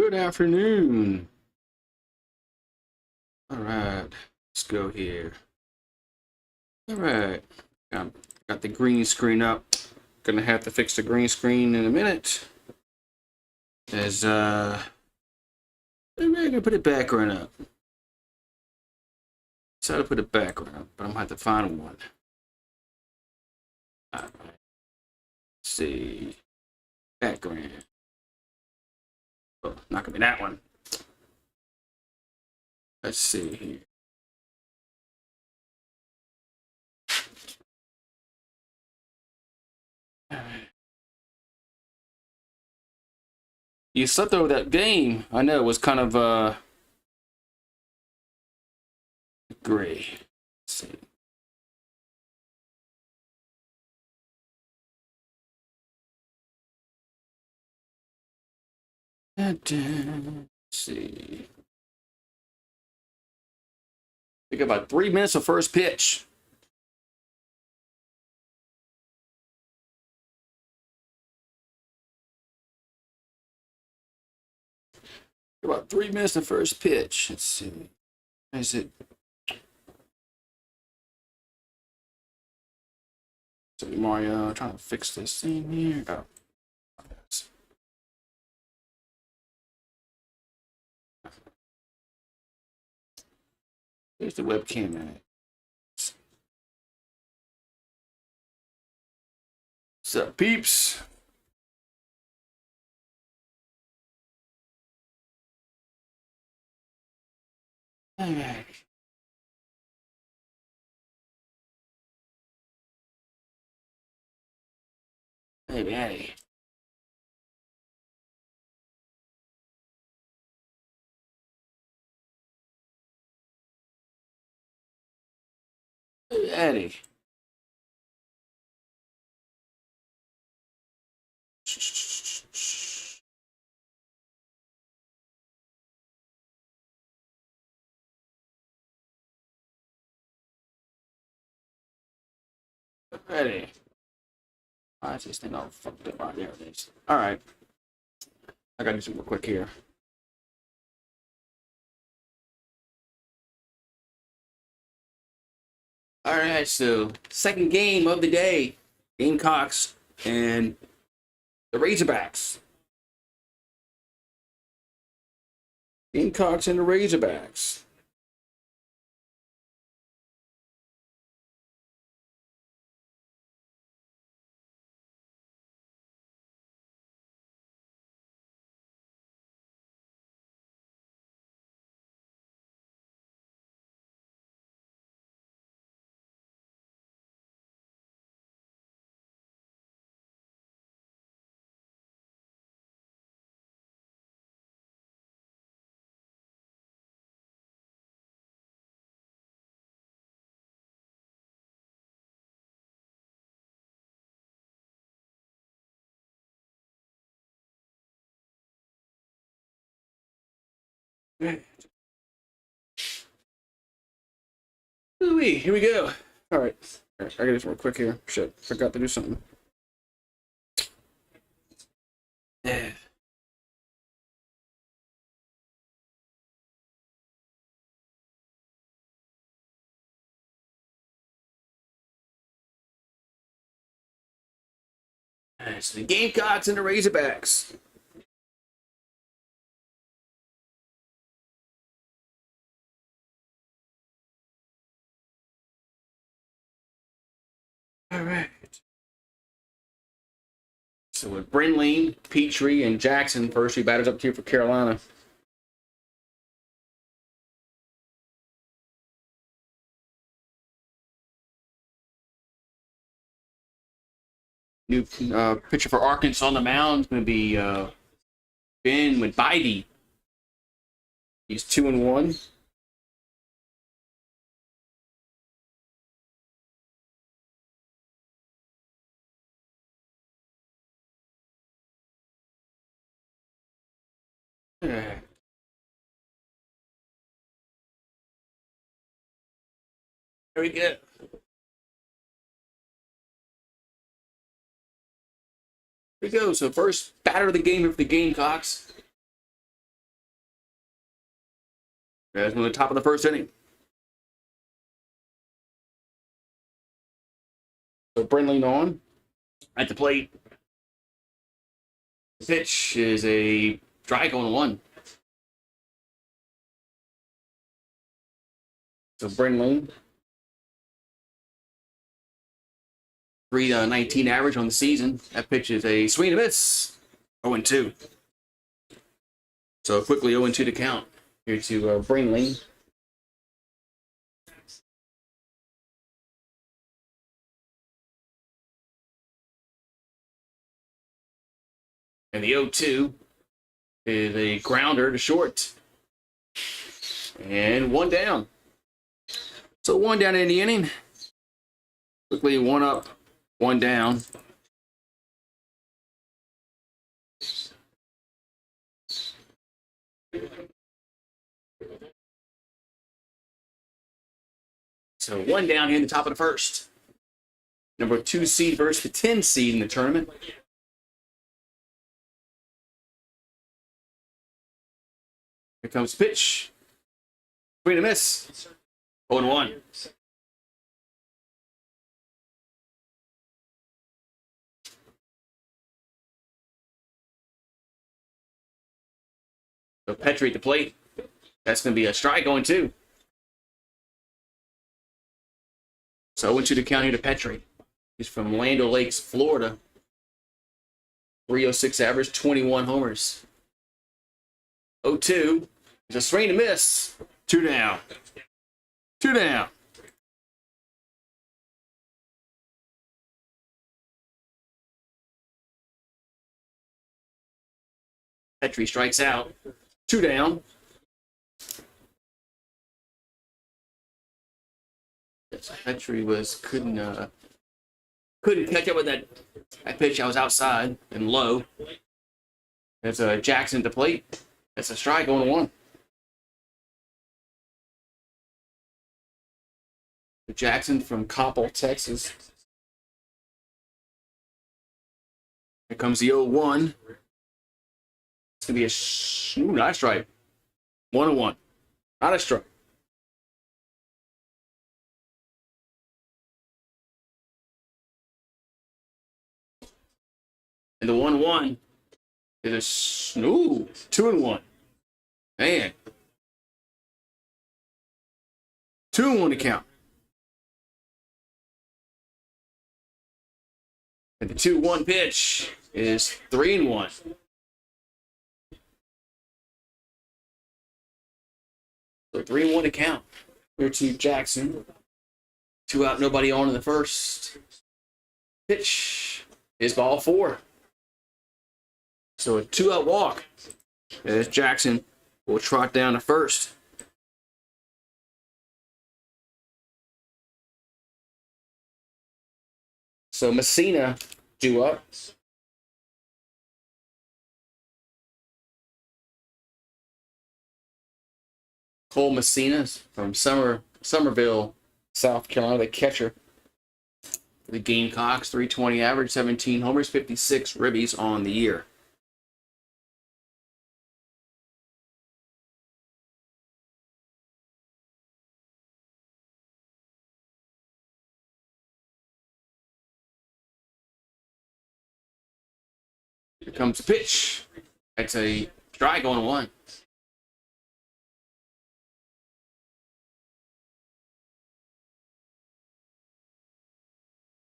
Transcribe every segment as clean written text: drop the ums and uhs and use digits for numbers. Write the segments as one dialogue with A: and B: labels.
A: Good afternoon. All right, let's go here. All right, got the green screen up. Gonna have to fix the green screen in a minute. As maybe I can put a background up. Try to put a background up, but I'm gonna have to find one. All right, let's see, background. Oh, not gonna be that one. Let's see here. All right. You slept over that game. I know it was kind of gray. Let's see. Let's see. We got about 3 minutes of first pitch. About 3 minutes of first pitch. Let's see. Is it? So Mario trying to fix this thing here. Oh. Here's the webcam in it. What's up, peeps? All right. Hey. Hey. Ready. Why is this thing all fucked up? There it is. All right. I gotta do something real quick here. All right, so second game of the day, Gamecocks and the Razorbacks. Gamecocks and the Razorbacks. Ooh-wee, here we go. All right. I gotta do this real quick here. Shit, forgot to do something. Yeah. Alright, so the Gamecocks and the Razorbacks. All right. So with Brinley, Petrie, and Jackson, first three batters up here for Carolina. New pitcher for Arkansas on the mound is going to be Ben with Bidey. He's 2-1. Here we go. Here we go. So first batter of the game for the Gamecocks. That's on the top of the first inning. So Brenling on at the plate. The pitch is a strike on 1. So Brenling, 3.19 average on the season. That pitch is a swing and a miss. 0-2. So quickly 0-2 to count here to Brenling. And the 0-2 is a grounder to short. And 1 down. So 1 down in the inning. Quickly 1 up, 1 down. So 1 down here in the top of the first. Number 2 seed versus the 10 seed in the tournament. Here comes pitch. Swing and a miss. 0-1. So Petrie at the plate. That's going to be a strike 0-2. So 0-2 to count here to Petrie. He's from Land O'Lakes, Florida. 306 average, 21 homers. 0-2. It's a swing and a miss. 2 down. 2 down. Petrie strikes out. 2 down. Petrie couldn't catch up with that pitch. I was outside and low. There's a Jackson at the plate. That's a strike 0-1. Jackson from Coppell, Texas. Here comes the 0-1. It's going to be not a strike. 1-1. Not a strike. And the 1-1 is a 2-1. Man. 2-1 to count. And the 2-1 pitch is 3-1. So 3-1 to count. Here to Jackson. 2 out, nobody on in the first. Pitch is ball 4. So a 2-out walk. As Jackson will trot down to first. So Messina due up. Cole Messina from Summerville, South Carolina, the catcher. The Gamecocks, 320 average, 17 homers, 56 ribbies on the year. Here comes the pitch. That's a strike 1-1.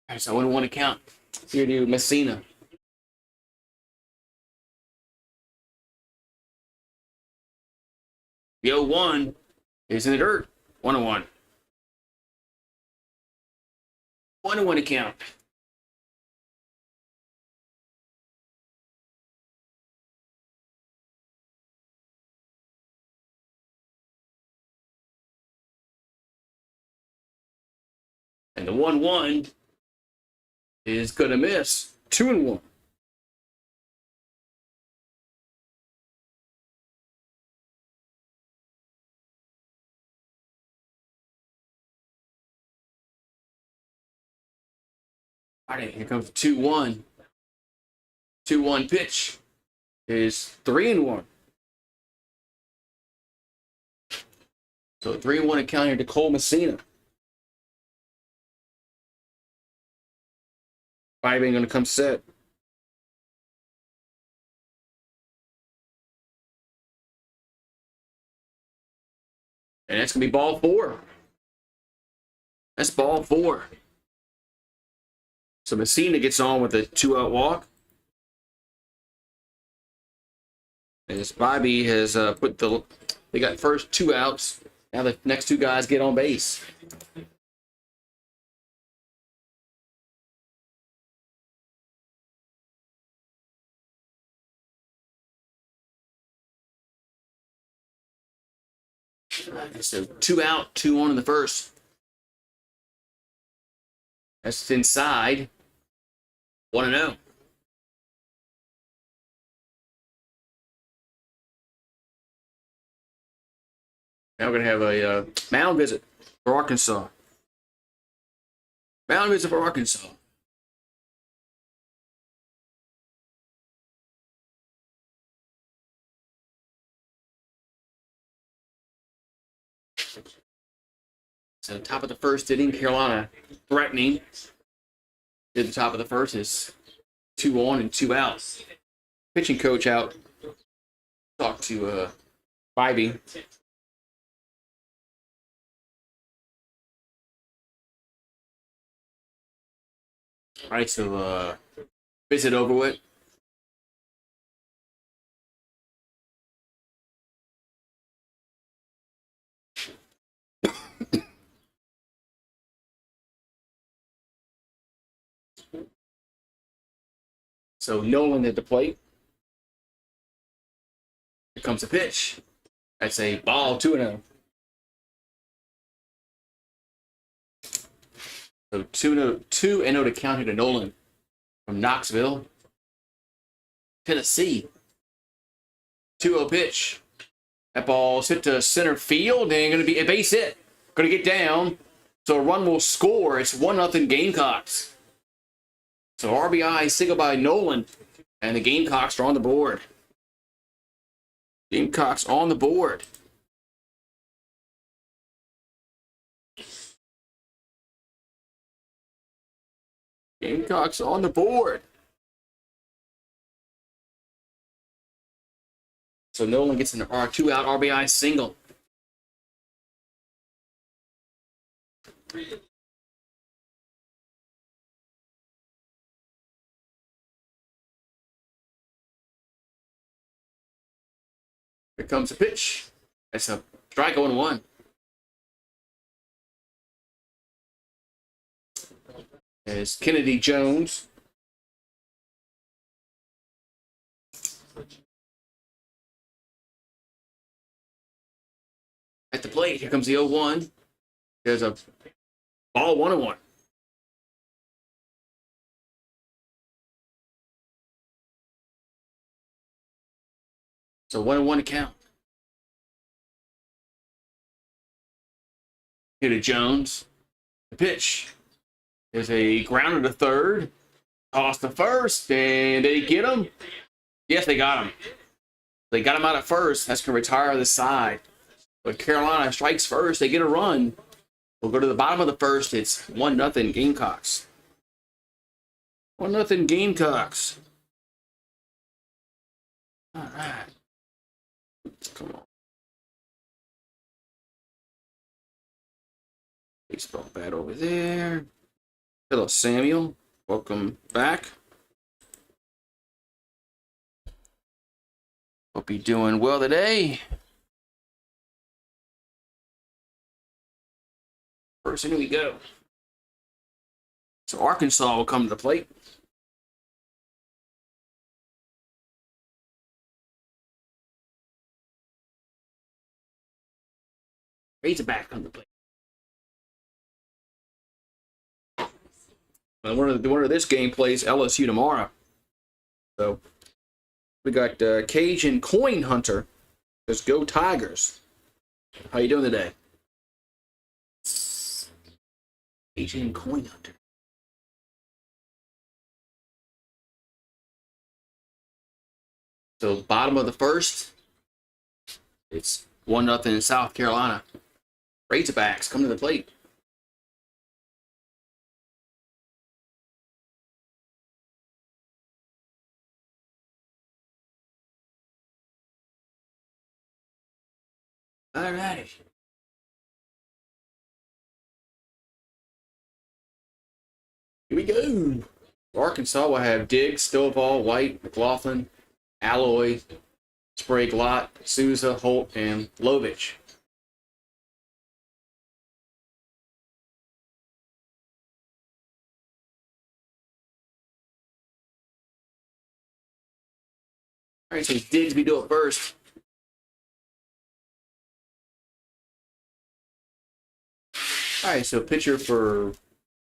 A: All right, so 1-1 to count. Here to Messina. The 0-1 is in the dirt. 1-1. 1-1 to count. And the 1-1 is going to miss. 2-1. All right, here comes the 2-1. 2-1 pitch is 3-1. So 3-1 account here to Cole Messina. Spivey going to come set. And that's going to be ball 4. That's ball 4. So Messina gets on with a 2-out walk. And Spivey has they got first 2 outs. Now the next 2 guys get on base. So 2 out, 2 on in the first. That's inside. 1-0. Now we're going to have a mound visit for Arkansas. Mound visit for Arkansas. So top of the first inning, Carolina threatening. At the top of the first is 2 on and 2 out. Pitching coach out. Talk to Spivey. All right, so visit over with. So Nolan at the plate. Here comes a pitch. That's a ball, 2-0. So 2-0 to count here to Nolan from Knoxville, Tennessee. 2-0 pitch. That ball's hit to center field and going to be a base hit. Going to get down. So a run will score. It's 1-0 Gamecocks. So RBI single by Nolan. And the Gamecocks are on the board. Gamecocks on the board. Gamecocks on the board. So Nolan gets an 2-out RBI single. Here comes a pitch. That's a strike 0-1. There's Kennedy Jones. At the plate, here comes the 0-1. There's a ball, 1-1. So 1-1 to count. Here to Jones. The pitch. There's a grounder to third. Toss to first. And they get him. Yes, they got him. They got him out at first. That's going to retire the side. But Carolina strikes first. They get a run. We'll go to the bottom of the first. It's 1-0 Gamecocks. 1-0 Gamecocks. All right. Come on. Baseball bat over there. Hello, Samuel. Welcome back. Hope you're doing well today. First, here we go. So Arkansas will come to the plate. Razorback on the plate. And winner of this game plays LSU tomorrow. So we got Cajun Coin Hunter. Let's go Tigers. How you doing today? Cajun Coin Hunter. So bottom of the first, it's 1-0 in South Carolina. Razorbacks coming to the plate. All right. Here we go. Arkansas will have Diggs, Stovall, White, McLaughlin, Alloy, Sprague, Lott, Souza, Holt, and Lovich. All right, so Diggs be doing first. All right, so pitcher for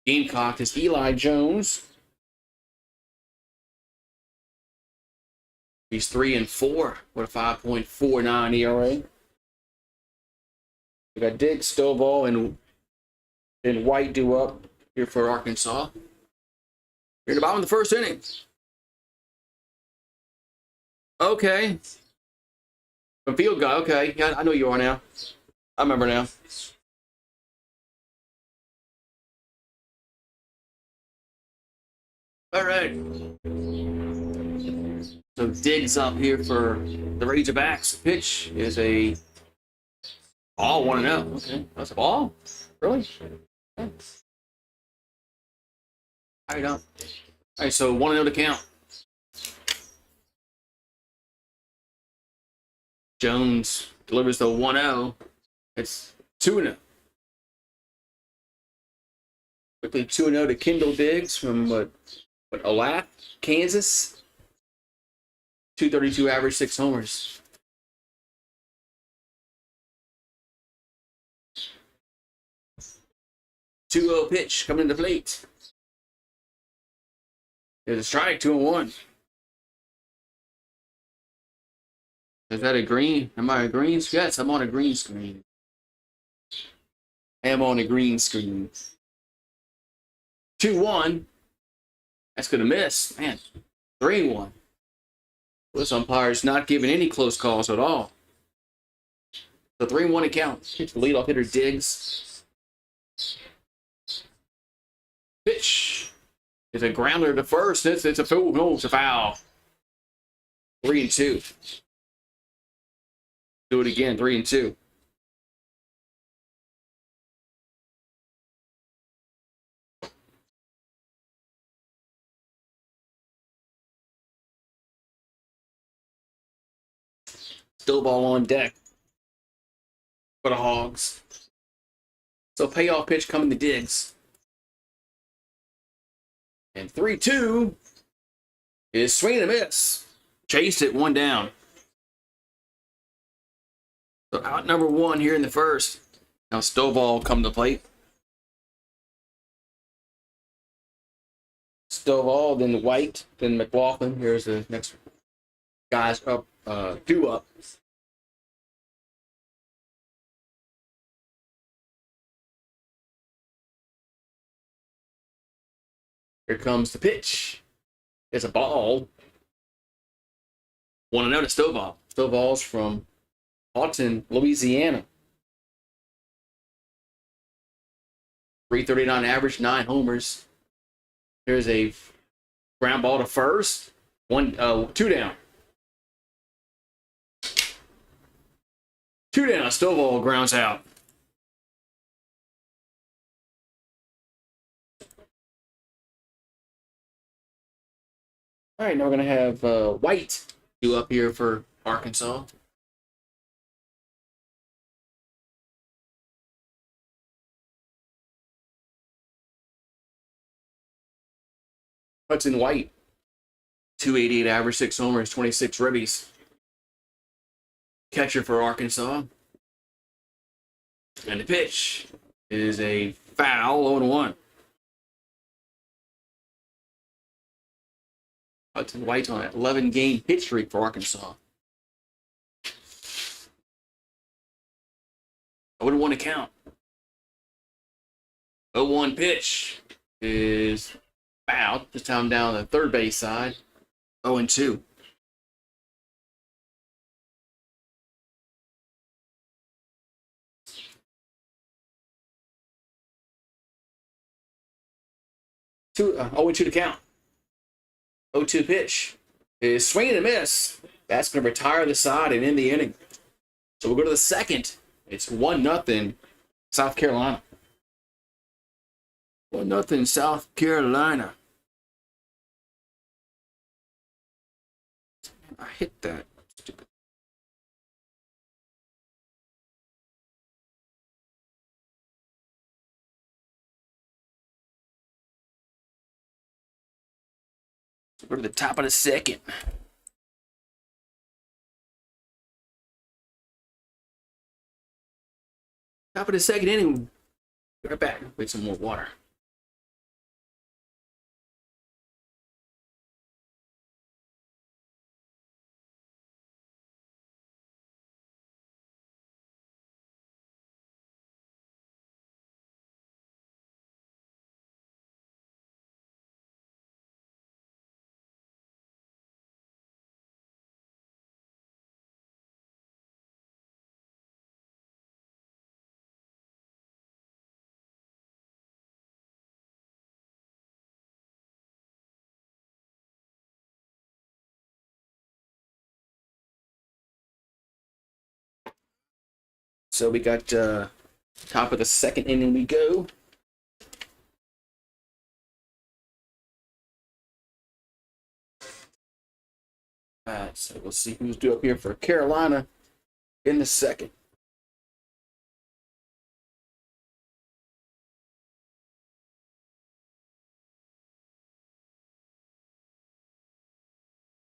A: Gamecock is Eli Jones. He's 3-4 with a 5.49 ERA. We got Diggs, Stovall, and White due up here for Arkansas. You're in the bottom of the first inning. Okay. A field guy, okay. Yeah, I know you are now. I remember now. All right. So Diggs up here for the Razorbacks. Pitch is a ball, 1-0. Okay, that's a ball? Really? Okay. All right, All right, so 1-0 to count. Jones delivers the 1-0. It's 2-0. Quickly 2-0 to Kendall Diggs from Olathe, Kansas. 232 average, 6 homers. Two-0 pitch coming to the plate. There's a strike, 2-1. Is that a green? Am I a green? Yes, I'm on a green screen. I am on a green screen. 2-1. That's going to miss. Man, 3-1. This umpire's not giving any close calls at all. So 3-1 it counts. Hits the leadoff hitter Diggs. Pitch is a grounder to first. It's a foul. No, it's a foul. 3-2. Do it again. 3-2. Still ball on deck for the Hogs. So payoff pitch coming to Diggs. And 3-2 is swing and a miss. Chased it, 1 down. So out number 1 here in the first. Now Stovall come to plate. Stovall, then White, then McLaughlin. Here's the next guys up, 2 up. Here comes the pitch. It's a ball. 1-0 to Stovall. Stovall's from Houghton, Louisiana. 339 average, 9 homers. There's a ground ball to first. 2 down. 2 down. Stovall grounds out. All right, now we're going to have White due up here for Arkansas. Hudson White, 288 average, 6 homers, 26 ribbies. Catcher for Arkansas. And the pitch is a foul, 0-1. Hudson White's on an 11-game pitch streak for Arkansas. 0-1 to count. 0-1 pitch is fouled. This time down the third base side. 0-2. 0-2 to count. 0-2 pitch is swinging and a miss. That's going to retire the side and end the inning. So we'll go to the second. It's 1-0 South Carolina. 1-0 South Carolina. I hit that. Stupid. So go to the top of the second. Top of the second inning. Be right back. Wait some more water. So we got top of the second inning we go. All right, so we'll see who's due up here for Carolina in the second.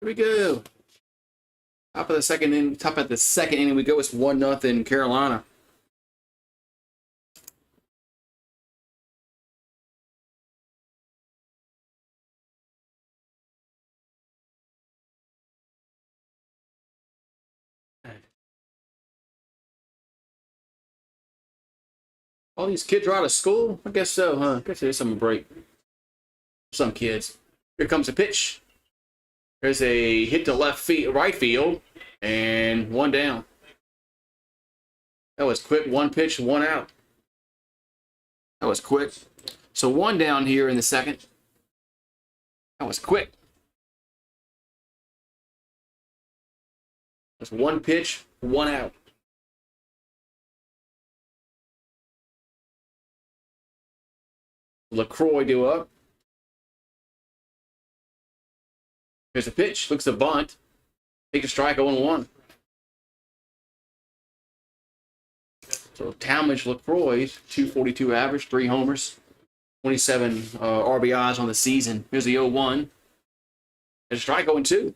A: Here we go. Top of the second inning we go. It's 1-0 Carolina. All these kids are out of school? I guess so, huh? I guess there's some break. Some kids. Here comes a pitch. There's a hit to right field, and one down. That was quick. One pitch, one out. That was quick. So one down here in the second. That was quick. That's one pitch, one out. LaCroix due up. Here's a pitch. Looks a bunt. Take a strike, 0-1. So Talmadge LaCroix, 242 average, 3 homers, 27 RBIs on the season. Here's the 0-1. There's a strike, 0-2.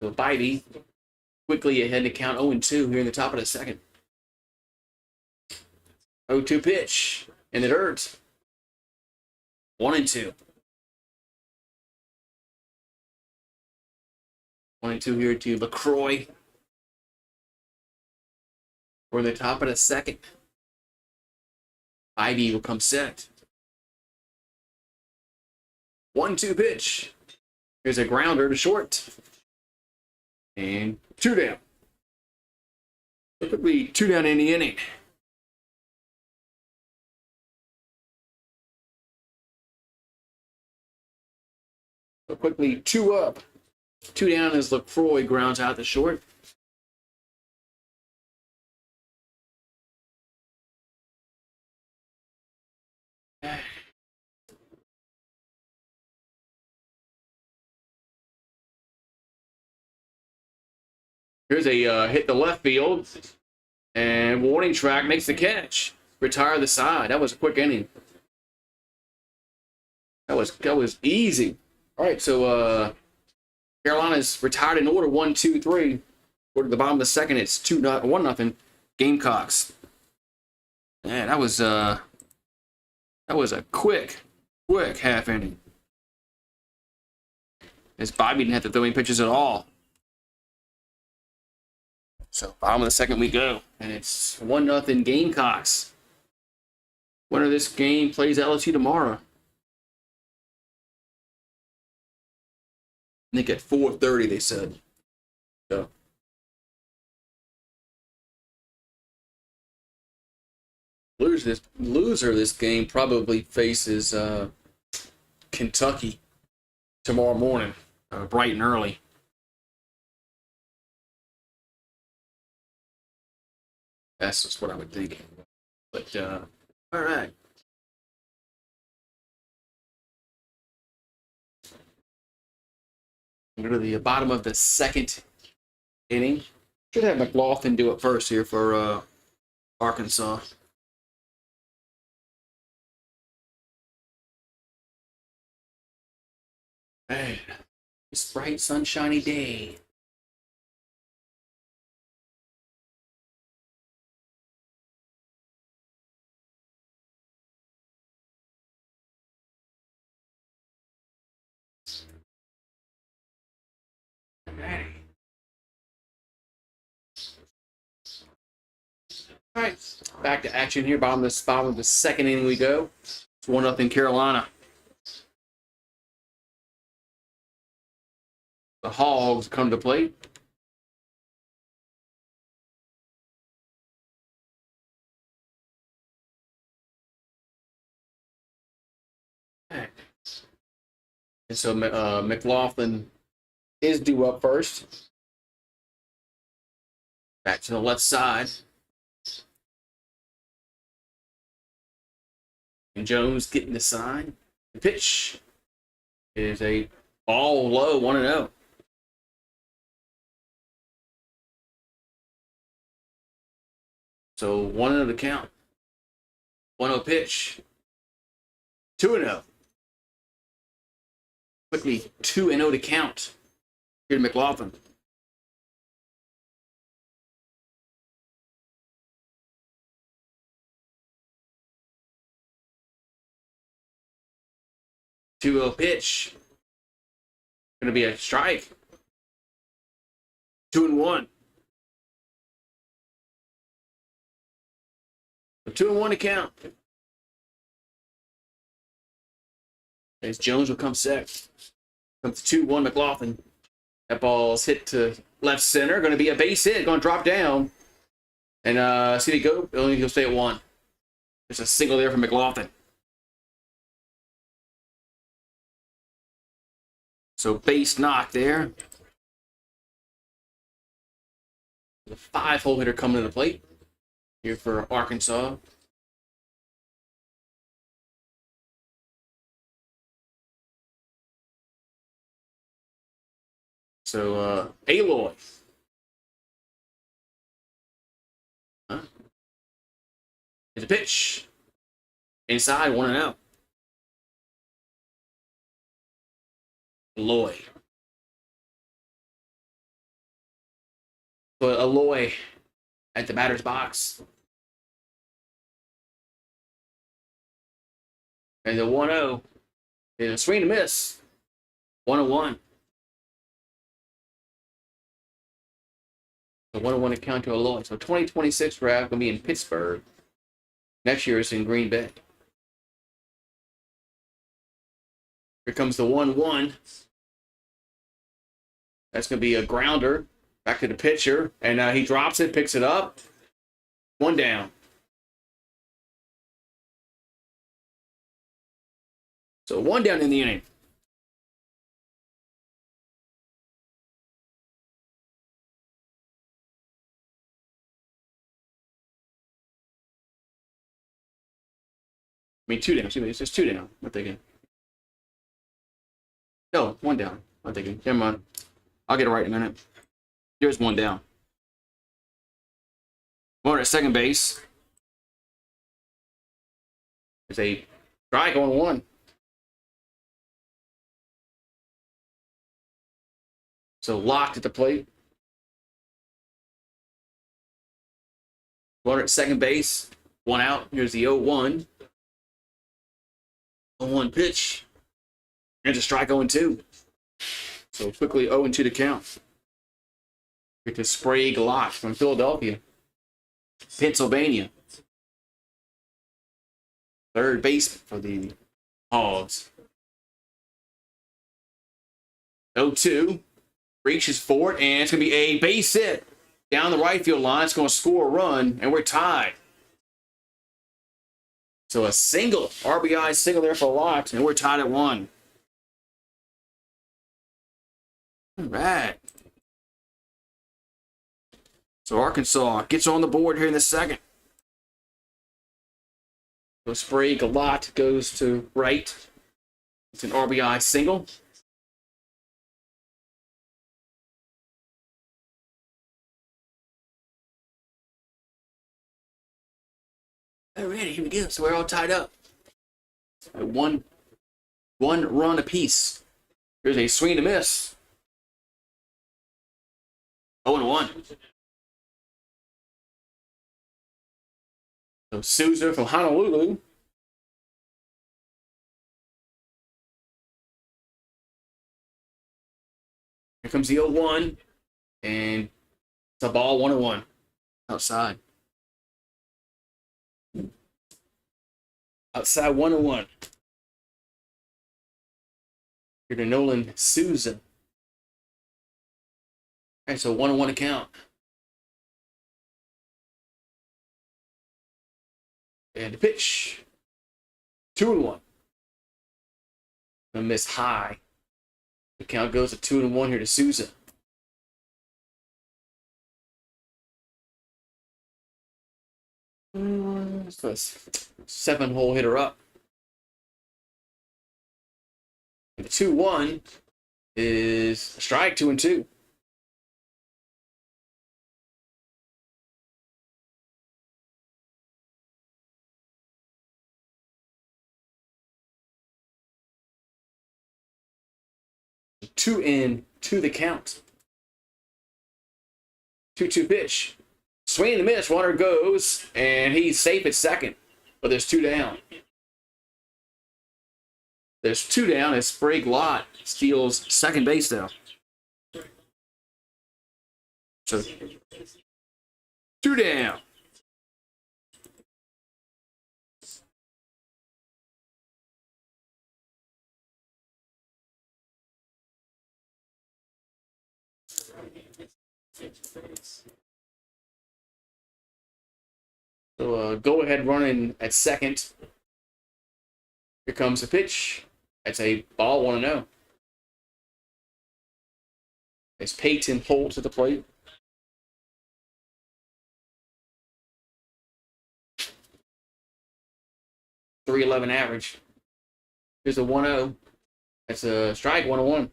A: So Bidey quickly ahead to count 0-2 here in the top of the second. 0-2 pitch in the dirt. 1-2. 1-2 here to LaCroix. We're in the top of the second. Ivy will come set. 1-2 pitch. Here's a grounder to short. And 2 down. Typically 2 down in the inning. So quickly 2 up. 2 down as LaCroix grounds out the short. Here's a hit the left field, and warning track makes the catch. Retire the side. That was a quick inning. That was easy. All right, so Carolina's retired in order 1-2-3. Go to the bottom of the second. It's 1-0 Gamecocks. Man, that was a quick half inning. As Bobby didn't have to throw any pitches at all. So bottom of the second we go, and it's 1-0 Gamecocks. Winner of this game plays LSU tomorrow. I think at 4:30 they said. So Loser this game probably faces Kentucky tomorrow morning, bright and early. That's just what I would think. But all right. Go to the bottom of the second inning. Should have McLaughlin do it first here for Arkansas. Man, it's bright, sunshiny day. All right, back to action here. Bottom of the second inning we go. It's 1-0 Carolina. The Hogs come to plate. And so McLaughlin is due up first. Back to the left side. And Jones getting the sign. The pitch is a ball low, 1-0. So 1-0 to count. 1-0 pitch. 2-0. Quickly 2-0 to count. Here to McLaughlin. Two-0 pitch. Going to be a strike. 2-1. So 2-1 to count. As Jones will come second. Comes 2-1 McLaughlin. That ball's hit to left center. Going to be a base hit. Going to drop down. And see it go. He'll stay at 1. There's a single there for McLaughlin. So base knock there. The 5-hole hitter coming to the plate here for Arkansas. So Aloy. It's a pitch. Inside, 1-0. Aloy. But Aloy at the batter's box. And the 1-0 is a swing and miss. 1-1. So 1-1 to count to Aloy. So 2026 draft going to be in Pittsburgh. Next year it's in Green Bay. Here comes the 1-1. That's going to be a grounder. Back to the pitcher. And he drops it, picks it up. 1 down. So 1 down in the inning. I mean, 2 down. Excuse me, it's just 2 down. I'm thinking. No, 1 down. I'm thinking. Never mind. I'll get it right in a minute. Here's 1 down. One at second base. There's a strike on 1. So locked at the plate. Runner at second base. 1 out. Here's the 0-1. 0-1 pitch. And a strike 0-2. So quickly 0-2 to count. Get to Sprague Lott from Philadelphia, Pennsylvania. Third base for the Hogs. 0-2. Reaches for it, and it's going to be a base hit down the right field line. It's going to score a run, and we're tied. So a single, RBI single there for Lott, and we're tied at 1. All right. So Arkansas gets on the board here in the second. So Sprague, Lott goes to right. It's an RBI single. Alrighty, here we go. So we're all tied up. One run apiece. Here's a swing to miss. 0-1. So Souza from Honolulu. Here comes the 0-1. And it's a ball 1-1. Outside. Outside 1-1. Here to Nolan Souza. All right, so 1-1 count. And the pitch. 2-1. A miss high. The count goes to 2-1 here to Souza. So it's 7-hole hitter up. And the 2-1 is a strike, 2-2. Two in to the count. 2-2 pitch. Swing and a miss. Runner goes, and he's safe at second. But there's 2 down. There's 2 down as Sprague Lott steals second base though. So 2 down. So go ahead running at second. Here comes the pitch. That's a ball 1-0. It's Peyton Holt to the plate. .311 average. Here's a 1-0. That's a strike, 1-1.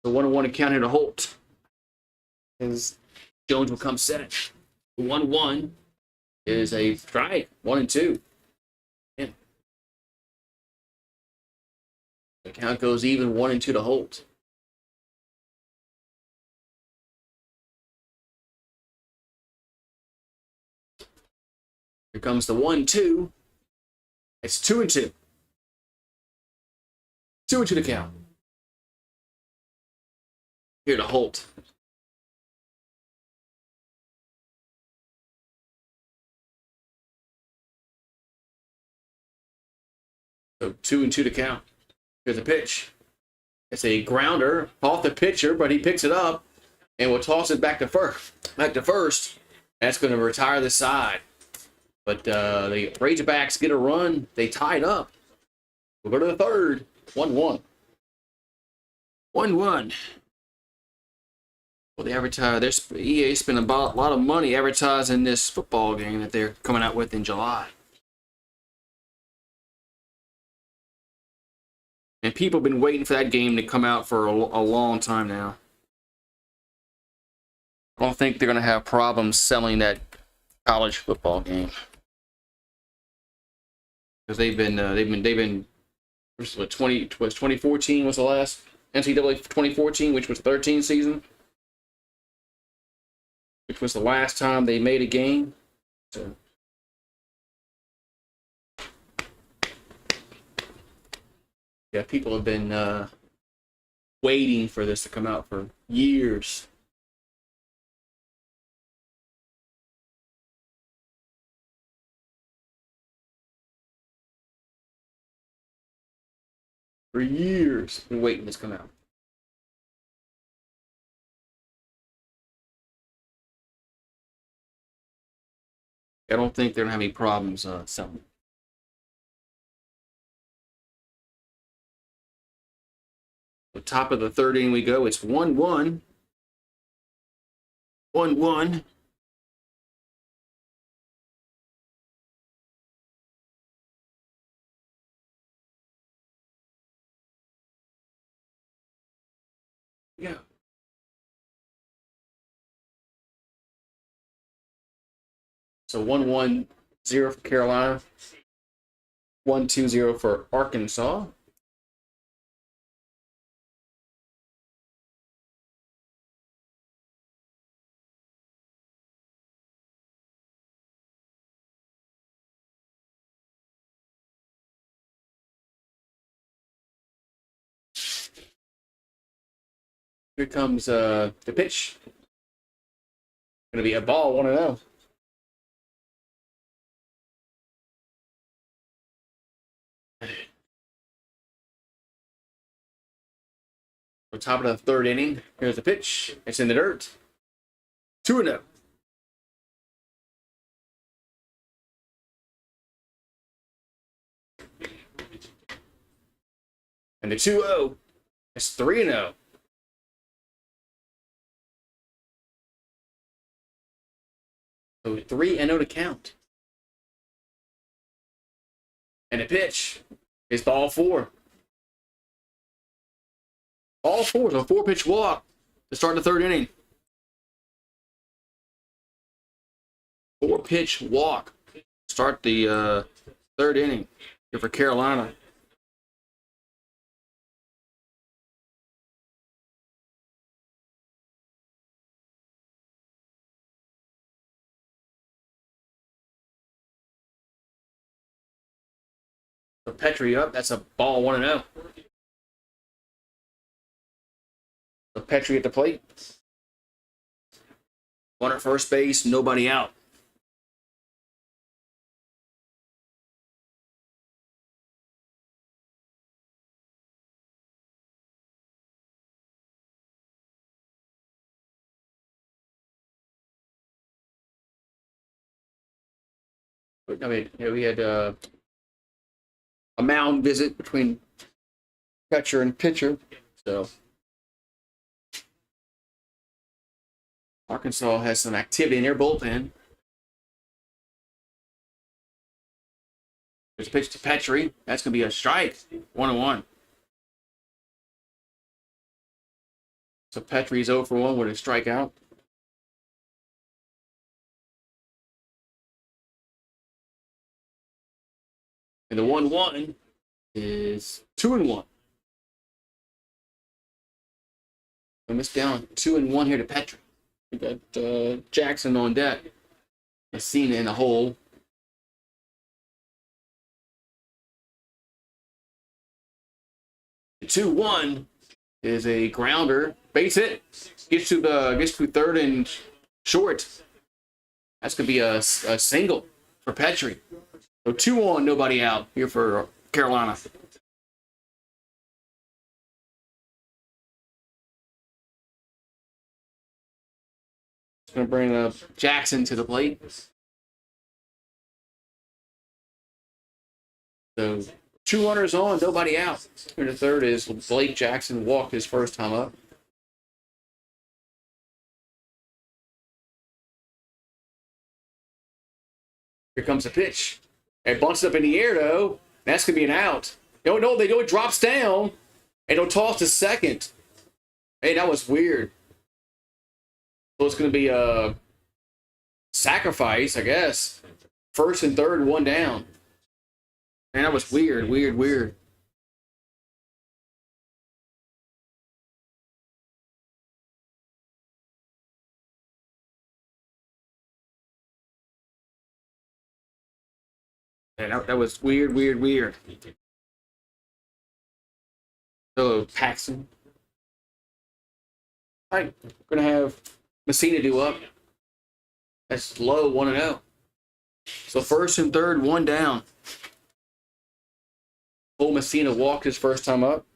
A: The 1-1 account here to Holt. As Jones will come set. 1-1 is a strike. 1-2. Yeah. The count goes even. 1-2 to Holt. Here comes the 1-2. It's 2-2. 2-2 to count. Here to Holt. So 2-2 to count. Here's a pitch. It's a grounder off the pitcher, but he picks it up and will toss it back to first. That's going to retire the side. But the Razorbacks get a run. They tied up. We'll go to the third. 1-1. 1-1. Well, they advertise. EA spent a lot of money advertising this football game that they're coming out with in July. And people have been waiting for that game to come out for a long time now. I don't think they're going to have problems selling that college football game. Because they've been 2014 was the last NCAA 2014, which was the 13 season, which was the last time they made a game. So yeah, people have been waiting for this to come out for years. For years, been waiting this to come out. I don't think they're gonna have any problems selling. The top of the third inning we go. It's 1-1. 1-1. Yeah. So 1-1-0 for Carolina. 1-2-0 for Arkansas. Here comes the pitch. Going to be a ball, 1-0. So top of the third inning. Here's the pitch. It's in the dirt. 2-0. And the 2-0. It's 3-0. So 3-0 to count. And the pitch is ball 4. Ball 4, so a 4-pitch walk to start the third inning. 4-pitch walk. Start the third inning here for Carolina. So Petrie up. That's a ball, 1-0. So Petrie at the plate. One at first base, nobody out. I mean, yeah, we had a mound visit between catcher and pitcher. So Arkansas has some activity in their bullpen. There's a pitch to Petrie. That's going to be a strike. 1-1. So Petrie's 0 for 1 with a strikeout. And the 1-1 is 2-1. We missed down 2-1 here to Petrie. We got Jackson on deck. Messina in the hole. The 2-1 is a grounder. Base hit. Gets to third and short. That's gonna be a single for Petrie. So 2-1, nobody out here for Carolina. It's gonna bring up Jackson to the plate. So 2 runners on, nobody out. Here the third is Blake Jackson walked his first time up. Here comes the pitch. It bunts up in the air though. That's gonna be an out. No, they do it drops down and it'll toss to second. Hey, that was weird. So it's gonna be a sacrifice, I guess. First and third, 1 down. Man, that was weird. Man, that was weird. So Paxton. All right, we're gonna have Messina do up. That's low, 1-0. So first and third, 1 down. Cole Messina walked his first time up.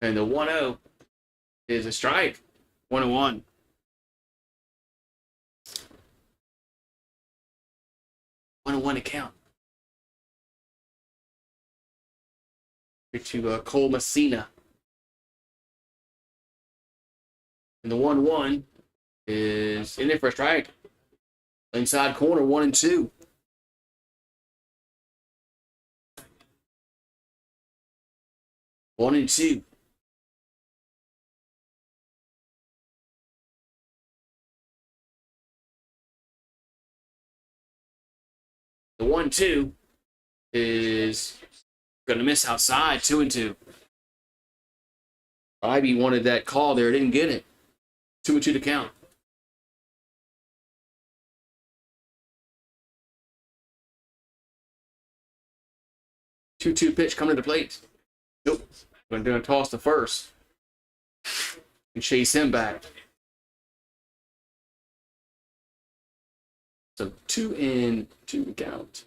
A: And the 1-0 is a strike. 1-1. 1-1 to count. Here to Cole Messina. And the 1-1 is in there for a strike. Inside corner, 1-2. One and two. The 1-2 is going to miss outside, 2-2. Ivy wanted that call there, didn't get it. 2-2 to count. Two pitch coming to the plate. Nope. Going to toss the first and chase him back. So 2-2 to count.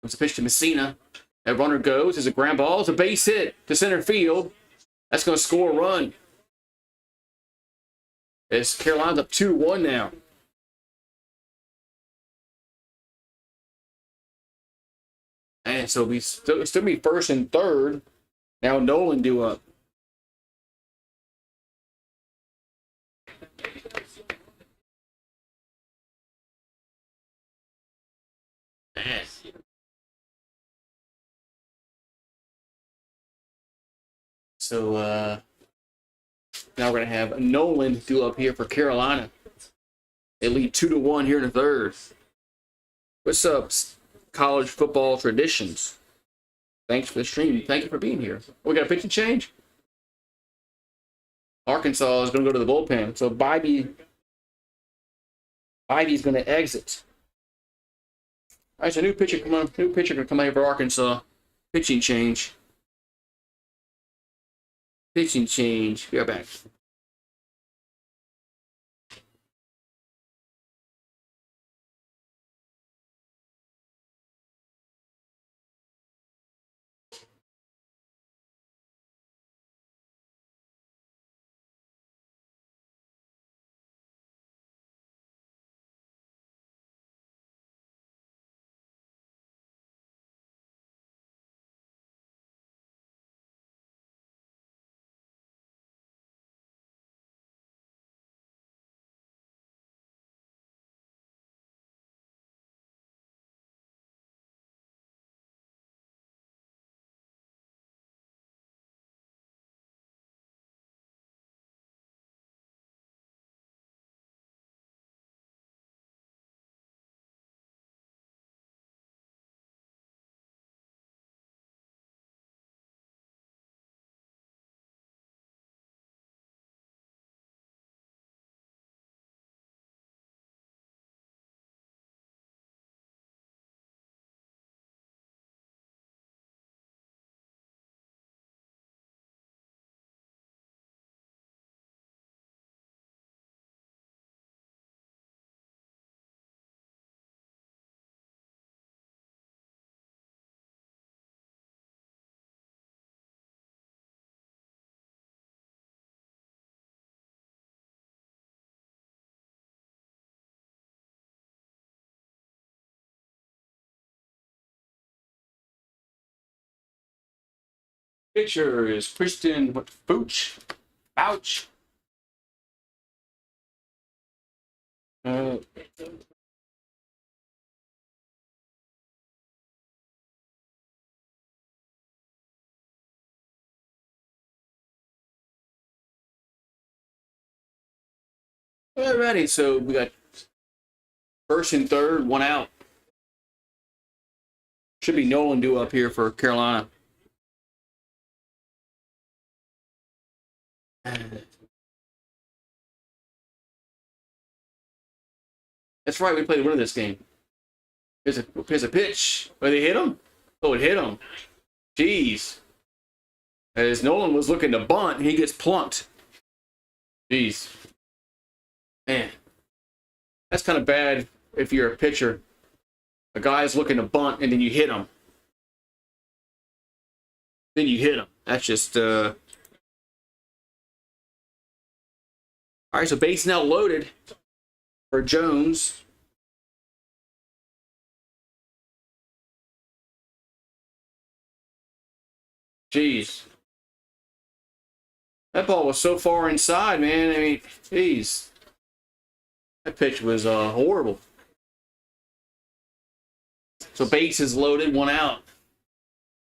A: It's a pitch to Messina. That runner goes. There's a ground ball. It's a base hit to center field. That's going to score a run. As Carolina's up 2-1 now. And so we still be first and third. Now Nolan due up. So now we're going to have Nolan due up here for Carolina. They lead 2-1 here in the third. What's up, college football traditions? Thanks for the stream. Thank you for being here. We got a pitching change. Arkansas is going to go to the bullpen. So Bybee is going to exit. All right, so new pitcher going to come out here for Arkansas. Pitching change. Pitching change. We are back. Pitcher is Kristen Bouch. Alrighty, so we got first and third, one out. Should be Nolan due up here for Carolina. That's right, we played the winner of this game. Here's a pitch. Oh, they hit him? Oh, it hit him. Jeez. As Nolan was looking to bunt, he gets plunked. Jeez. Man. That's kind of bad if you're a pitcher. A guy's looking to bunt and then you hit him. then you hit them. That's just all right. So base now loaded for Jones. Jeez. That ball was so far inside, man. I mean, jeez. That pitch was horrible. So Bates is loaded, 1 out.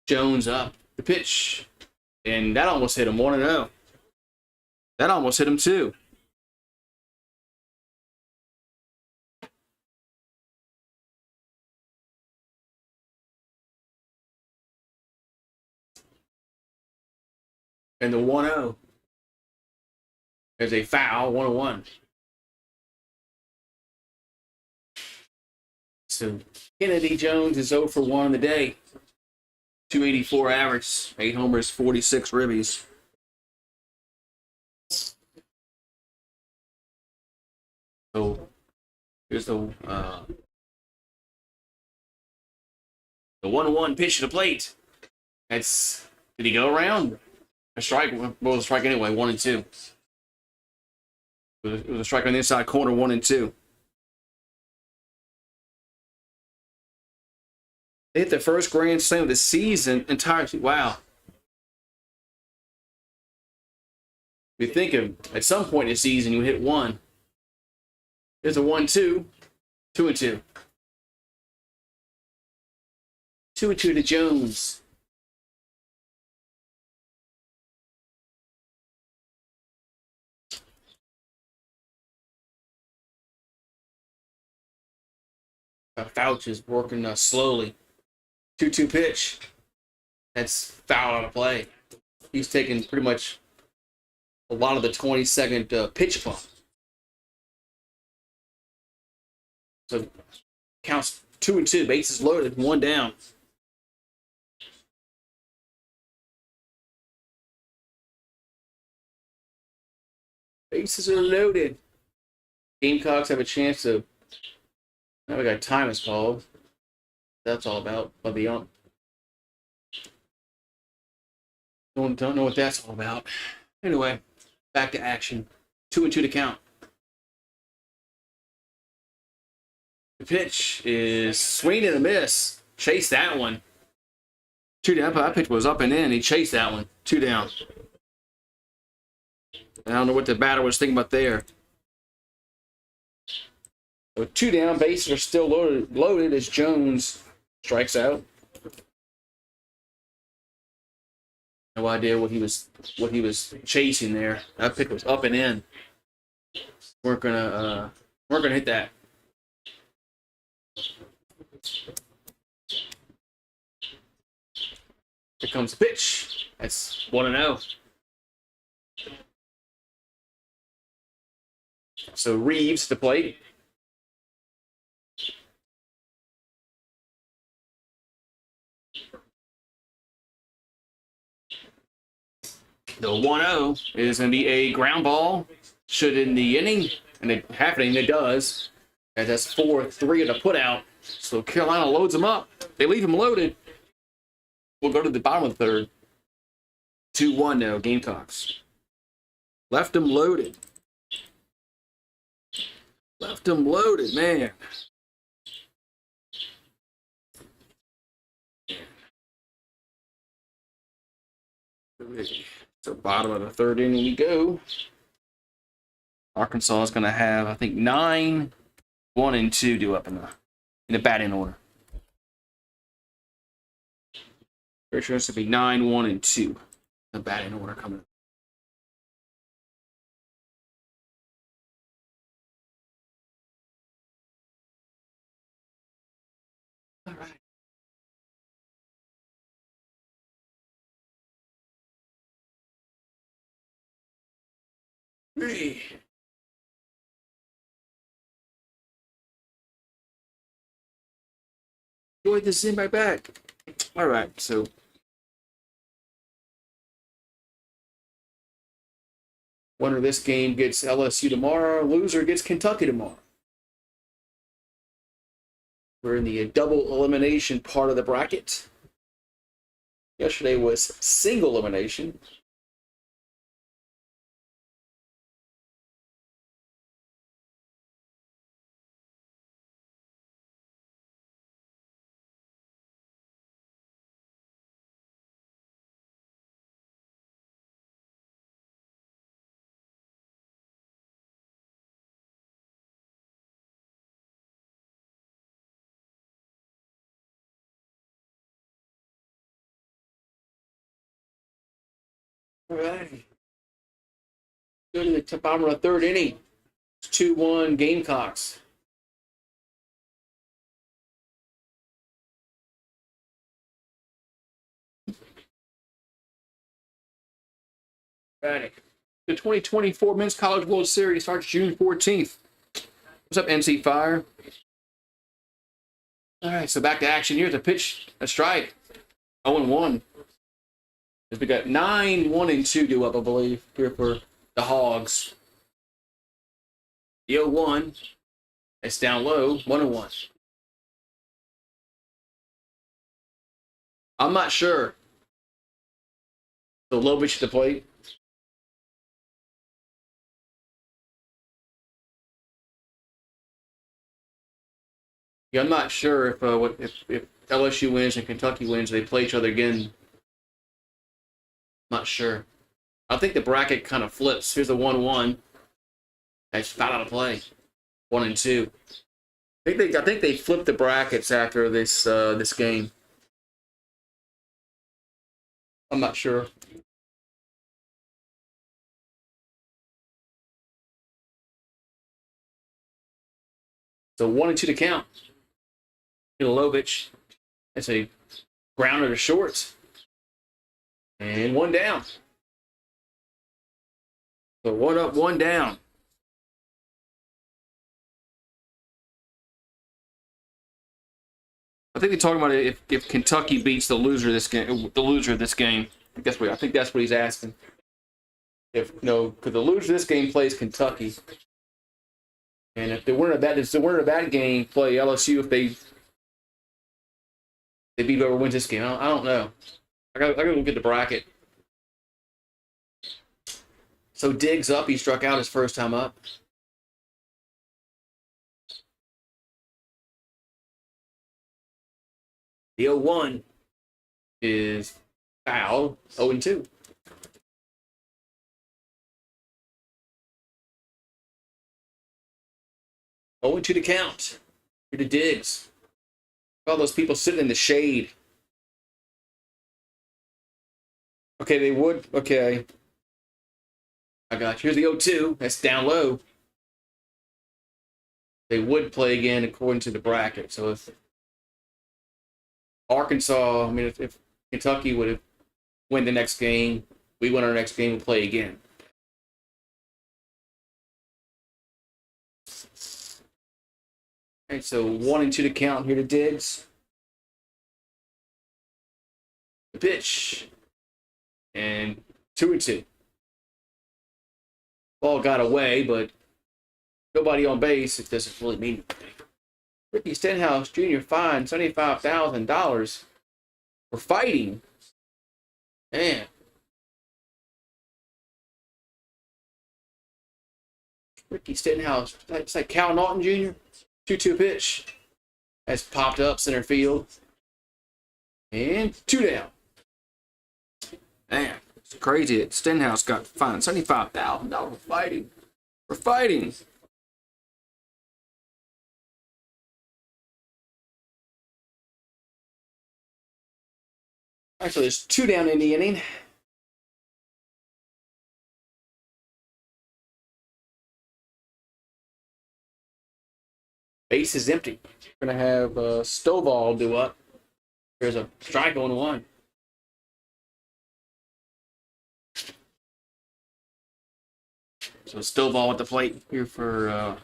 A: Jones up. The pitch. And that almost hit him, 1-0. That almost hit him, too. And the 1-0. There's a foul, 1-1. So Kennedy Jones is 0 for 1 on the day. 284 average, 8 homers, 46 ribbies. So here's the 1-1 pitch to the plate. That's, did he go around? A strike, well, a strike anyway, 1-2. It was a strike on the inside corner, 1-2. They hit their first grand slam of the season entirely. Wow. You think of at some point in the season you hit one. There's a 1-2, 2-2. 2-2 to Jones. Fouch is working slowly. 2-2 pitch. That's foul out of play. He's taking pretty much a lot of the 20-second pitch bump. So counts 2-2. Bases loaded, 1 down. Bases are loaded. Gamecocks have a chance to. Now we got time is called. That's all about. But the don't know what that's all about. Anyway, back to action. 2-2 to count. The pitch is swing and a miss. Chase that one. 2 down. That pitch was up and in. He chased that one. 2 down. I don't know what the batter was thinking about there. So 2 down, bases are still loaded as Jones strikes out. No idea what he was chasing there. That pitch was up and in. Weren't gonna hit that. Here comes the pitch. That's 1-0. So Reeves to plate. The 1-0 is going to be a ground ball. Should in the inning, and it happening, it does. And that's 4-3 at a put out. So Carolina loads them up. They leave them loaded. We'll go to the bottom of the third. 2-1 now, Gamecocks. Left them loaded. Left them loaded, man. So bottom of the third inning we go. Arkansas is going to have, I think, 9, 1, and 2 due up in the batting order. Pretty sure it's going to be 9, 1, and 2. The batting order coming up. All right. Hey. Enjoy this in my back. All right, so winner of this game gets LSU tomorrow. Loser gets Kentucky tomorrow. We're in the double elimination part of the bracket. Yesterday was single elimination. All right. Go to the bottom of the third inning. It's 2-1 Gamecocks. Right. The 2024 Men's College World Series starts June 14th. What's up, NC Fire? All right, so back to action. Here's a pitch, a strike. 0-1. We got 9-1-2 due up, I believe, here for the Hogs. The 0-1. It's down low, 1-1. I'm not sure. So low pitch to the plate. Yeah, I'm not sure if LSU wins and Kentucky wins, they play each other again. Not sure. I think the bracket kind of flips. Here's a 1-1. That's foul out of play. 1 and 2. I think they flipped the brackets after this game. I'm not sure. So 1 and 2 to count. Milovic. That's a grounder to short. And 1 down. So 1 up, 1 down. I think they're talking about if Kentucky beats the loser of this game. I think that's what he's asking. If because the loser of this game plays Kentucky, and if the winner of that game play LSU if they beat whoever wins this game. I don't know. I gotta go get the bracket. So Diggs up. He struck out his first time up. The 0-1 is foul. 0-2. Only 2 to count. Here to Diggs. All those people sitting in the shade. Okay, they would. Okay. I got you. Here's the 0-2. That's down low. They would play again according to the bracket. So if Arkansas, if Kentucky would have win the next game, we win our next game and play again. All right, so 1 and 2 to count here to Diggs. The pitch. And 2 and 2. Ball got away, but nobody on base. It doesn't really mean anything. Ricky Stenhouse Jr. fined $75,000 for fighting. Man. Ricky Stenhouse. It's like Cal Naughton Jr. 2-2 pitch. Has popped up center field. And 2 down. Man, it's crazy that Stenhouse got fined $75,000 for fighting. For fighting. All right, so there's 2 down in the inning. Base is empty. We're going to have Stovall do up. There's a strike on 1. So Stovall at the plate here for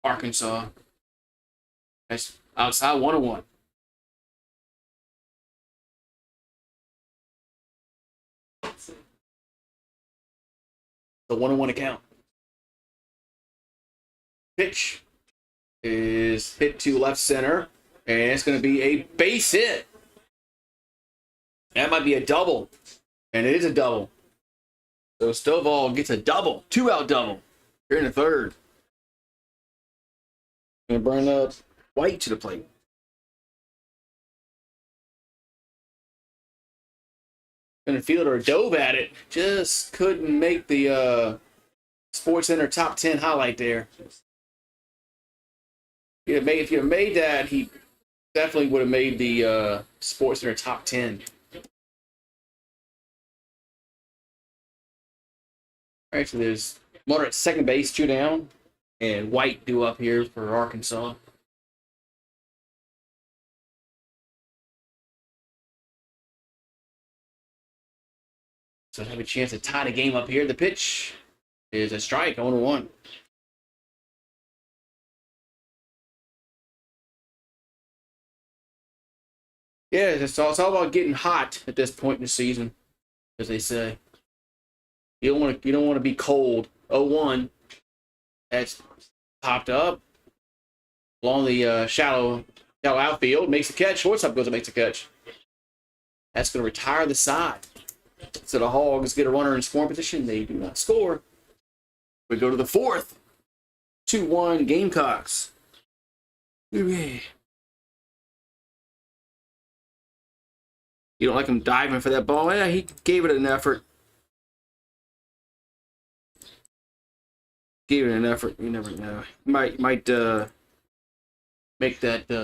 A: Arkansas. That's outside 1-1. The 1-1 account. Pitch is hit to left center, and it's going to be a base hit. That might be a double. And it is a double. So Stovall gets a double. 2-out double. Here in the third. Gonna bring up White to the plate. And the fielder dove at it. Just couldn't make the Sports Center top 10 highlight there. If you had made that, he definitely would have made the Sports Center top 10. All right, so there's Motor at second base, 2 down, and White due up here for Arkansas. So have a chance to tie the game up here. The pitch is a strike, 0-1. Yeah, it's all about getting hot at this point in the season, as they say. You don't want to be cold. 0-1. That's popped up along the shallow outfield. Makes the catch. Shortstop goes and makes the catch. That's going to retire the side. So the Hogs get a runner in scoring position. They do not score. We go to the fourth. 2-1 Gamecocks. You don't like him diving for that ball? Yeah, he gave it an effort. Gave it an effort. You never know. Might make that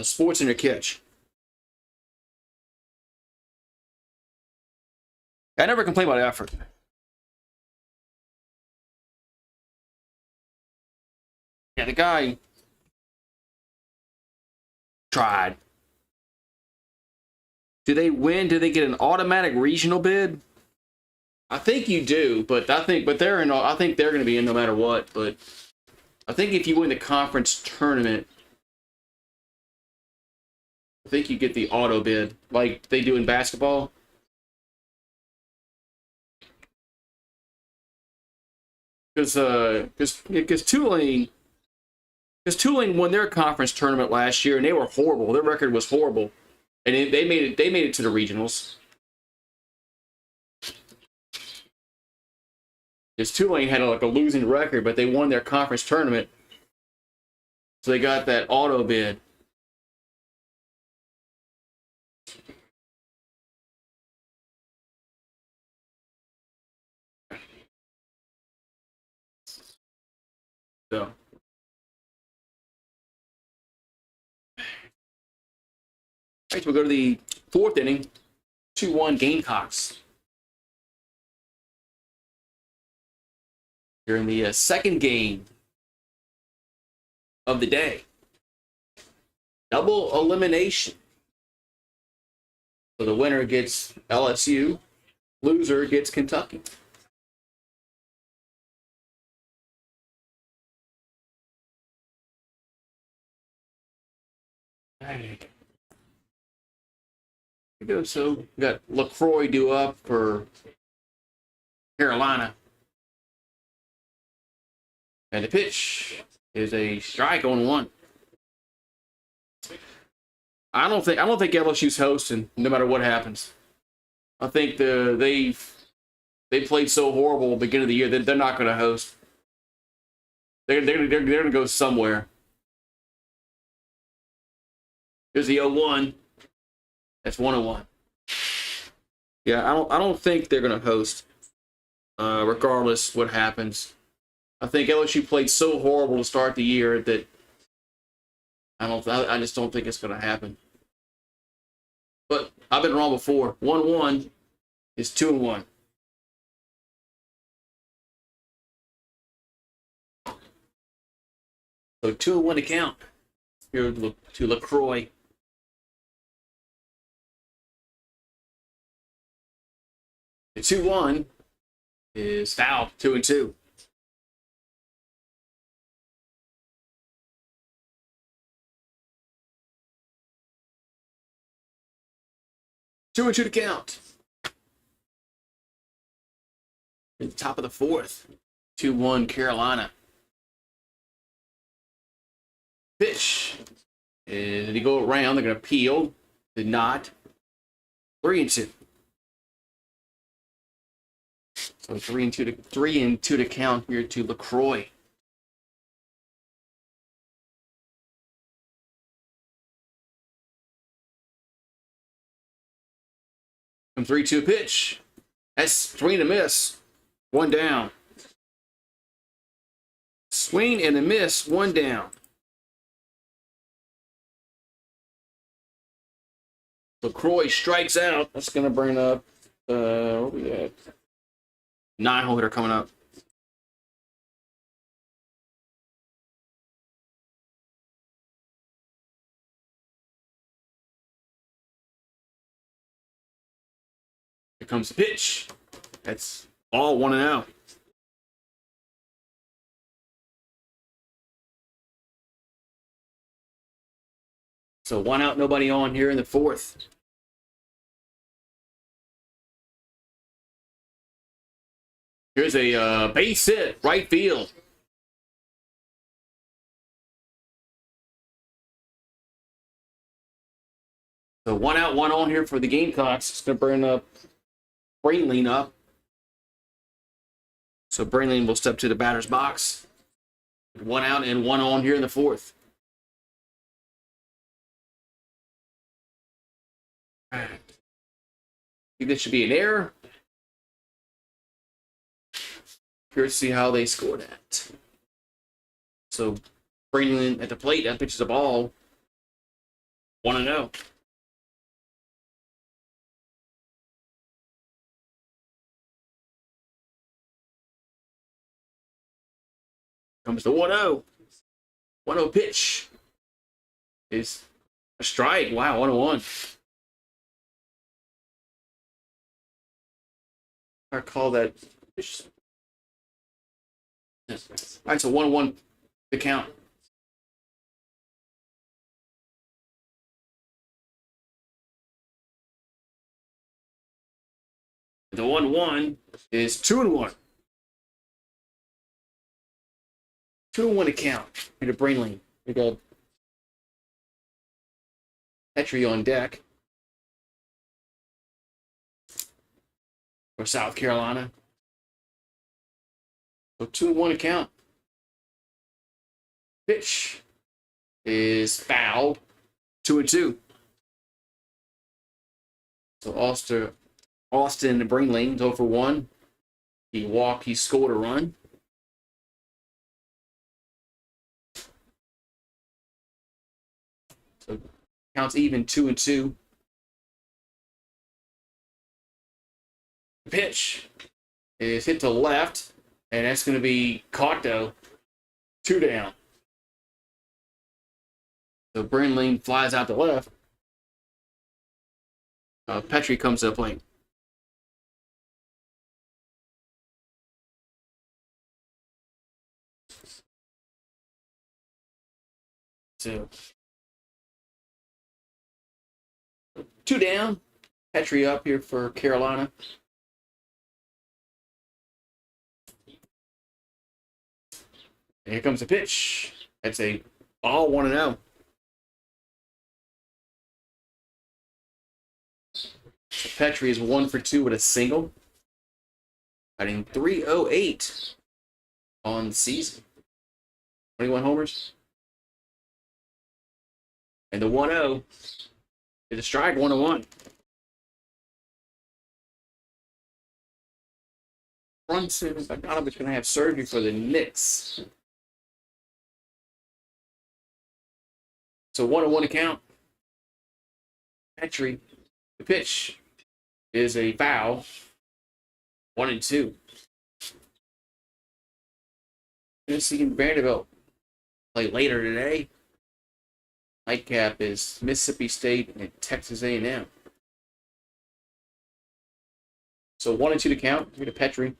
A: Sports Center catch. I never complain about effort. Yeah, the guy tried. Do they win? Do they get an automatic regional bid? I think you do, but I think they're in. I think they're going to be in no matter what. But I think if you win the conference tournament, I think you get the auto bid like they do in basketball. Because Tulane won their conference tournament last year and they were horrible. Their record was horrible, and they made it to the regionals. Because Tulane had a losing record, but they won their conference tournament, so they got that auto bid. So. All right, so we'll go to the fourth inning. 2-1 Gamecocks. You're in the second game of the day. Double elimination. So the winner gets LSU, loser gets Kentucky. There we go. So we got LaCroix due up for Carolina. And the pitch is a strike on 1. I don't think LSU's hosting no matter what happens. I think they played so horrible at the beginning of the year that they're not going to host. They're going to go somewhere. Here's the 0-1. That's 1-1. Yeah, I don't think they're going to host. Regardless what happens. I think LSU played so horrible to start the year that I just don't think it's going to happen. But I've been wrong before. 1-1 is 2-1. So 2-1 to count. Here to LaCroix. The 2-1 is fouled. 2-2. Two and 2 to count. At the top of the fourth. 2-1 Carolina. Pitch. Did he go around? They're going to peel. Did not. 3-2. So 3-2 to count here to LaCroix. From 3-2 pitch. That's swing and a miss. One down. Swing and a miss. One down. LaCroix strikes out. That's going to bring up, what we got? 9-hole hitter coming up. Here comes the pitch. That's all 1-0. So 1 out, nobody on here in the 4th. Here's a base hit, right field. So 1 out, 1 on here for the Gamecocks. It's going to bring up Brainleen up. So Brainleen will step to the batter's box. 1 out and 1 on here in the 4th. I think this should be an error. Curious to see how they scored that. So Brainleen at the plate, that pitches the ball. 1-0. Comes the 1-0. 1-0 pitch is a strike. Wow, 1-1. I call that. All right, so 1-1 the count. The 1-1 is 2-1. 2-1 to count. Here to Brainleen. We got Petrie on deck for South Carolina. So 2-1 to count. Pitch is fouled. 2-2. So Austin Brainleen 0 for 1. He walked. He scored a run. So counts even 2-2. Pitch is hit to left, and that's going to be caught though. 2 down. So Brainleen flies out to left. Petrie comes to the plate. So 2 down. Petrie up here for Carolina. And here comes the pitch. That's a ball 1-0. So Petrie is 1 for 2 with a single. Batting .308 on the season. 21 homers. And the 1-0 is a strike, 1-1. Brunson Bogdanovich going to have surgery for the Knicks. So 1-1 to count. Petrie, the pitch is a foul. 1-2. Tennessee and Vanderbilt play later today. Nightcap is Mississippi State and Texas A&M. So 1-2 to count. Here to Petrie.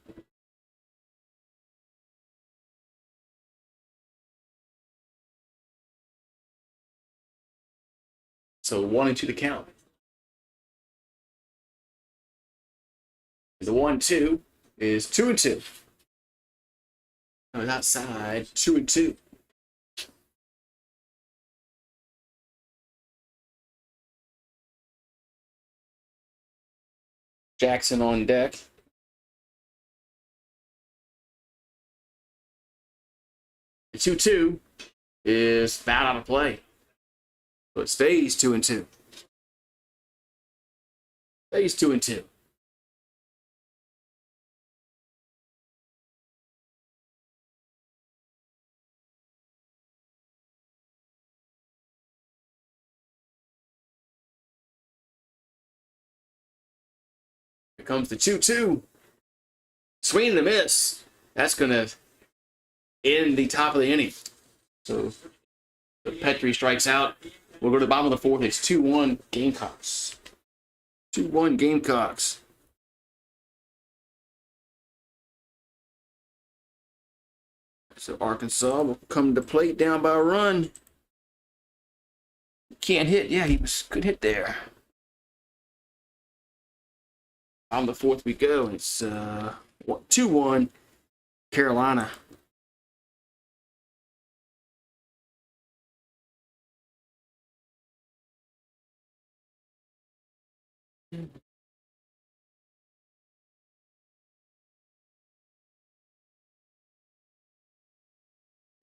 A: So 1-2 to count. The 1-2 is 2-2. Outside, 2-2. Jackson on deck. The 2-2 is fouled out of play. So it stays 2-2. Stays 2-2. Here comes the 2-2. Swing and a miss. That's going to end the top of the inning. So Petrie strikes out. We'll go to the bottom of the fourth. It's 2-1 Gamecocks. 2-1 Gamecocks. So Arkansas will come to plate down by a run. Can't hit. Yeah, he was good hit there. On the fourth we go. It's 2-1 Carolina.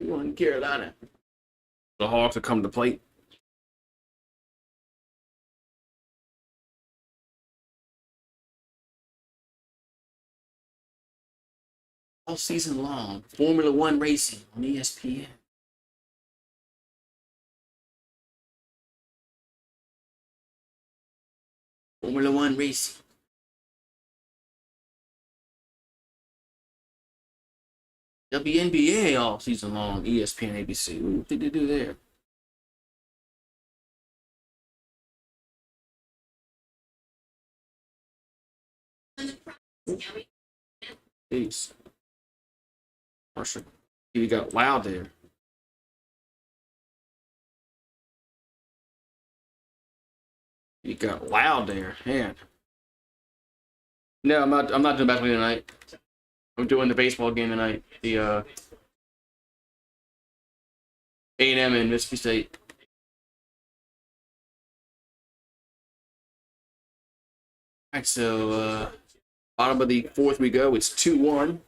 A: In Carolina. The Hawks will come to plate. All season long, Formula One racing on ESPN. Formula One racing. WNBA all season long, ESPN, ABC. What did they do there? Peace. Marshall. You got loud there. You got loud there, man. No, I'm not doing basketball tonight. I'm doing the baseball game tonight. The A&M and Mississippi State. All right, so bottom of the fourth we go. It's 2-1.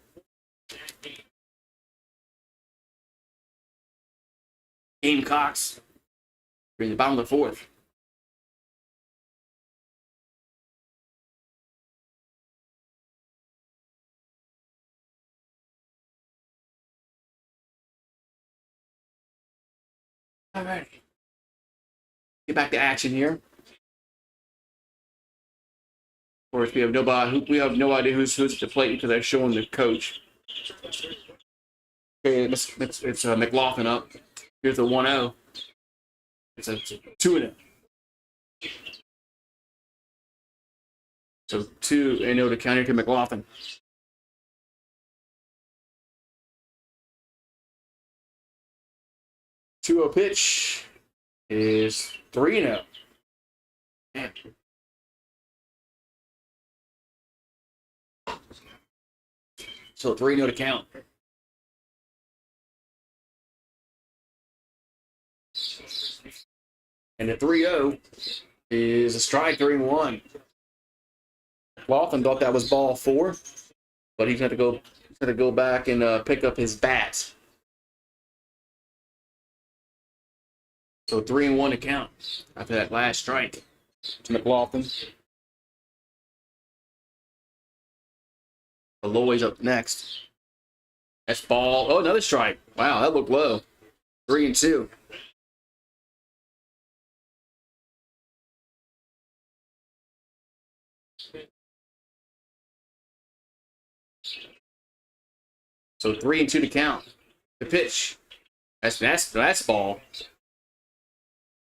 A: Gamecocks. We're in the bottom of the fourth. All right. Get back to action here. Of course, we have no idea who's at the plate because they're showing the coach. Okay, it's McLaughlin up. Here's the 1-0. It's a 2-0. So 2-0 to counter to McLaughlin. Two-0 pitch is 3-0. Man. So 3-0 to count. And the 3-0 is a strike 3-1. Lawson thought that was ball 4, but he's going to go back and pick up his bat. So 3-1 to count after that last strike to McLaughlin. Aloy's up next. That's ball. Oh, another strike. Wow, that looked low. 3-2. So 3-2 to count. The pitch. That's ball.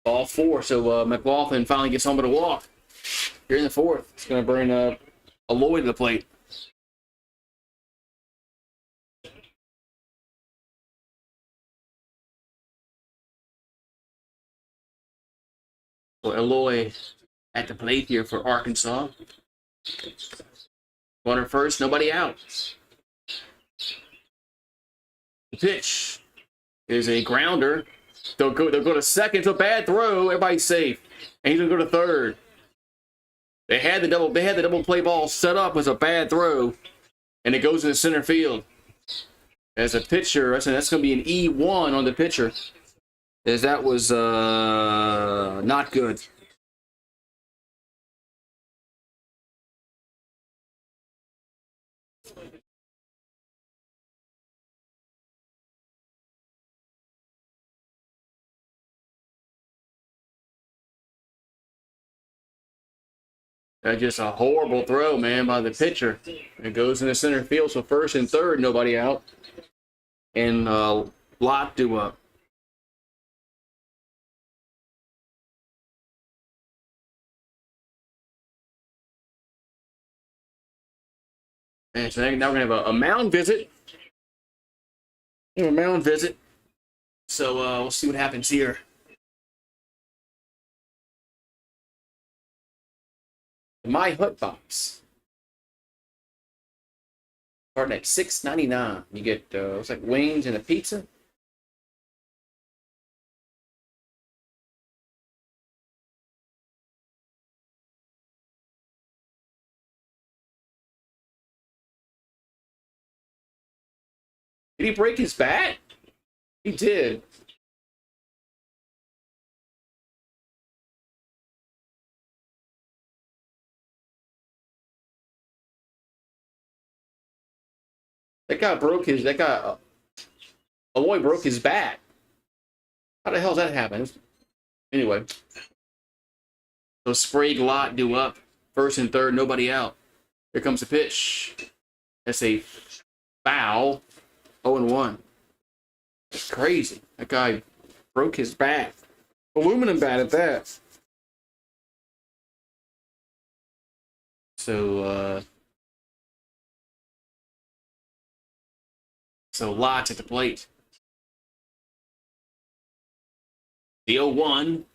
A: Ball 4. So McLaughlin finally gets home with a walk. Here in the fourth. It's going to bring Aloy to the plate. So Aloy at the plate here for Arkansas. Runner first, nobody out. The pitch is a grounder. They'll go to second. It's a bad throw. Everybody's safe. And he's gonna go to third. They had the double play ball set up as a bad throw. And it goes into center field. as a pitcher. That's going to be an E1 on the pitcher, as that was not good. That's just a horrible throw, man, by the pitcher. It goes into center field, so first and third, nobody out. And Lott do up. And so now we're going to have a mound visit. A mound visit. So we'll see what happens here. My Hut Box. Starting at $6.99. You get looks like wings and a pizza. Did he break his bat? He did. Aloy broke his bat. How the hell did that happen? Anyway. So Sprague, Lott do up. First and third, nobody out. Here comes the pitch. That's a foul. 0-1. That's crazy. That guy broke his bat. Aluminum bat at that. So Lott's at the plate. The 0-1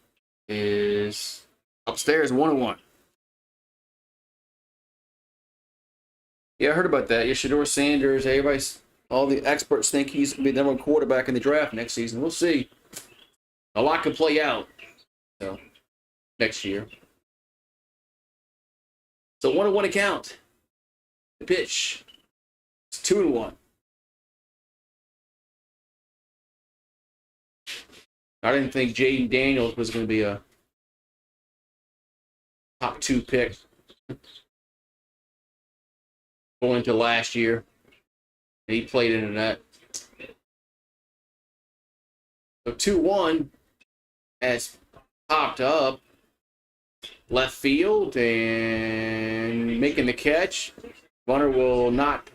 A: is upstairs, 1-1. Yeah, I heard about that. Yeah, Shedeur Sanders, all the experts think he's going to be the number one quarterback in the draft next season. We'll see. A lot could play out next year. So 1-1 account. The pitch. It's 2-1. I didn't think Jaden Daniels was going to be a top 2 pick going into last year. He played into that. So 2-1 has popped up left field and making the catch. Runner will not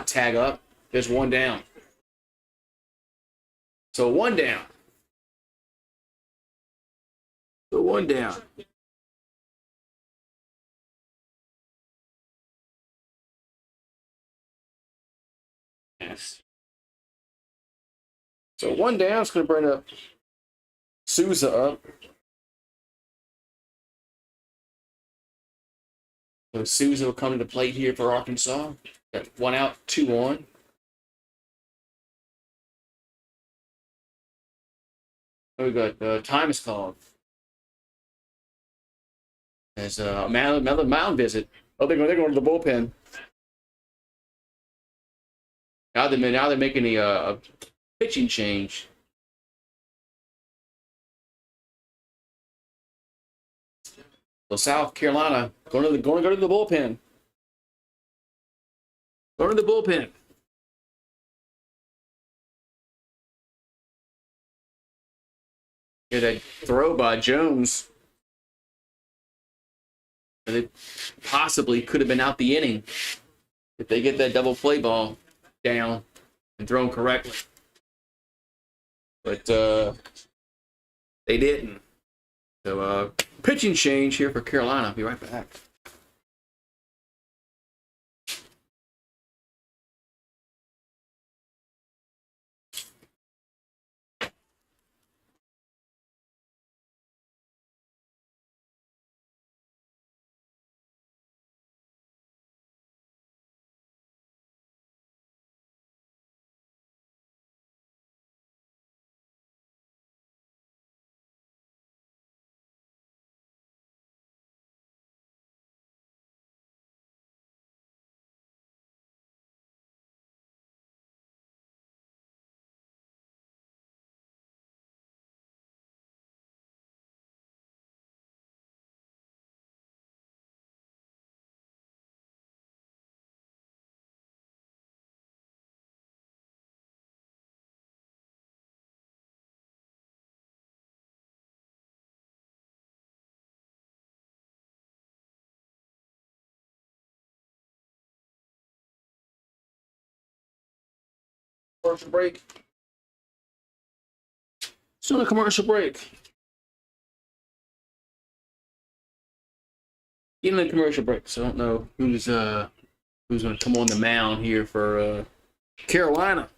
A: tag up. There's one down. So one down. Yes. So one down is going to bring up Souza up. So Souza will come to the plate here for Arkansas. Got 1 out, 2 on. We got time is called. There's another mound visit. Oh, they're going to the bullpen. Now they're making a pitching change. So South Carolina going to go to the bullpen. Going to the bullpen. Yeah, that throw by Jones. It possibly could have been out the inning if they get that double play ball down and thrown correctly. But they didn't. So pitching change here for Carolina. I'll be right back. commercial break. Still a commercial break. In the commercial break, so I don't know who's going to come on the mound here for Carolina.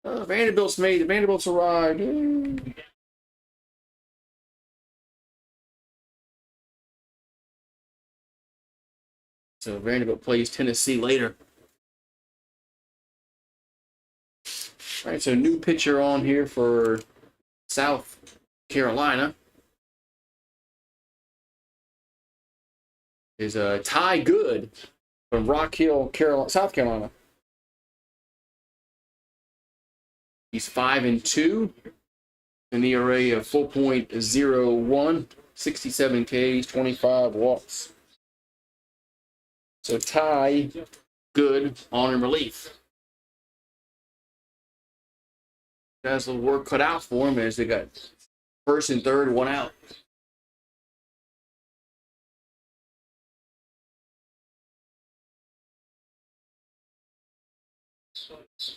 A: Vanderbilt's made it. Vanderbilt's arrived. So Vanderbilt plays Tennessee later. All right, so new pitcher on here for South Carolina is Ty Good from Rock Hill, South Carolina. He's 5-2, an ERA of 4.01, 67 Ks, 25 walks. So Ty Good on in relief. Has the work cut out for him as they got first and third, one out.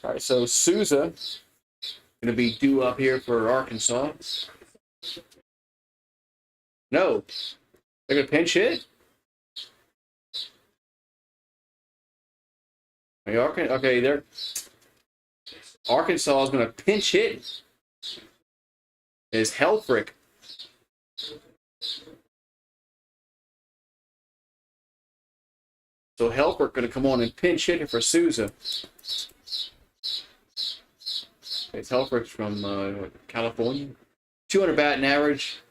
A: All right, so Souza going to be due up here for Arkansas. No, they're going to pinch hit. Okay, they're Arkansas is going to pinch hit. Is Helfrich. So Helfrich going to come on and pinch hit for Souza. It's Helfrich from California. 200 batting average.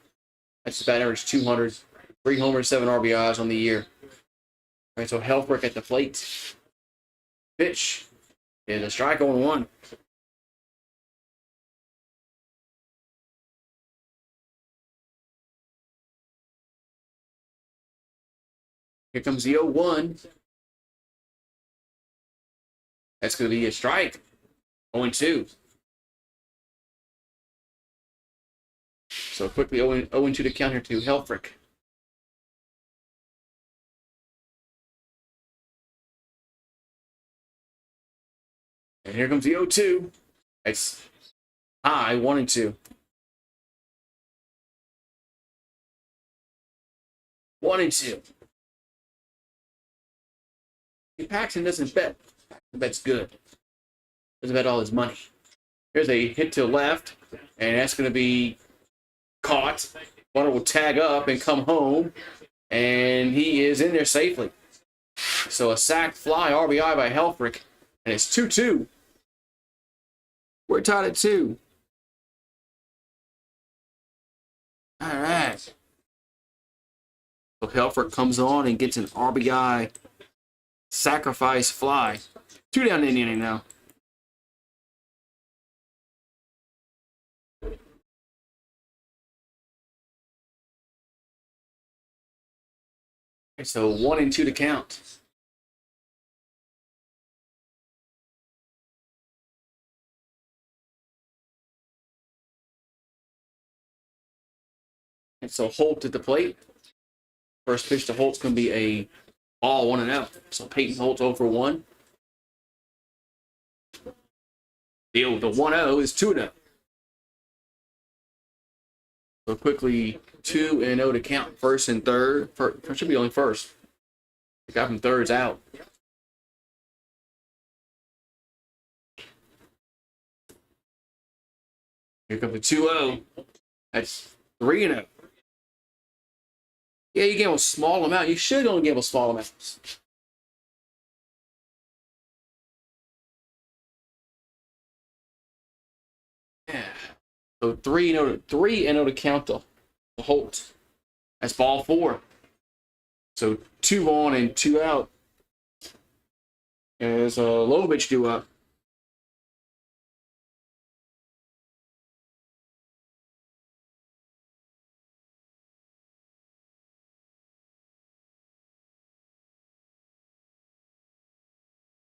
A: That's the batting average 200. 3 homers, 7 RBIs on the year. All right, so Helfrich at the plate. Pitch is a strike on 1. Here comes the 0-1. That's going to be a strike. 0-2. So quickly 0-2 to counter to Helfrich. And here comes the 0-2. It's high, 1-2. 1-2. Paxton doesn't bet. Paxton bets good. Doesn't bet all his money. Here's a hit to left, and that's going to be caught. Runner will tag up and come home, and he is in there safely. So a sac fly RBI by Helfrich, and it's 2-2. We're tied at 2. All right. So Helfrich comes on and gets an RBI sacrifice fly. 2 down in the inning now. Okay, so 1-2 to count. And so Holt at the plate. First pitch to Holt's going to be a ball, 1-0. So Peyton Holt 0-for-1. Deal with the 1-0 is 2-0. So quickly 2-0 to count. First and third. First should be only first. The guy from third's out. Here comes the 2-0. That's 3-0. Yeah, you gamble a small amount. You should only gamble small amounts. Yeah. So 3-0 to count the Holt. That's ball 4. So 2 on and 2 out. As Lovich due up.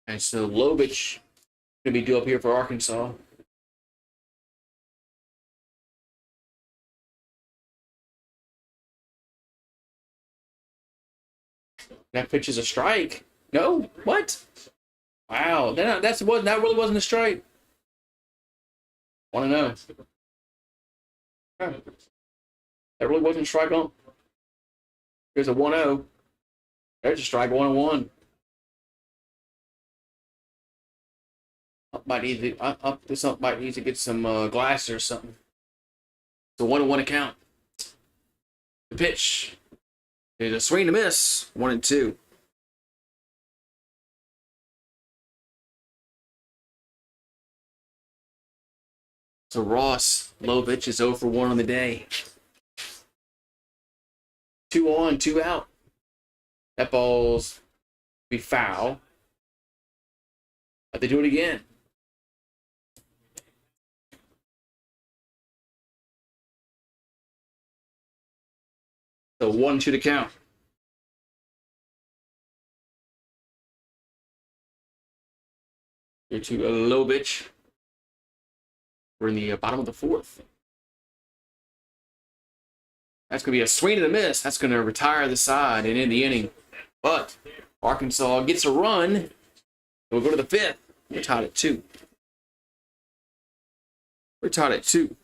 A: And so Lovich going to be due up here for Arkansas. That pitch is a strike. No, what? Wow, that really wasn't a strike. Want to know? That really wasn't a strike on. There's a 1-0. There's a strike 1-1. This might need to get some glasses or something. It's a 1-1 account. The pitch is a swing and a miss. 1-2. So Ross Lovich is 0 for 1 on the day. 2 on, 2 out. That ball's be foul. But they do it again. So 1-2 to count. Here to Lovich. We're in the bottom of the 4th. That's going to be a swing and a miss. That's going to retire the side and end the inning. But Arkansas gets a run. We'll go to the 5th. We're tied at 2. We're tied at 2.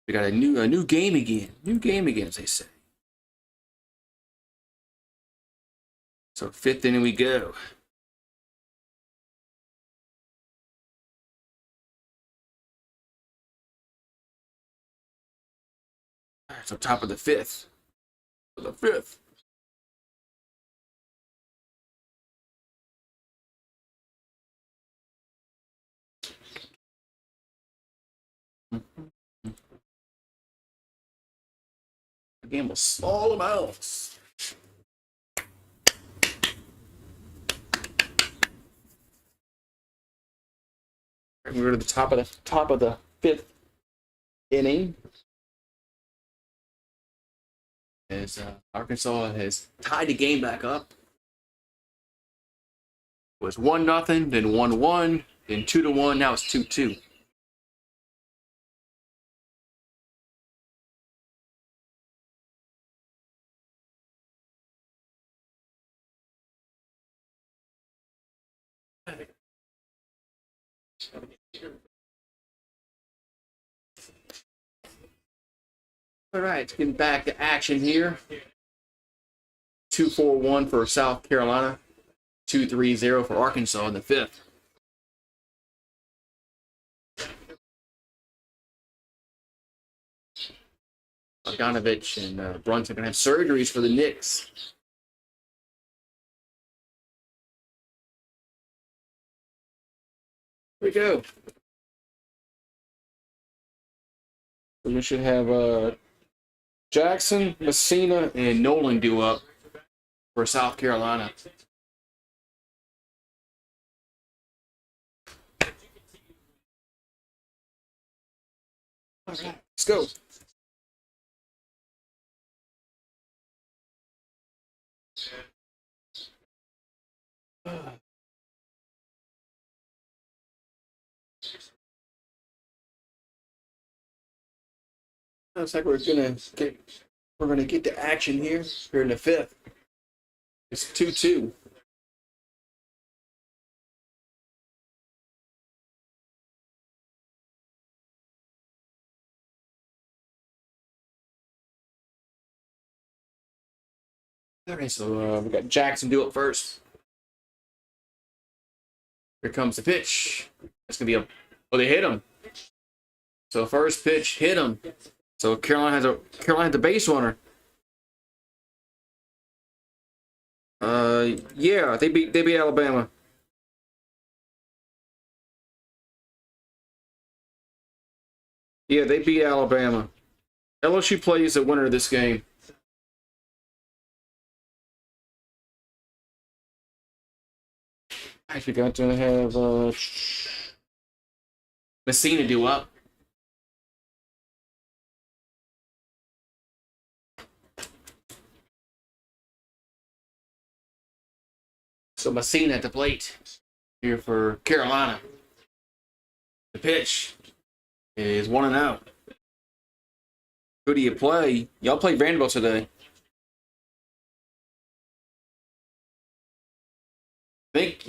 A: We got a new game again. New game again, as they say. So 5th inning we go. So top of the 5th. The 5th. Again, with small amounts. We go to the top of the 5th inning. As Arkansas has tied the game back up. It was 1-0, then 1-1, then 2-1. Now it's 2-2. All right, getting back to action here. 2-4-1 for South Carolina. 2-3-0 for Arkansas in the 5th. Bogdanovich and Brunson are going to have surgeries for the Knicks. Here we go. We should have Jackson, Messina, and Nolan do up for South Carolina. All right, let's go. Looks like we're gonna get to action here in the 5th. It's 2-2. Okay, so we got Jackson do it first. Here comes the pitch. That's gonna be they hit him. So first pitch hit him. So Carolina has a base runner. Yeah, they beat Alabama. Yeah, they beat Alabama. LSU plays the winner of this game. I forgot to have Messina do up. So Messina at the plate here for Carolina. The pitch is 1-0. Who do you play? Y'all play Vanderbilt today.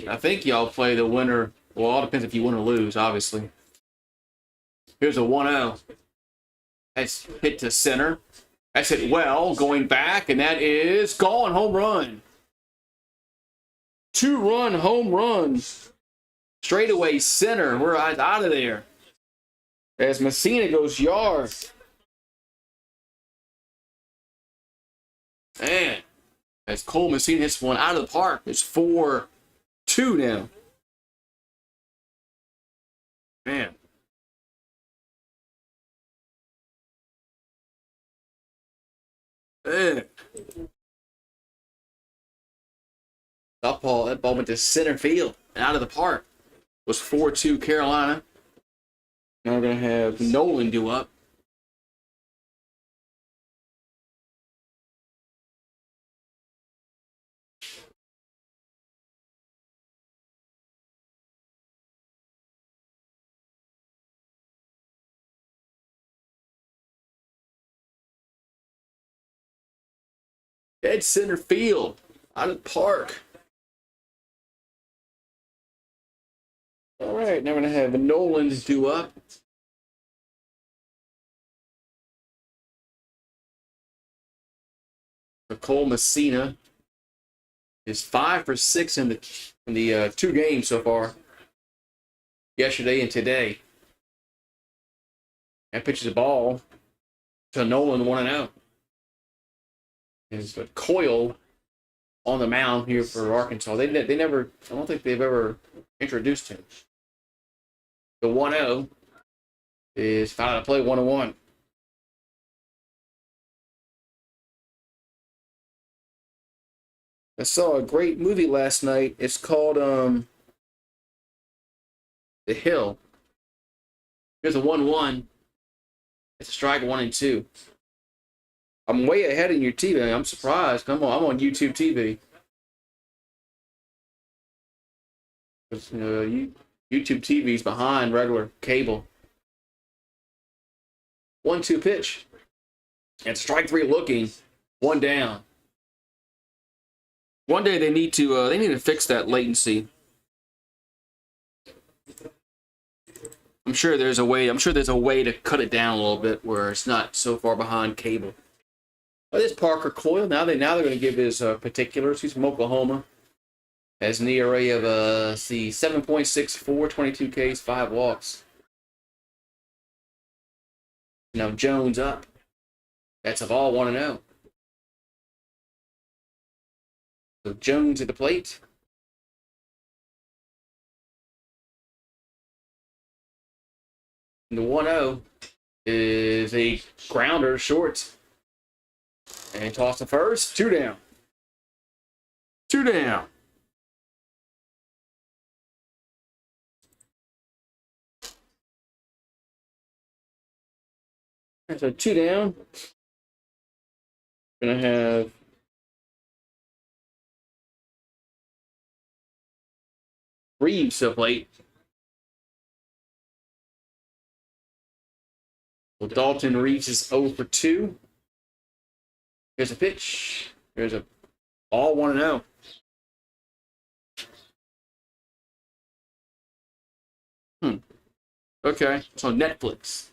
A: I think y'all play the winner. Well, it all depends if you win or lose, obviously. Here's a 1-0. That's hit to center. That's hit well, going back, and that is gone. Home run. 2-run home run. Straightaway center. We're out of there. As Messina goes yard. Man. As Cole Messina hits one out of the park. It's 4-2 now. Man. Man. That ball went to center field and out of the park. It was 4-2 Carolina. Now we're going to have Nolan do up. Dead center field, out of the park. All right, now we're going to have Nolan do up. Cole Messina is 5 for 6 in the 2 games so far. Yesterday and today. And pitches the ball to Nolan 1-0. Is Coyle on the mound here for Arkansas. They never, I don't think they've ever introduced him. The 1-0 is foul out of play, 1-1. I saw a great movie last night. It's called The Hill. Here's a 1-1. It's a strike 1 and 2. I'm way ahead in your TV. I'm surprised. I'm on YouTube TV. YouTube TV is behind regular cable. 1-2 pitch. And strike 3 looking. 1 down. One day they need to fix that latency. I'm sure there's a way to cut it down a little bit where it's not so far behind cable. Oh, this Parker Coyle. Now they're going to give his particulars. He's from Oklahoma. Has an ERA of 7.64, 22 Ks, 5 walks. Now Jones up. That's a ball, 1-0. So Jones at the plate. And the 1-0 is a grounder short. And toss to first. 2 down. 2 down. And so 2 down. Gonna have Reeves to the plate. Well, Dalton Reeves is 0 for 2. Here's a pitch. Here's a ball, 1-0. Okay, it's on Netflix.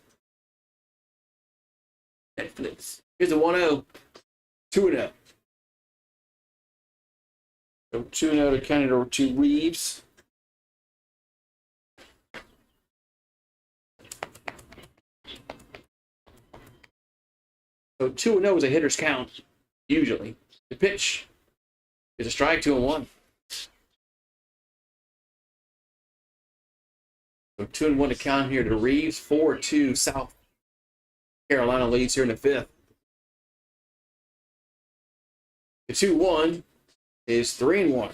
A: Here's a 1-0. 2-0. So 2-0 to count it over to Reeves. So 2-0 is a hitter's count, usually. The pitch is a strike, 2-1. So 2-1 to count here to Reeves. 4-2 South Carolina leads here in the 5th. The 2-1 is 3-1.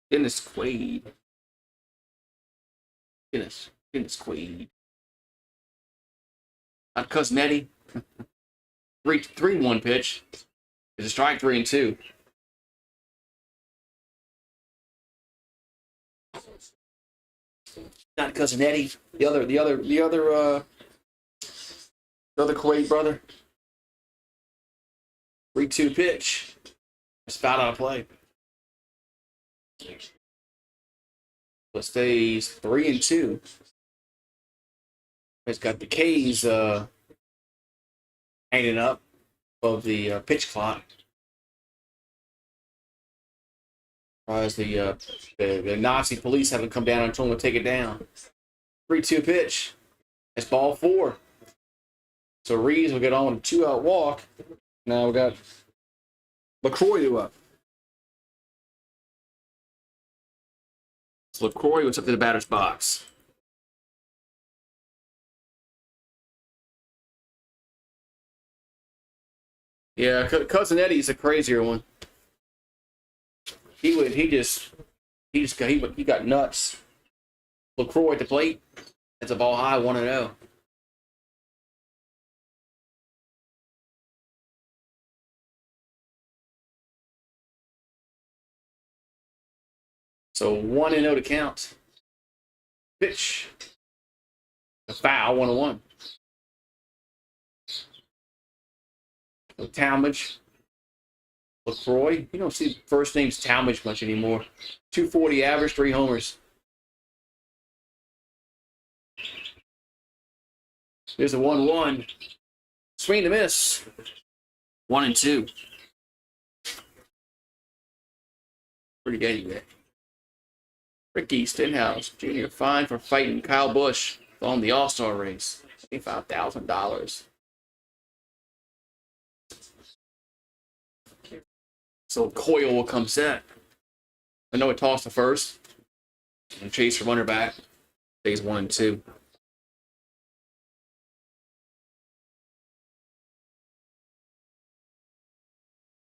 A: Dennis Quaid. Dennis Quaid. Not Cousin Eddie. 3-1 pitch. It's a strike, 3-2. Not Cousin Eddie. The other Quaid brother. 3-2 pitch. It's foul out of play. It stays 3-2. It's got the K's hanging up of the pitch clock. As the Nazi police haven't come down and told them to take it down. 3-2 pitch. It's ball 4. So Reeves will get on a 2-out walk. Now we got LaCroix to up. So LaCroix was up to the batter's box. Yeah, Cousin Eddie's a crazier one. He got nuts. LaCroix at the plate. That's a ball high, 1-0. So 1-0 to count. Pitch. A foul, 1-1. So Talmadge. LaCroix. You don't see first names Talmadge much anymore. 240 average, 3 homers. There's a 1-1. Swing to miss. 1-2. Pretty good anyway. Ricky Stenhouse Jr. fined for fighting Kyle Busch on the All-Star race. $25,000. So Coyle will come set. I know it tossed to first. And chase for runner back. Stays 1-2.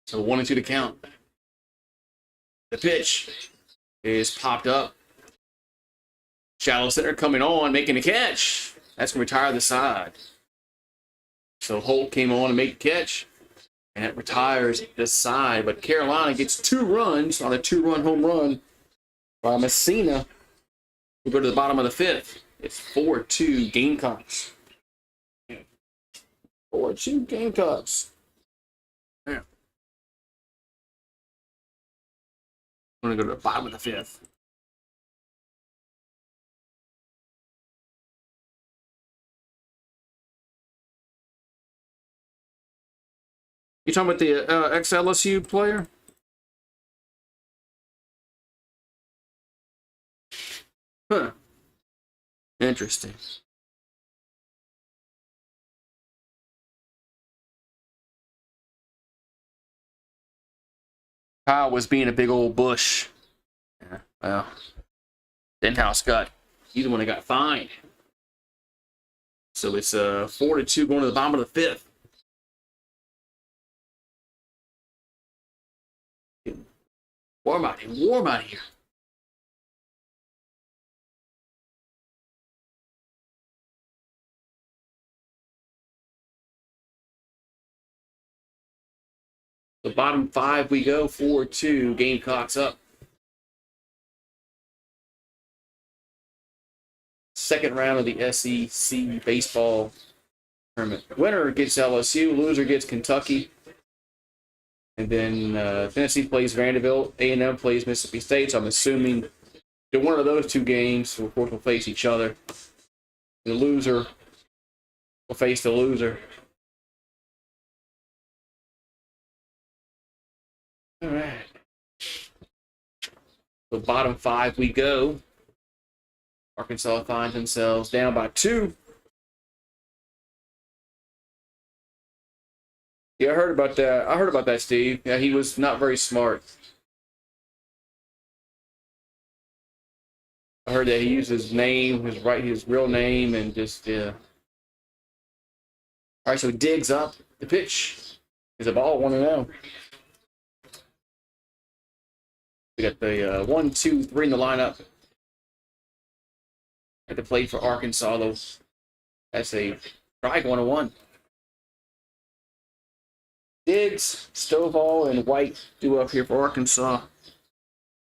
A: So 1-2 to count. The pitch is popped up. Shallow center coming on, making a catch. That's going to retire the side. So Holt came on to make the catch. And it retires the side. But Carolina gets 2 runs on a 2-run home run by Messina. We go to the bottom of the 5th. It's 4-2 Gamecocks. 4-2 Gamecocks. Yeah. I'm going to go to the bottom of the 5th. You talking about the ex-LSU player? Huh. Interesting. Kyle was being a big old bush. Yeah, well, Stenhouse he's the one that got fined. So it's 4-2 going to the bottom of the 5th. Warm out here. The bottom 5 we go, 4-2, Gamecocks up. Second round of the SEC baseball tournament. Winner gets LSU, loser gets Kentucky. And then Tennessee plays Vanderbilt, A&M plays Mississippi State. So I'm assuming that one of those 2 games, of course, will face each other. The loser will face the loser. All right. The bottom 5 we go. Arkansas finds themselves down by 2. Yeah, I heard about that. Steve. Yeah, he was not very smart. I heard that he used his name, his real name, and just All right, so Diggs up. The pitch is a ball, 1-0. We got the 1, 2, 3 in the lineup. At the plate for Arkansas, though. That's a strike, 1-1. Diggs, Stovall, and White do up here for Arkansas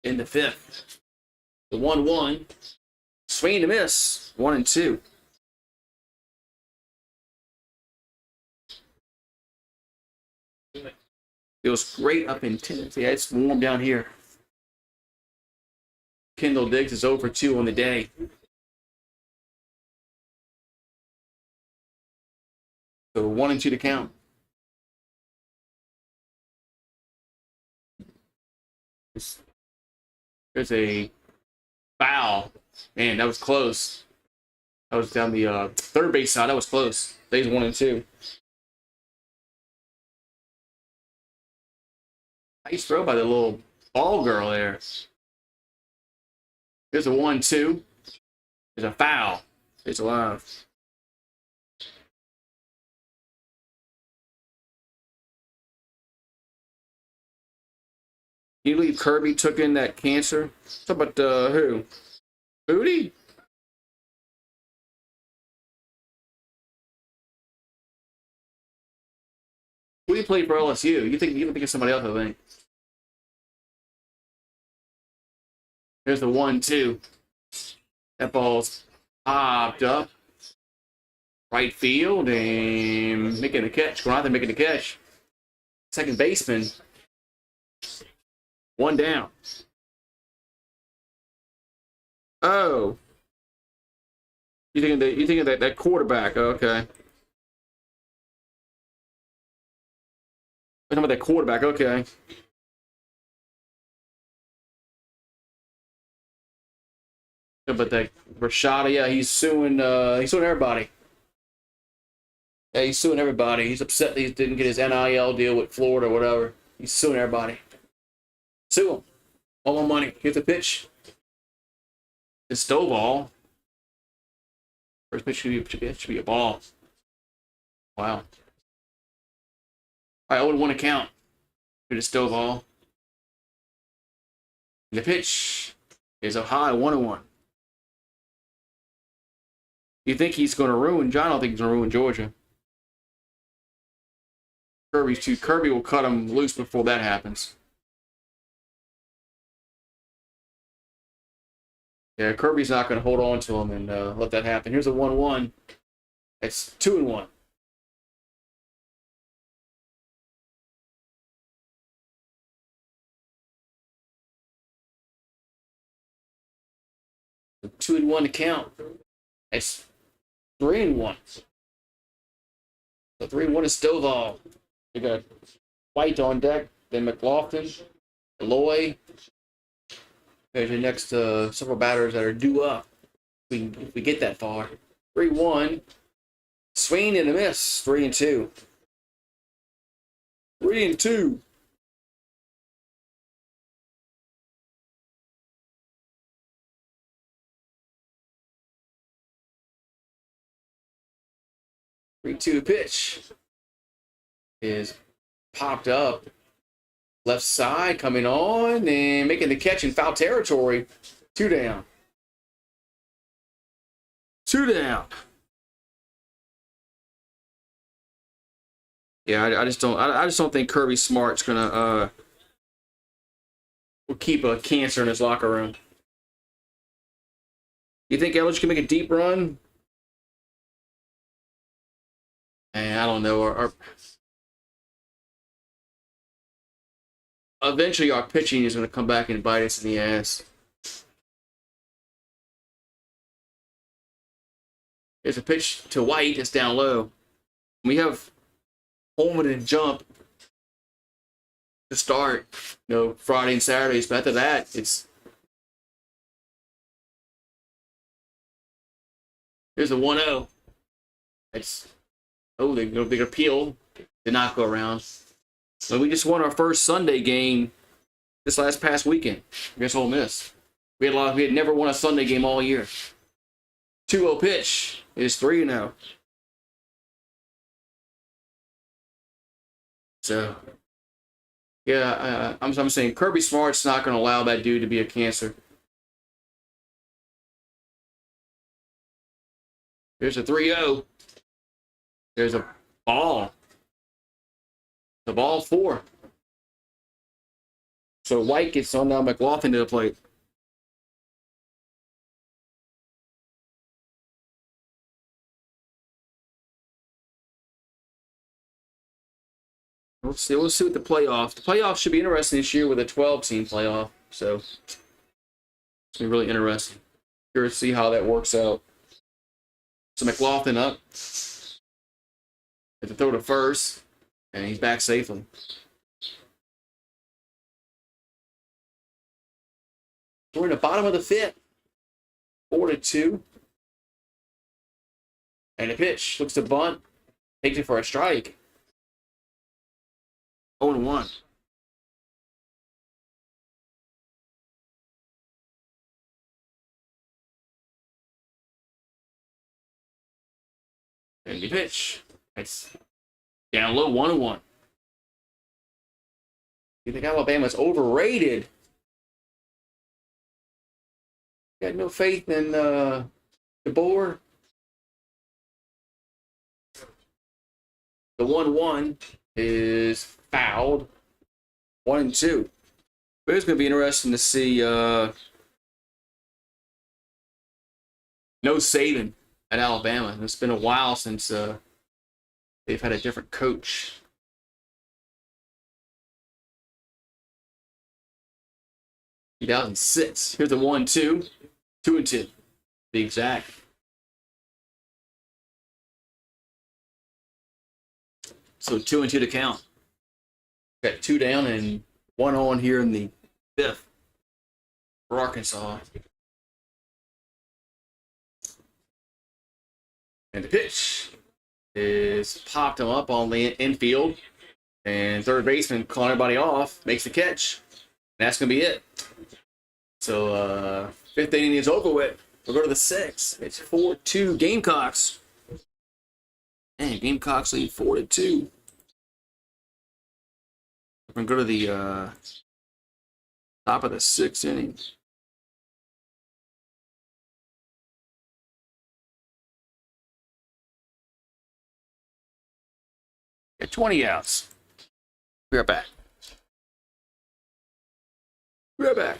A: in the 5th. The 1-1. Swing to miss. 1-2. Feels great up in Tennessee. Yeah, it's warm down here. Kendall Diggs is 0 for 2 on the day. So 1 and 2 to count. There's a foul. Man, that was close. That was down the third base side. That was close. Days 1 and 2. Nice throw by the little ball girl there. There's a 1-2. There's a foul. It's alive. You believe Kirby took in that cancer? Talk about who? Booty? Who do you play for LSU? You think it's somebody else, I think. There's the 1-2. That ball's popped up. Right field and making a catch. Going out there making a catch. Second baseman. 1 down. Oh. You thinking that quarterback? Okay. Talking about that quarterback? Okay. But that Rashada, yeah, he's suing everybody. Yeah, he's suing everybody. He's upset that he didn't get his NIL deal with Florida or whatever. He's suing everybody. Sue him. All more money. Here's the pitch. It's Stovall. First pitch should be a ball. Wow. All right, 0-1 account. Here's Stovall. The pitch is a high 1-1. You think he's going to ruin John? I don't think he's going to ruin Georgia. Kirby will cut him loose before that happens. Yeah, Kirby's not going to hold on to him and let that happen. Here's a 1-1. It's 2-1. So 2-1 to count. It's 3-1. So 3-1 is Stovall. We got White on deck, then McLaughlin, Eloy. There's your next several batters that are due up. If we get that far. 3-1. Swing and a miss. 3-2. 3-2. Three-two pitch is popped up. Left side coming on and making the catch in foul territory. 2 down. 2 down. Yeah, I just don't think Kirby Smart's gonna will keep a cancer in his locker room. You think Elledge can make a deep run? I don't know. Eventually, our pitching is going to come back and bite us in the ass. There's a pitch to White. It's down low. We have Holman and Jump to start, Friday and Saturdays. But after that, there's a 1-0. Big appeal did not go around. So we just won our first Sunday game this past weekend against Ole Miss. We had never won a Sunday game all year. 2-0 pitch is 3-0. So, yeah, I'm saying Kirby Smart's not going to allow that dude to be a cancer. Here's a 3-0. There's a ball. The ball 4. So White gets on now McLaughlin to the plate. We'll see. We'll see what the playoff. The playoff should be interesting this year with a 12-team playoff. So it's gonna be really interesting. Curious to see how that works out. So McLaughlin up. Had to throw to first, and he's back safely. We're in the bottom of the fifth. 4-2. And the pitch. Looks to bunt. Takes it for a strike. 0-1. And the pitch. It's down low, 1-1. You think Alabama's overrated? Got no faith in DeBoer. The 1-1 is fouled. 1-2. But it's going to be interesting to see no Saban at Alabama. It's been a while since they've had a different coach. In 2006. Here's the 1-2. 2-2. To be exact. So 2-2 to count. Got 2 down and 1 on here in the 5th for Arkansas. And the pitch is popped him up on the infield. And third baseman calling everybody off, makes the catch. And that's going to be it. So 5th inning is over with. We'll go to the 6th. It's 4-2 Gamecocks. And Gamecocks lead 4-2. We're going to go to the top of the 6th inning. Got 20 outs. Be right back. Be right back.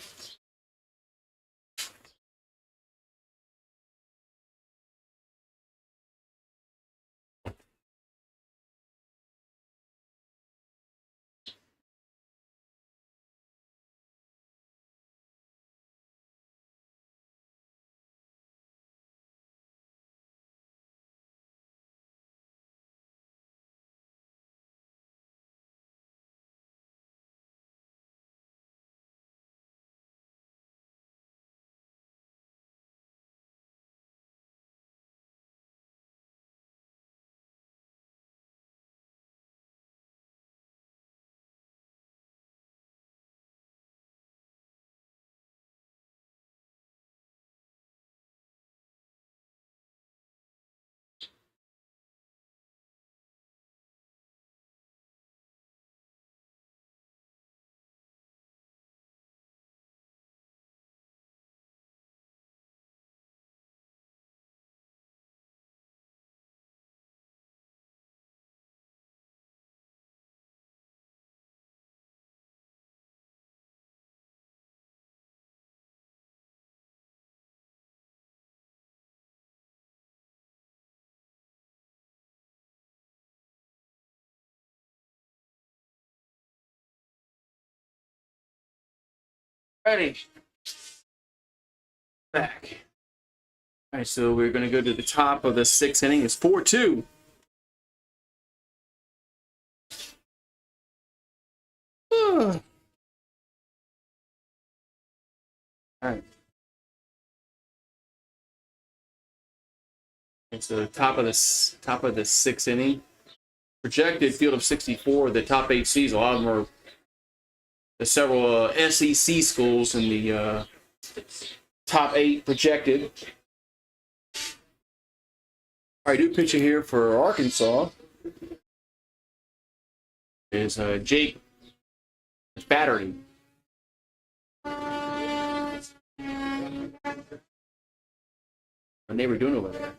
A: Ready. Back. All right, so we're going to go to the top of the 6th inning. It's 4-2. All right. It's the top of the 6th inning. Projected field of 64. The top 8 seeds. A lot of them are the several SEC schools in the top 8 projected. All right, new pitcher here for Arkansas is Jake Battery. What are they doing over there?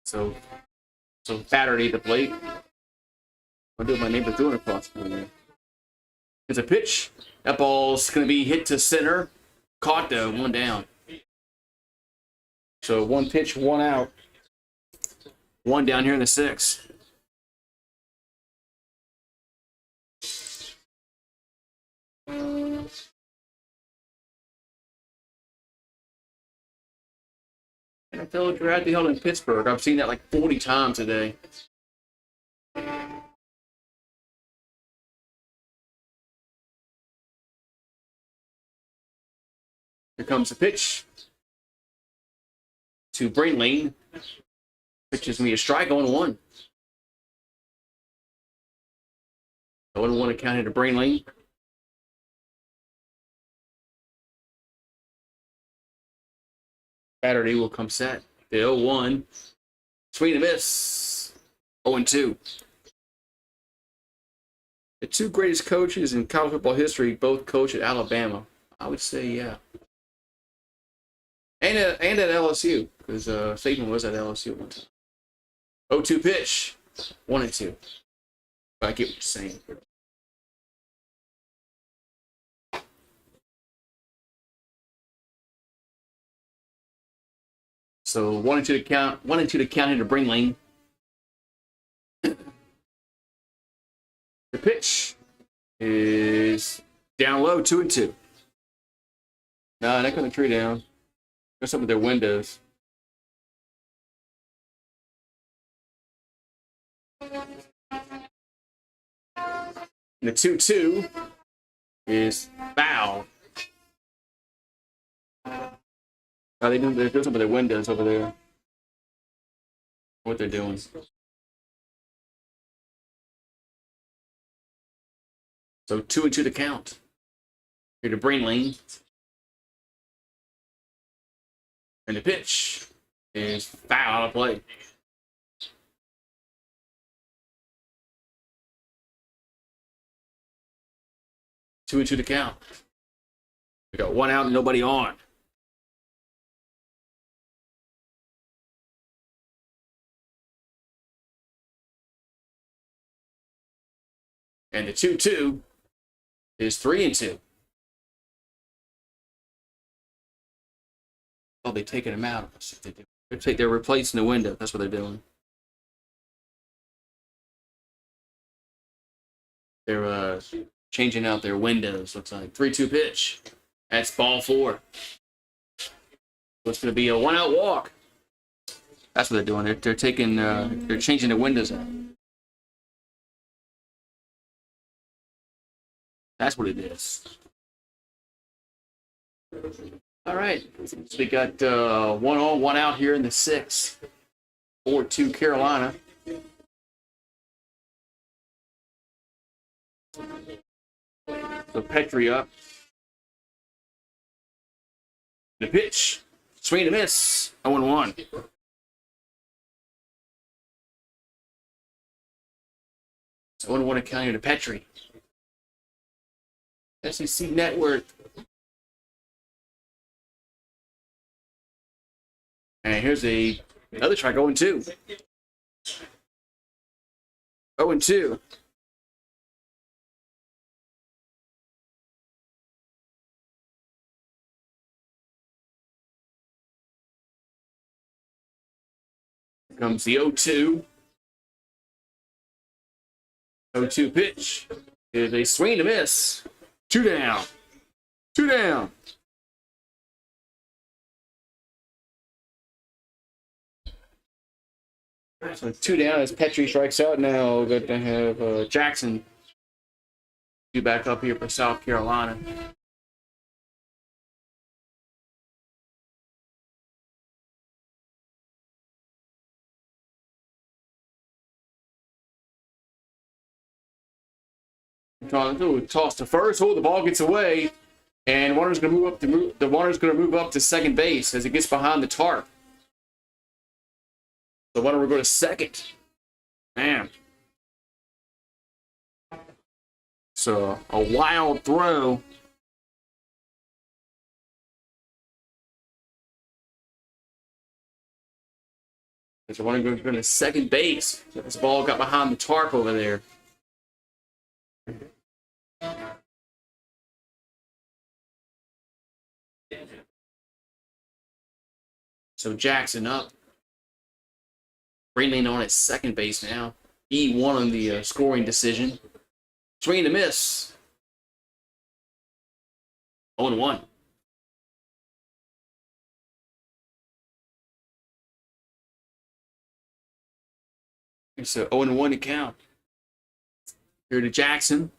A: So Battery the plate. What do my neighbor doing across from there? It's a pitch. That ball's going to be hit to center. Caught though, 1 down. So 1 pitch, 1 out. One down here in the 6th. NFL draft held in Pittsburgh. I've seen that like 40 times today. Here comes the pitch to Brain Lane. Pitch is going to be a strike, 0-1. 0-1 account here to Brain Lane. Saturday will come set. The 0-1. Swing and miss. 0-2. The two greatest coaches in college football history both coach at Alabama. I would say, yeah. And at LSU, because Saban was at LSU one time. 0-2 pitch. 1-2. I get what you're saying. So 1-2 to count. 1-2 to count into Brain Lane. The pitch is down low, 2-2. No, not going to tree down. What's up with their windows? The 2-2 is foul. Oh, they're doing some of their windows over there. What they're doing. So 2-2 to count. Here to Brain Lane. And the pitch is foul out of play. Two and two to count. We got one out and nobody on. And the 2-2 is 3-2. Oh, they're taking him out. Let's see if they do. They're replacing the window. That's what they're doing. They're changing out their windows. Looks like 3-2 pitch. That's ball 4. So it's going to be a 1-out walk. That's what they're doing. They're taking. They're changing the windows out. That's what it is. All right. So we got 1 on, 1 out here in the 6th. 4-2 Carolina. So Petrie up. The pitch. Swing and miss. 0-1. So 0-1 accounting to Petrie. SEC Network. And here's another try, 0-2. 0-2. Here comes the 0-2. 0-2 pitch. Is a swing to miss. 2 down. 2 down. So 2 down as Petrie strikes out. Now we're going to have Jackson be back up here for South Carolina. Toss to first. Oh, the ball gets away, and Warner's going to move up. The Warner's going to move up to second base as it gets behind the tarp. The Warner will go to second. Man, so a wild throw. There's one going to second base. This ball got behind the tarp over there. So Jackson up. Greenland on at second base now. He won on the scoring decision. Swing and a miss. 0-1. So 0-1 to count. Here to Jackson.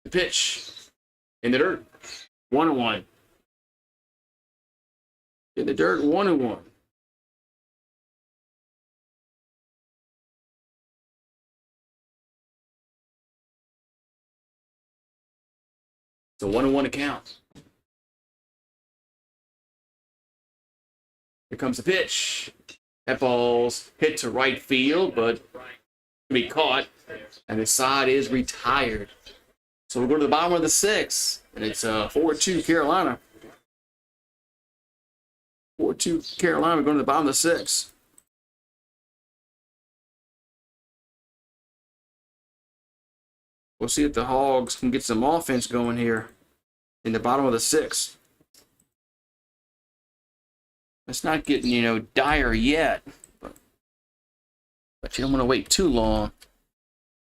A: The pitch. In the dirt. 1-1. In the dirt, 1-1. So 1-1 to count. Here comes the pitch. That ball's hit to right field, but to be caught. And the side is retired. So we'll go to the bottom of the 6th. And it's 4-2 Carolina. 4-2 Carolina. We're going to the bottom of the 6th. We'll see if the Hogs can get some offense going here in the bottom of the 6th. It's not getting, dire yet. But you don't want to wait too long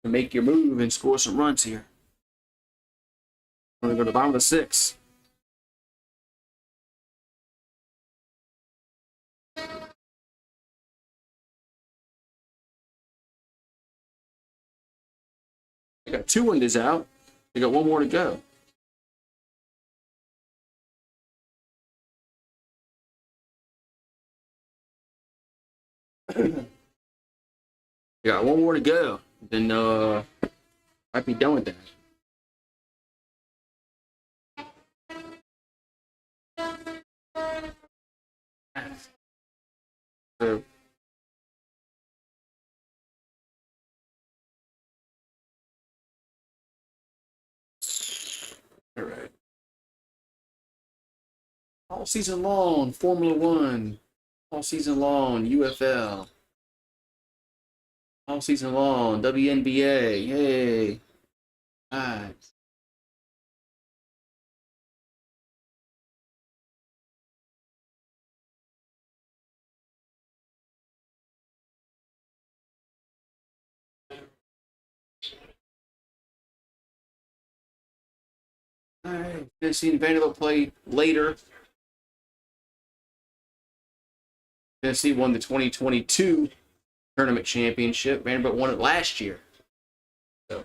A: to make your move and score some runs here. We're going to go to the bottom of the 6th. They got 2 windows out. They got 1 more to go. You got 1 more to go. Then might be done with that. So, all right. All season long, Formula One. All season long, UFL. All season long, WNBA. Yay. All right. All right. Tennessee and Vanderbilt play later. Tennessee won the 2022 tournament championship. Vanderbilt won it last year. So,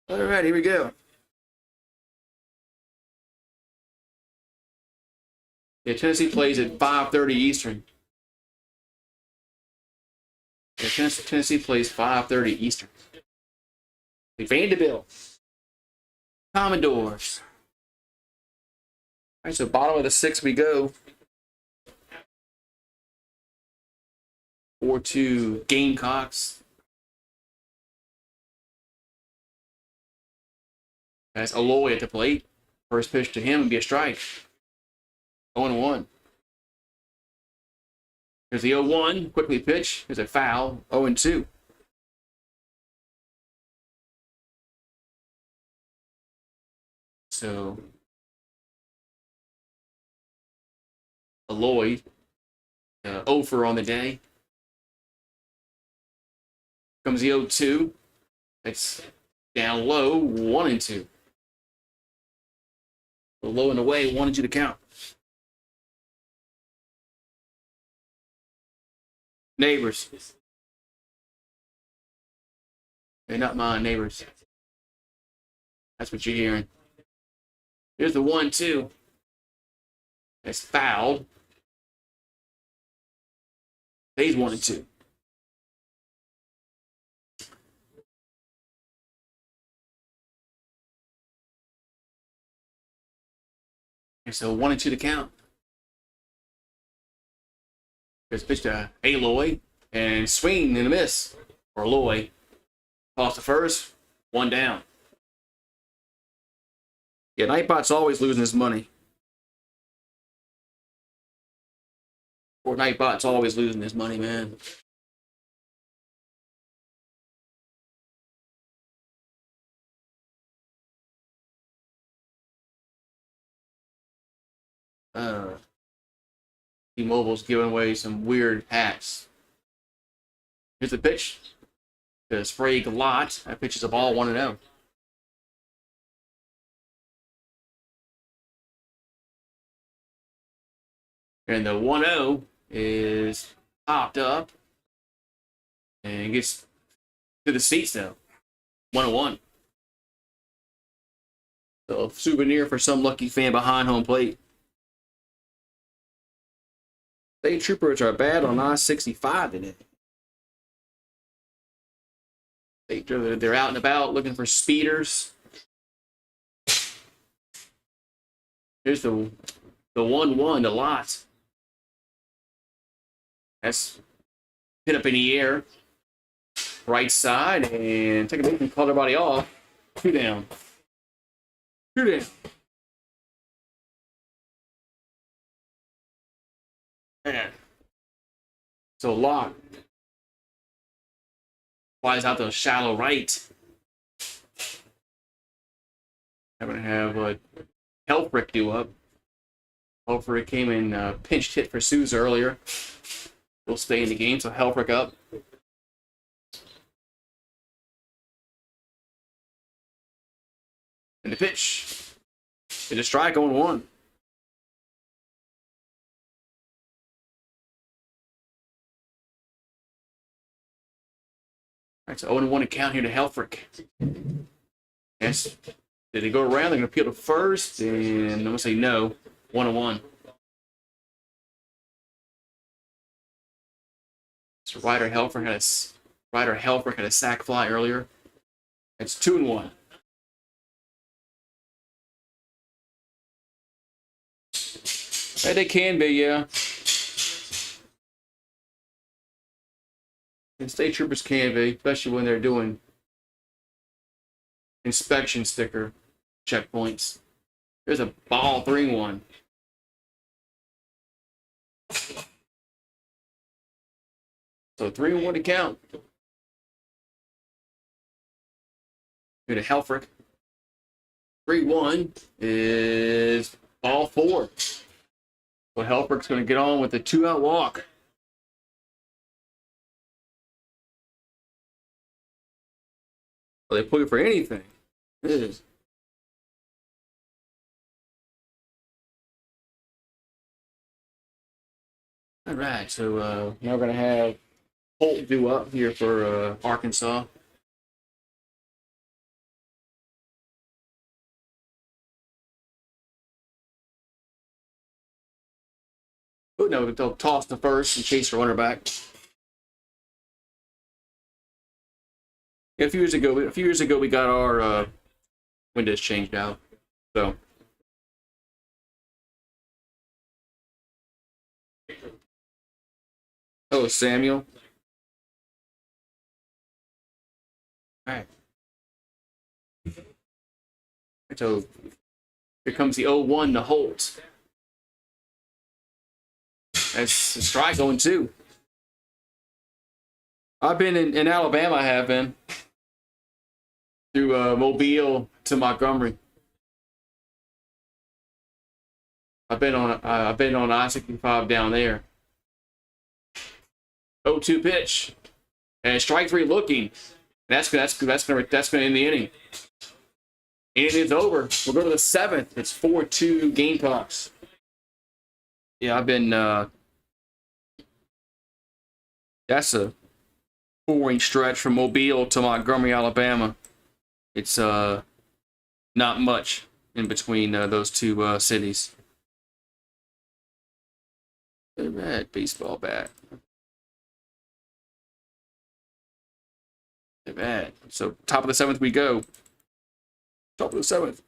A: all right, here we go. Yeah, Tennessee plays at 5:30 Eastern. Yeah, Tennessee plays 5:30 Eastern. Vanderbilt. Commodores. All right, so bottom of the 6th we go. 4-2 Gamecocks. That's Aloy at the plate. First pitch to him would be a strike. 0-1. Here's the 0-1. Quickly pitch. Here's a foul. 0-2. So Aloy, 0 on the day. Comes the 0-2. It's down low, 1-2. So low and away, 1-2 to count. Neighbors. They're not mine, neighbors. That's what you're hearing. Here's the 1-2. It's fouled. Stays 1-2. And so 1-2 to count. There's pitch to Aloy and swing and a miss for Aloy. Toss to first, 1 down. Yeah, Nightbot's always losing his money. Poor Nightbot's always losing his money, man. T-Mobile's giving away some weird hats. Here's the pitch. The Sprague Lot. That pitch is a ball 1-0. And the 1-0 is popped up and gets to the seats now. 1-1. So, souvenir for some lucky fan behind home plate. State Troopers are bad on I-65 today. They're out and about looking for speeders. Here's the 1-1, the lot. That's hit up in the air. Right side, and take a look and call everybody off. 2 down. 2 down. Man. So Locke flies out to a shallow right. I'm going to have Helfrich do up. Helfrich came in pinched hit for Souza earlier. Will stay in the game, so Helfrich up. And the pitch. It's a strike, 0-1. All right, so 0-1 count here to Helfrich. Yes. Did they go around? They're going to appeal to first, and I'm going to say no. 1-1. So Ryder Helfrich had a sac fly earlier. It's 2-1. Hey, they can be, yeah. And state troopers can be, especially when they're doing inspection sticker checkpoints. There's a ball 3-1. So 3-1 to count. Here to Helfrich. 3-1 is ball 4. So Helfrich's going to get on with the 2-out walk. Well, they put it for anything. It is. All right, so now we're going to have Holt do up here for Arkansas. Oh, no, they'll toss the first and chase the runner back. Yeah, a few years ago, we got our windows changed out. So. Oh, Samuel. All right. So here comes the 0-1 to Holt. That's a strike, 0-2. I've been in Alabama. I have been through Mobile to Montgomery. I've been on I-65 down there. 0-2 pitch, and strike 3 looking. That's gonna end the inning. Inning is over. We'll go to the 7th. It's 4-2 Gamecocks. Yeah, I've been. That's a boring stretch from Mobile to Montgomery, Alabama. It's not much in between those two cities. Red baseball bat. Bad. So top of the 7th we go. Top of the 7th.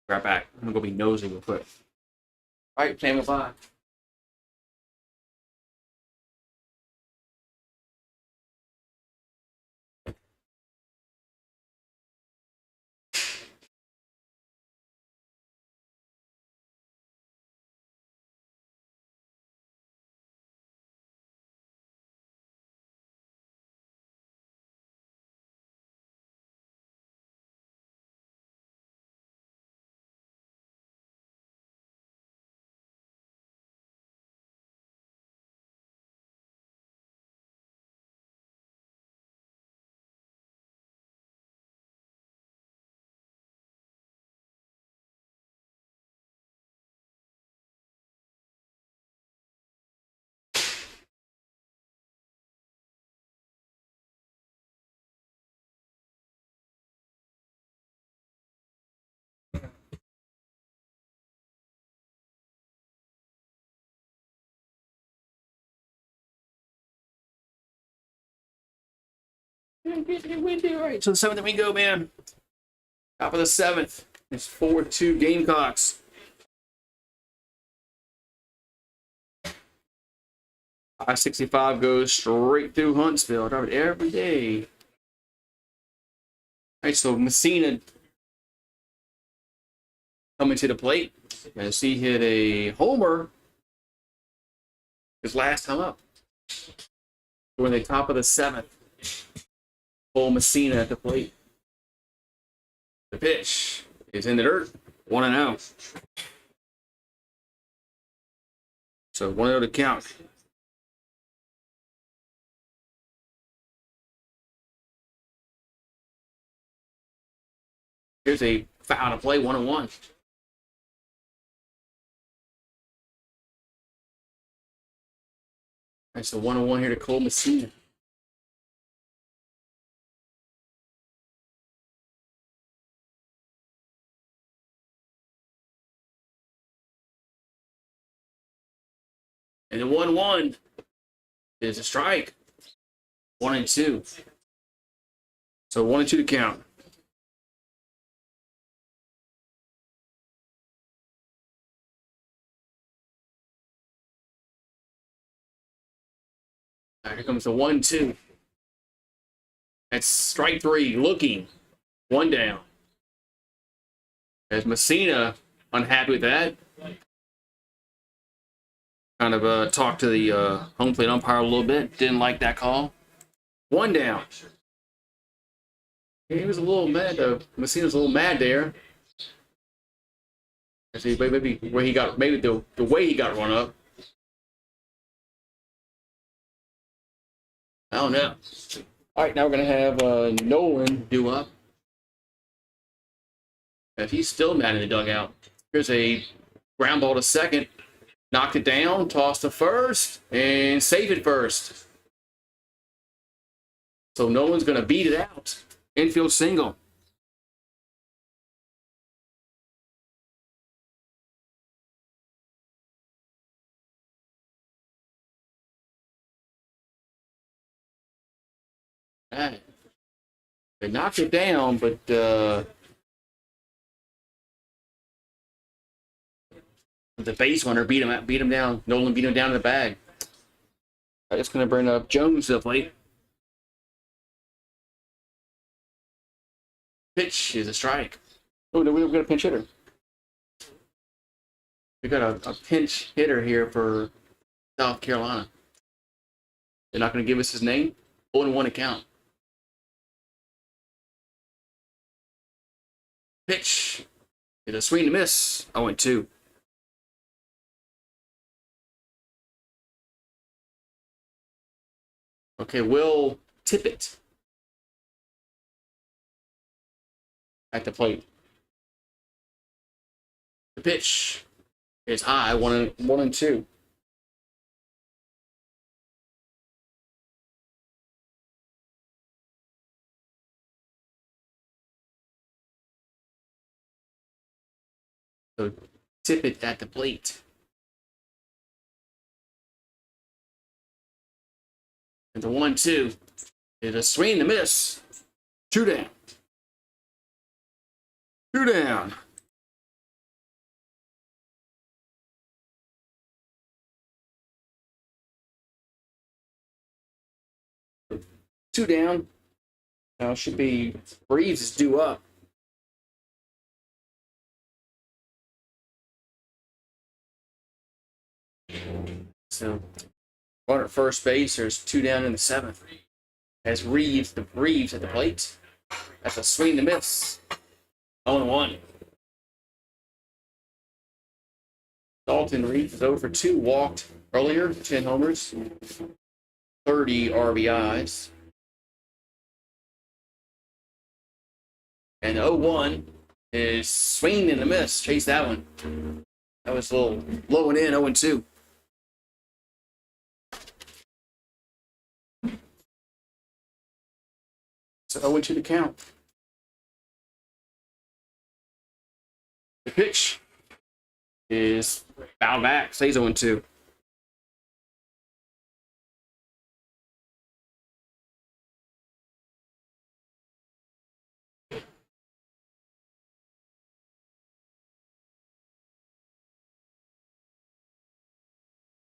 A: Right back. I'm gonna go be nosy real quick. All right, Sam, bye. Windy, right. So the 7th we go, man. Top of the 7th. It's 4-2 Gamecocks. I-65 goes straight through Huntsville. Drive it every day. All right, so Messina coming to the plate as he hit a homer his last time up. We're in the top of the 7th. Full Messina at the plate. The pitch is in the dirt. 1-0. So 1-0 to count. Here's a foul to play, 1-1. That's the 1-1 here to Cole Messina. And the 1-1 is a strike. 1-2. So 1-2 to count. All right, here comes the 1-2. That's strike 3, looking. 1 down. As Messina unhappy with that. Kind of talked to the home plate umpire a little bit. Didn't like that call. 1 down. He was a little mad. Messina's a little mad there. I see, maybe where he got, maybe the way he got run up. I don't know. All right, now we're gonna have Nolan do up. If he's still mad in the dugout, here's a ground ball to second. Knocked it down, tossed to first, and save it first. So Nolan's gonna beat it out. Infield single. All right. They knocked it down, but the base runner beat him down. Nolan beat him down in the bag. I'm just gonna bring up Jones to the plate. Pitch is a strike. Oh no, we've got a pinch hitter. We got a pinch hitter here for South Carolina. They're not going to give us his name. 0-1 account. Pitch is a swing and miss. 0-2. Okay, Will Tippett at the plate. The pitch is high, 1-2. So Tippett at the plate. And the 1-2 is a swing and a miss. 2 down. 2 down. Two down. Now should be Reeves is due up. So runner at first base, there's 2 down in the 7th. As Reeves at the plate. That's a swing and a miss. 0-1. Dalton Reeves is 0 for 2, walked earlier, 10 homers, 30 RBIs. And 0-1 is swing and a miss. Chase that one. That was a little low and in, 0-2. So 0-2 to count. The pitch is fouled back. Stays 0-2.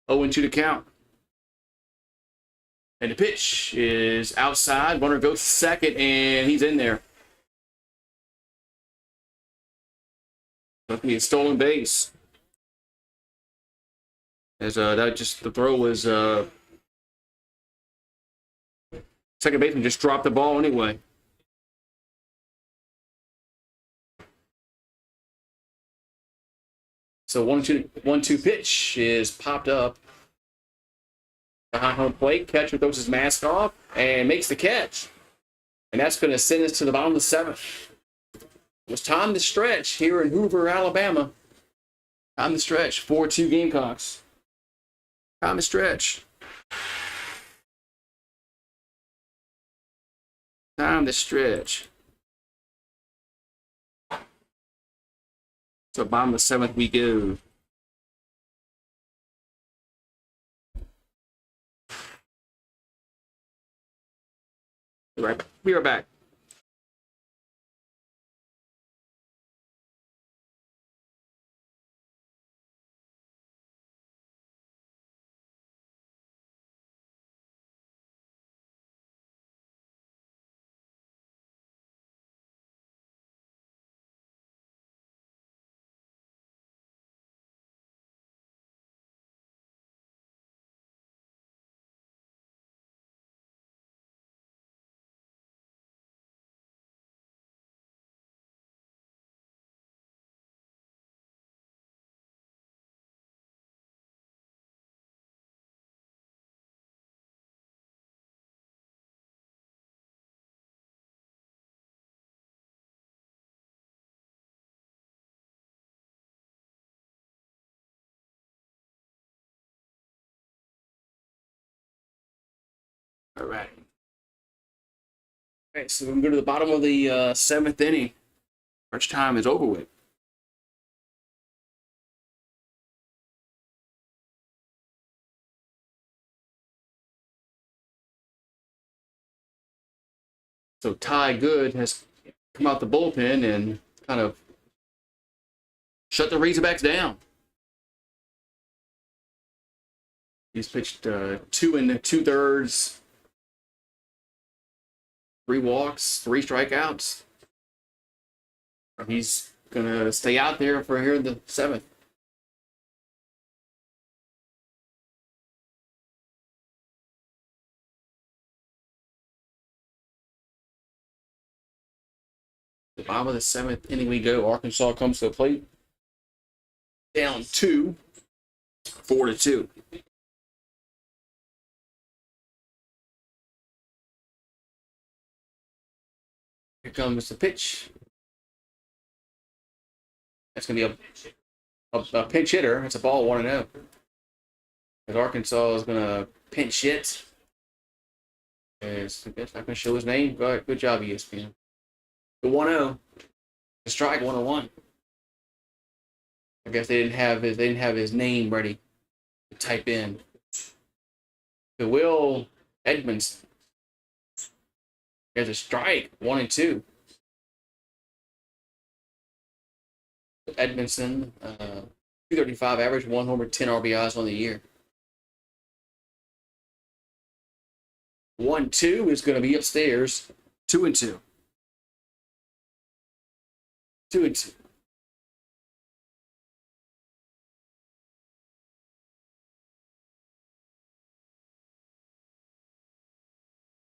A: 0-2 to count. And the pitch is outside. Runner goes to second, and he's in there. That's going to be a stolen base. As the throw was second baseman just dropped the ball anyway. So 1-2 pitch is popped up. Behind home plate, catcher throws his mask off and makes the catch. And that's going to send us to the bottom of the 7th. It was time to stretch here in Hoover, Alabama. Time to stretch. 4-2 Gamecocks. Time to stretch. Time to stretch. So bottom of the 7th we go. Be right back. All right. All right, so we're going to go to the bottom of the 7th inning. First time is over with. So Ty Good has come out the bullpen and kind of shut the Razorbacks down. He's pitched 2 2/3, 3 walks, 3 strikeouts. He's going to stay out there for here in the 7th. The bottom of the 7th inning we go. Arkansas comes to the plate. Down 2, 4-2. Here comes the pitch. That's going to be a pinch hitter. It's a ball, 1-0. As Arkansas is going to pinch hit. It's not going to show his name. Go ahead. Good job, ESPN. The 1-0. The strike, 1-1. I guess they didn't have his name ready to type in. The Will Edmonds. There's a strike, 1-2. Edmondson, 235 average, 1 homer, 10 RBIs on the year. 1-2 is going to be upstairs, 2-2. 2-2.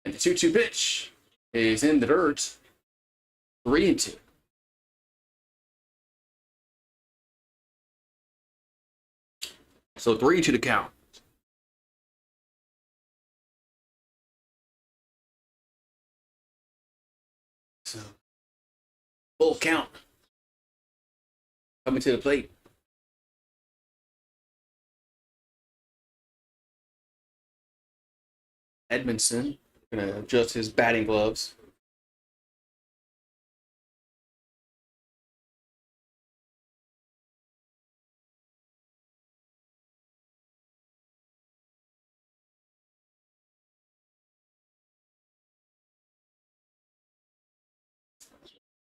A: And the 2-2 pitch is in the dirt, 3-2. So 3-2 to count. So full count. Coming to the plate. Edmondson gonna adjust his batting gloves.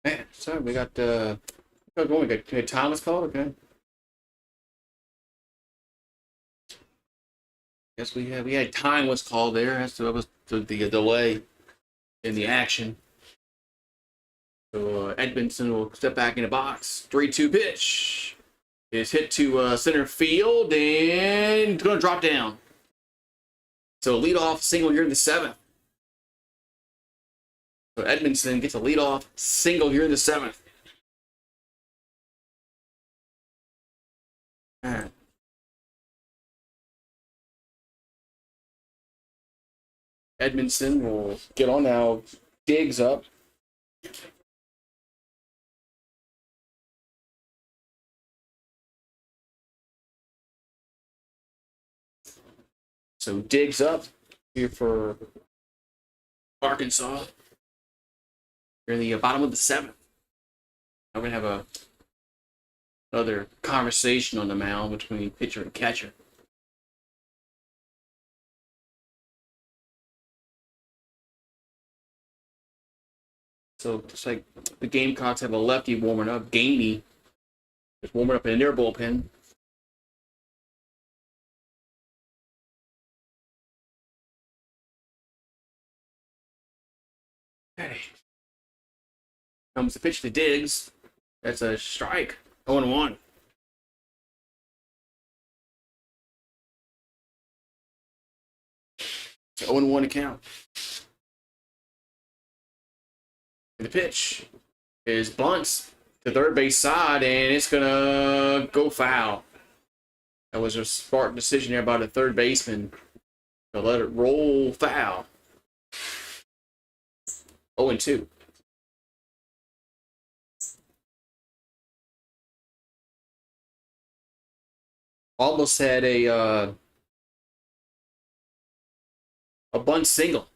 A: Man, so we got Thomas called, okay. Guess we had time was called there. That was the delay in the action. So Edmondson will step back in the box. 3-2 pitch is hit to center field and going to drop down. So leadoff single here in the 7th. So Edmondson gets a leadoff single here in the 7th. Man. Edmondson will get on now. Diggs up. So Diggs up here for Arkansas. You're in the bottom of the 7th. I'm going to have another conversation on the mound between pitcher and catcher. So just like the Gamecocks have a lefty warming up, Gainey is warming up in their bullpen. Okay. Comes the pitch to Diggs. That's a strike. 0-1. It's 0-1 to count. And the pitch is bunts to third base side, and it's going to go foul. That was a smart decision there by the third baseman to let it roll foul. 0-2. Almost had a bunt single.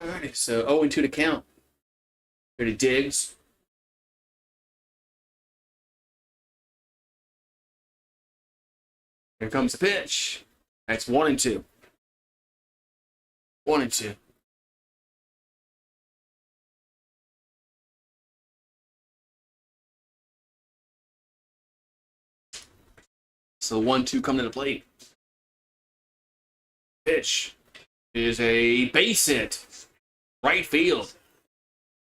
A: All right, so 0-2 to count. Here to Diggs. Here comes the pitch. That's 1-2. 1-2. So 1-2 coming to the plate. Pitch is a base hit. Right field.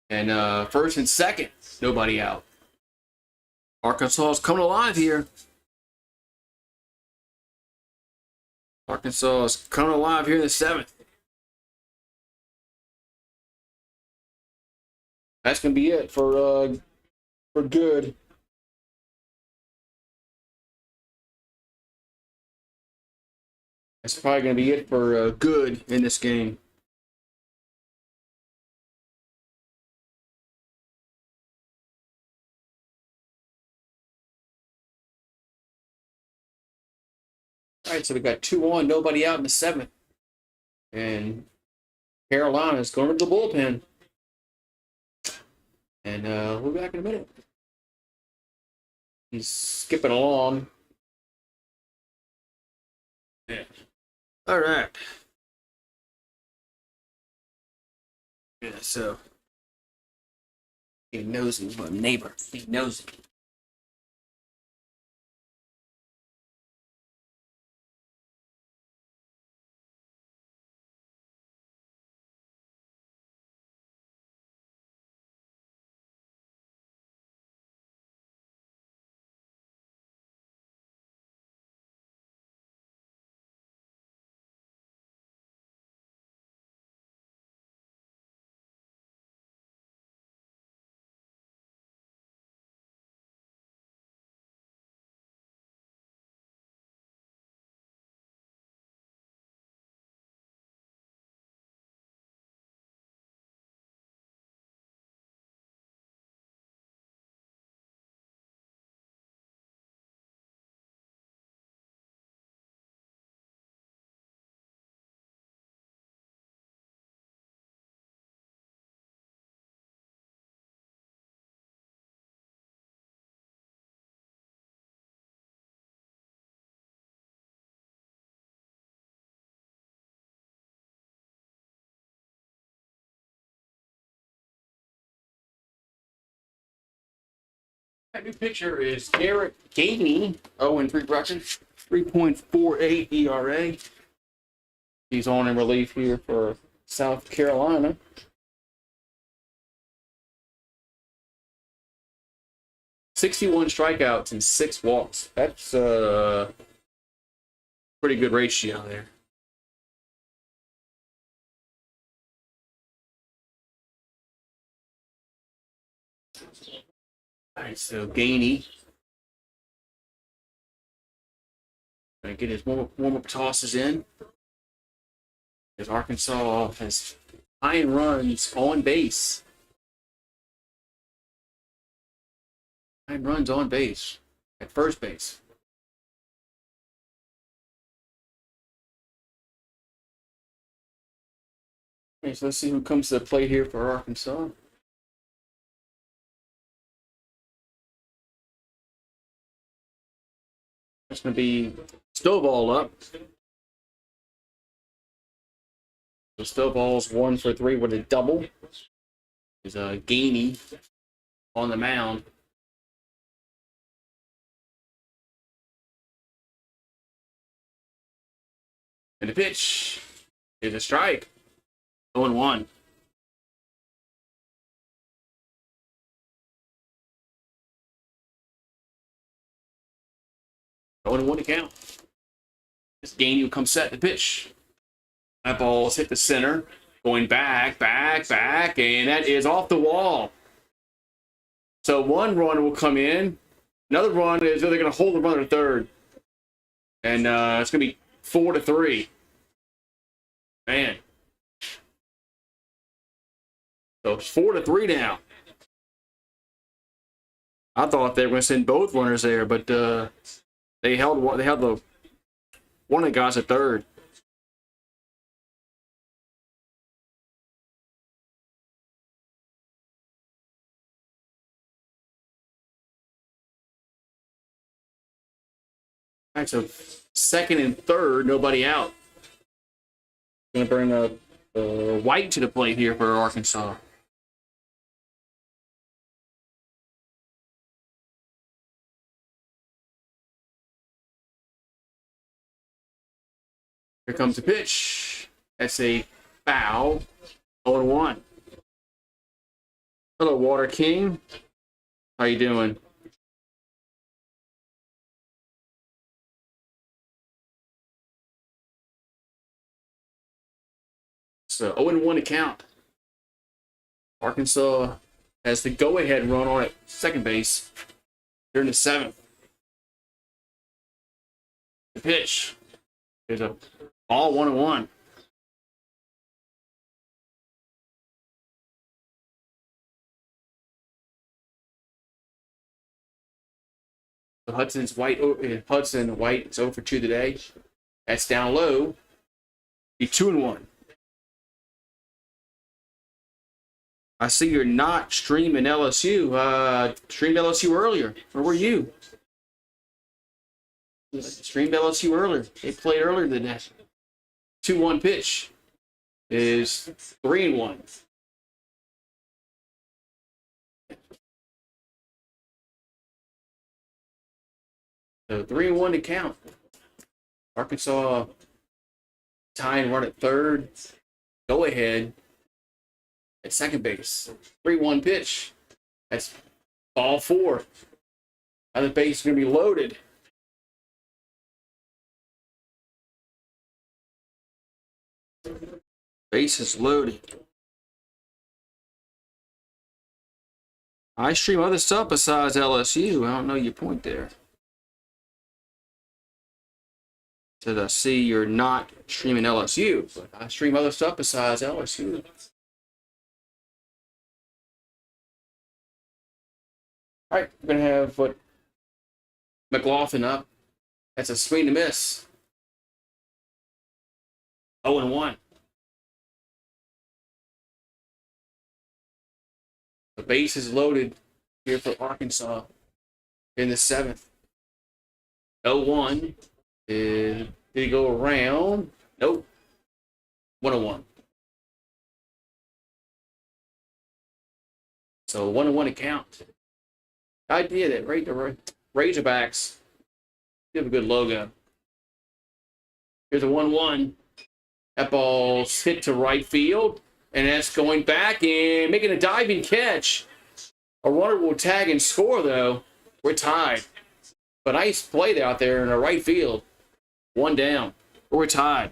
A: And first and second, nobody out. Arkansas is coming alive here. Arkansas is coming alive here in the 7th. That's going to be it for good. That's probably going to be it for good in this game. All right, so we got 2 on, nobody out in the 7th. And Carolina's going to the bullpen. And we'll be back in a minute. He's skipping along. Yeah. All right. Yeah, so he knows he's my neighbor. He knows it. That new pitcher is Garrett Gainey, 0-3 record, 3.48 ERA. He's on in relief here for South Carolina. "61 strikeouts and 6 walks. That's a pretty good ratio there. All right, so Gainey gonna get his warm-up tosses in. As Arkansas has 9 runs on base. 9 runs on base at first base. Okay, so let's see who comes to the plate here for Arkansas. It's going to be Stovall up. So Stovall's 1 for 3 with a double. Is Gainey on the mound. And the pitch is a strike. 0-1. Going 1 to count. This Gainey will come set the pitch. That ball's hit the center. Going back, and that is off the wall. So 1 runner will come in. Another run is they're going to hold the runner to third. And it's going to be 4-3. Man. So it's 4-3 now. I thought they were going to send both runners there, but they held the one of the guys at third. All right, so 2nd and 3rd, nobody out. Going to bring up White to the plate here for Arkansas. Here comes the pitch. That's a foul. 0-1. Hello, Water King. How you doing? So 0-1 to count. Arkansas has the go-ahead run on at second base. They're in the 7th. The pitch is a ball 1-1. So Hudson White is 0 for 2 today. That's down low. Be 2-1. I see you're not streaming LSU. Streamed LSU earlier. Where were you? Streamed LSU earlier. They played earlier than that. 2-1 pitch is 3-1. So 3-1 to count. Arkansas tying run at third. Go ahead at second base. 3-1 pitch. That's ball 4. Now the base is going to be loaded. Base is loaded. I stream other stuff besides LSU. I don't know your point there. Says I see you're not streaming LSU, but I stream other stuff besides LSU. All right, we're going to have McLaughlin up. That's a swing and a miss. 0-1. The base is loaded here for Arkansas in the 7th. 0-1. Did he go around? Nope. 1-1. So 1-1 to count. idea that the Razorbacks give a good logo. Here's a 1-1. That ball's hit to right field, and that's going back and making a diving catch. A runner will tag and score, though. We're tied. But nice play out there in the right field. 1 down. We're tied.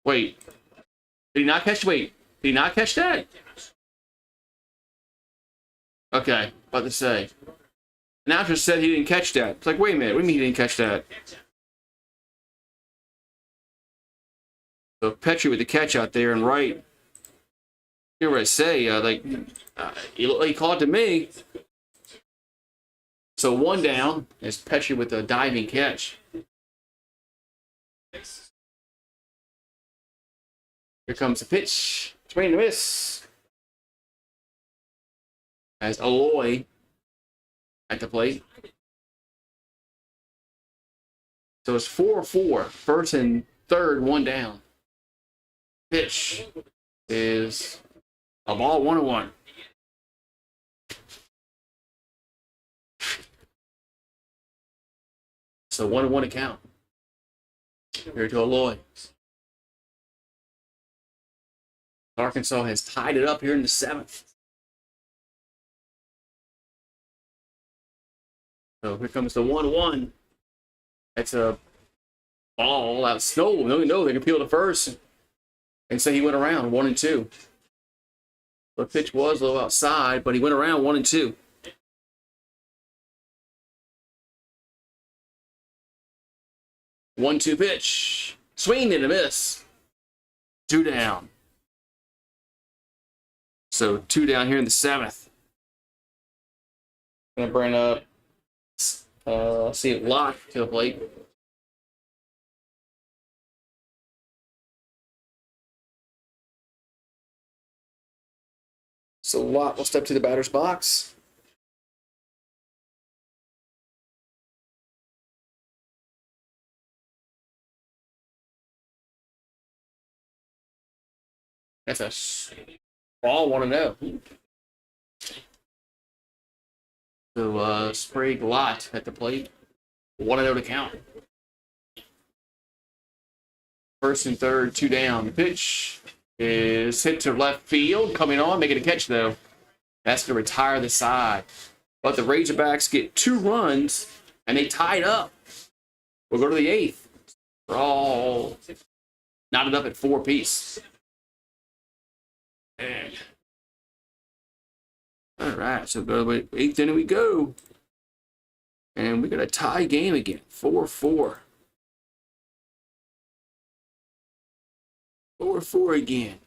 A: Wait. Did he not catch? Wait. Did he not catch that? Okay. About to say. Announcer said he didn't catch that. It's like, wait a minute. What do you mean he didn't catch that? So Petrie with the catch out there and right. Hear what I say? He called to me. So 1 down is Petrie with a diving catch. Here comes the pitch. Swing and a miss. As Aloy at the plate. So it's 4-4. First and third, 1 down. Pitch is a ball 1-1. So 1-1 account. Here to Aloy. Arkansas has tied it up here in the 7th. So here comes the 1-1. That's a ball out. No, they can peel to first and say he went around 1-2. The pitch was a little outside, but he went around 1-2. One-two pitch. Swing and a miss. 2 down. So 2 down here in the 7th. Gonna bring up see Locke to the plate. So Locke will step to the batter's box. That's a ball 1-0. So Sprague Lott at the plate. 1-0 to count. First and third, 2 down. The pitch is hit to left field. Coming on, making a catch, though. That's going to retire the side. But the Razorbacks get 2 runs, and they tied up. We'll go to the 8th. We're all knotted up at 4 apiece. And all right, so go to the 8th inning we go. And we got a tie game again, 4-4. 4-4 again.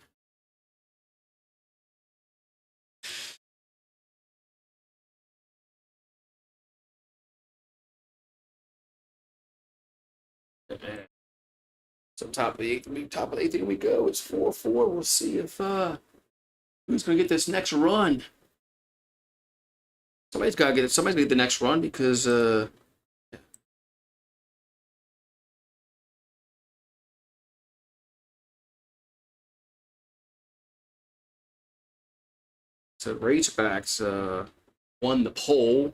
A: So top of the 8th inning we go. It's 4-4. We'll see if who's gonna get this next run. Somebody's gonna get the next run because so Razorbacks won the poll.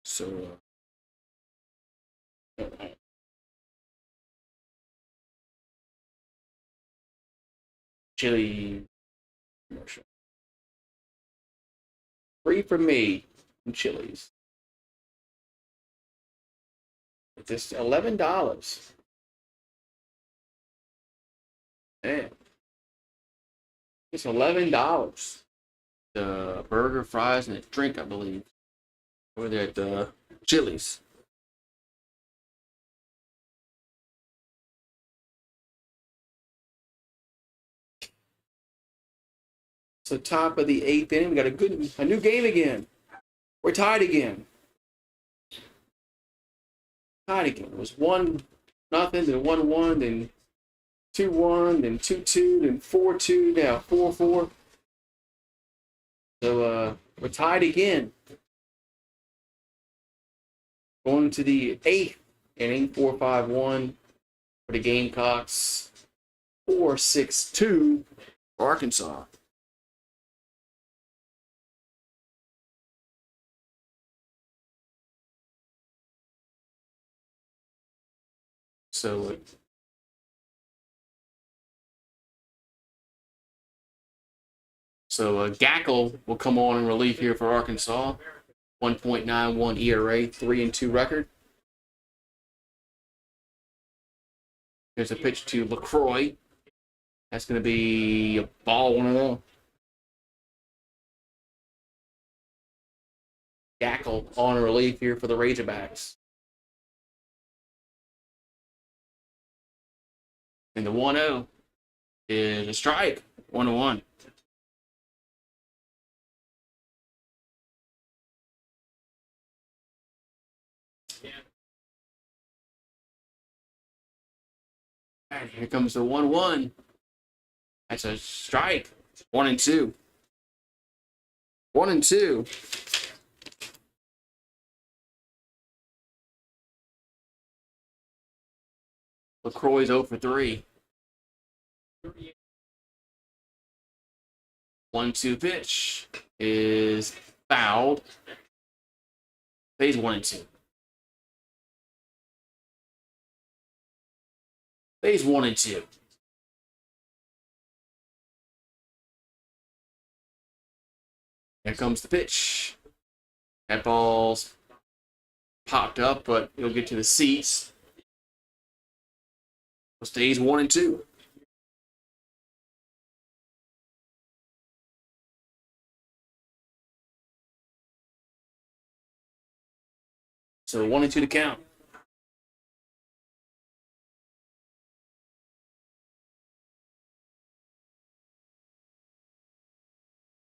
A: So chili commercial. Free for me from Chili's. It's just $11. Man. It's $11. The burger, fries, and a drink, I believe. Over there at Chili's. So top of the 8th inning, we got a new game again. We're tied again. It was 1-0, then 1-1, then 2-1, then 2-2, then 4-2, now 4-4. So we're tied again. Going to the 8th inning, 4-5-1 for the Gamecocks. 4-6-2 for Arkansas. So Gackle will come on in relief here for Arkansas. 1.91 ERA, 3-2 record. There's a pitch to LaCroix. That's going to be a ball 1-0. Gackle on relief here for the Razorbacks. And the 1-0 is a strike. 1-1. All right, here comes the 1-1. That's a strike. 1-2. 1-2. LaCroix's 0 for 3. 1-2 pitch is fouled. Phase 1-2. Phase 1-2. Here comes the pitch. That ball's popped up, but it'll get to the seats. It stays 1-2. So 1-2 to count.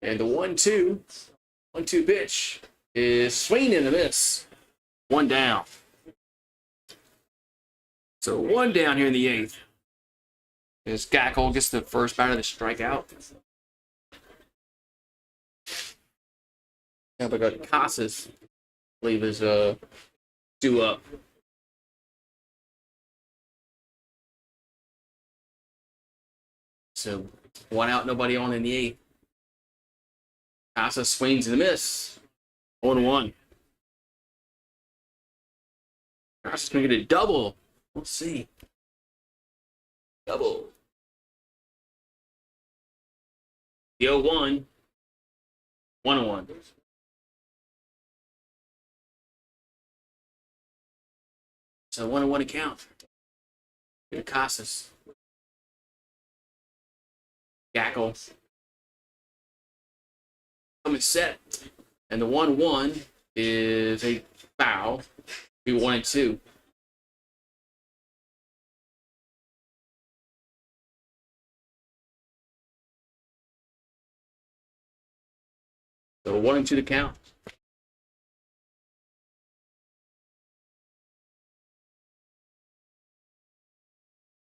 A: And the 1-2 pitch is swinging and a miss. 1 down. So 1 down here in the 8th. As Gackle gets the first batter to strike out. Now we got Casas, I believe, is due up. So 1 out, nobody on in the 8th. Casas swings and a miss. 0-1. Casas going to get a double. Let's see. Double. The 0-1. 1-1. So 1-1 to count. Get Casas. Gackle. Coming set. And the 1-1 is a foul. Be 1-2. So 1-2 to count.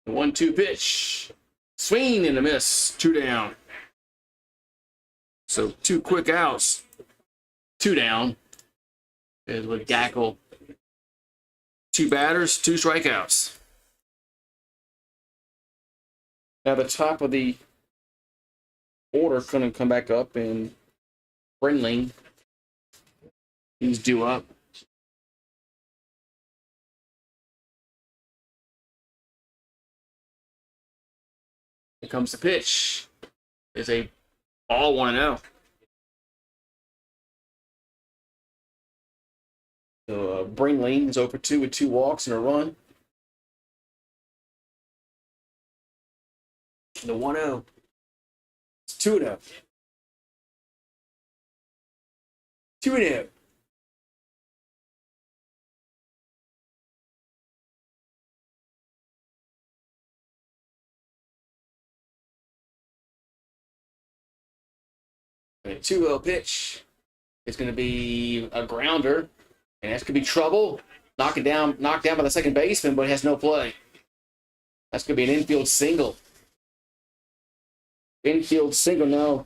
A: The 1-2 pitch. Swing and a miss. 2 down. So 2 quick outs. 2 down. Is with Gackle. 2 batters, 2 strikeouts. Now the top of the order going to come back up, and Brindling, he's due up. Here comes the pitch. It's a ball 1-0. So Brindling is 0 for 2 with 2 walks and a run. The 1-0. It's 2-0. 2-0. A 2-0 pitch. It's going to be a grounder, and that's going to be trouble. Knocked down by the second baseman, but it has no play. That's going to be an infield single. Infield single, no.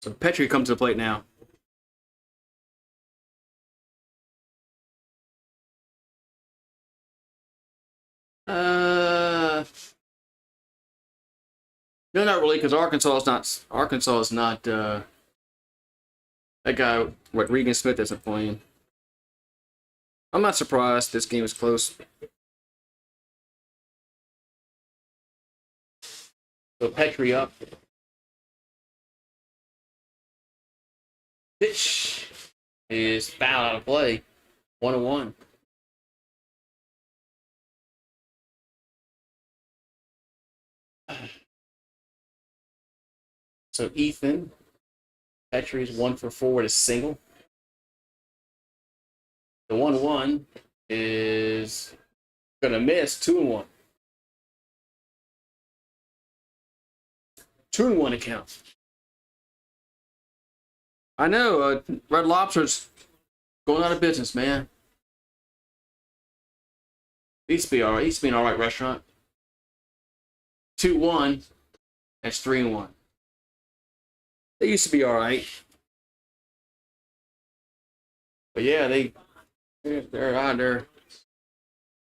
A: So Petrie comes to the plate now. No, not really, because Arkansas is not. That guy, Regan Smith isn't playing. I'm not surprised this game is close. So Petrie up. Pitch is foul out of play. 1-1. So Ethan, Petrie's 1 for 4 with a single. The 1-1 is gonna miss. 2-1. 2-1 account. I know, Red Lobster's going out of business, man. Used to be all right. Used to be an all right restaurant. 2-1. That's 3-1. They used to be all right. But yeah, they're out there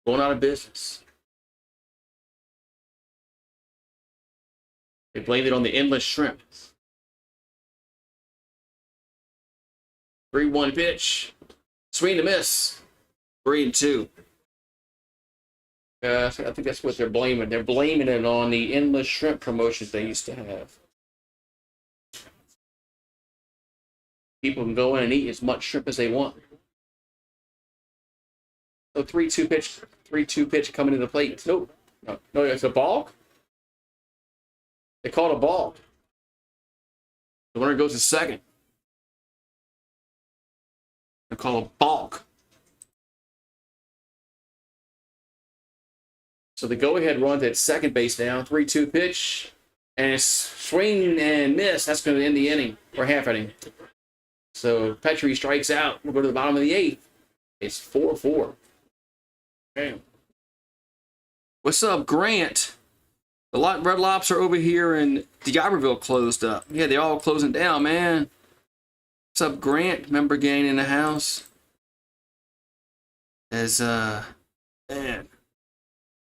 A: going out of business. They blamed it on the endless shrimp. 3-1 pitch. Swing to miss. 3-2. I think that's what they're blaming. They're blaming it on the endless shrimp promotions they used to have. People can go in and eat as much shrimp as they want. So 3-2 pitch. 3-2 pitch coming to the plate. Nope. No, it's a balk. They call it a balk. The runner goes to second. They call a balk. So the go-ahead runs at second base now. 3-2 pitch. And it's swing and miss. That's going to end the inning, or half inning. So Petrie strikes out. We'll go to the bottom of the 8th. It's 4-4. Damn. What's up, Grant? The Red Lobster over here in D'Iberville closed up. Yeah, they're all closing down, man. What's up, Grant? Member gang in the house. As, man.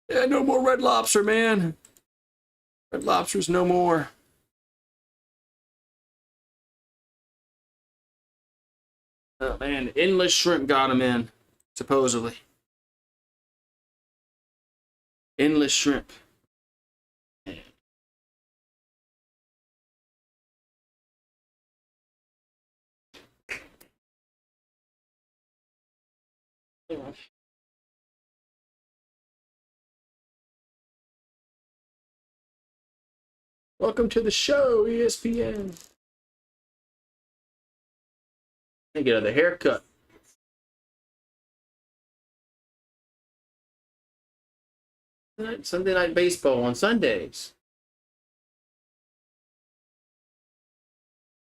A: Yeah, no more Red Lobster, man. Red Lobster's no more. Oh, man. Endless shrimp got him in, supposedly. Endless shrimp. Welcome to the show, ESPN. I get another haircut. Sunday night baseball on Sundays.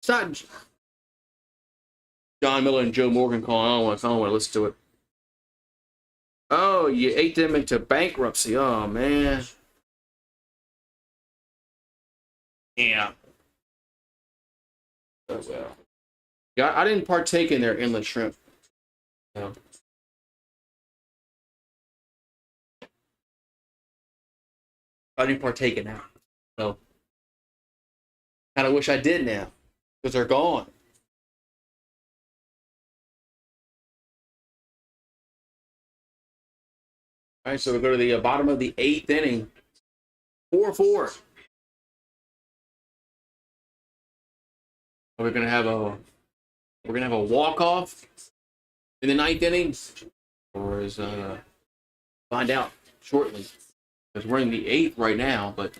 A: It's not John Miller and Joe Morgan calling. I don't want to listen to it. Oh, you ate them into bankruptcy. Oh, man. Yeah. Oh, well. Yeah, I didn't partake in their endless shrimp. No. I didn't partake in that. So, kind of wish I did now, because they're gone. All right, so we go to the bottom of the 8th inning. 4-4. We're gonna have a walk-off in the 9th inning, or is find out shortly, because we're in the 8th right now. But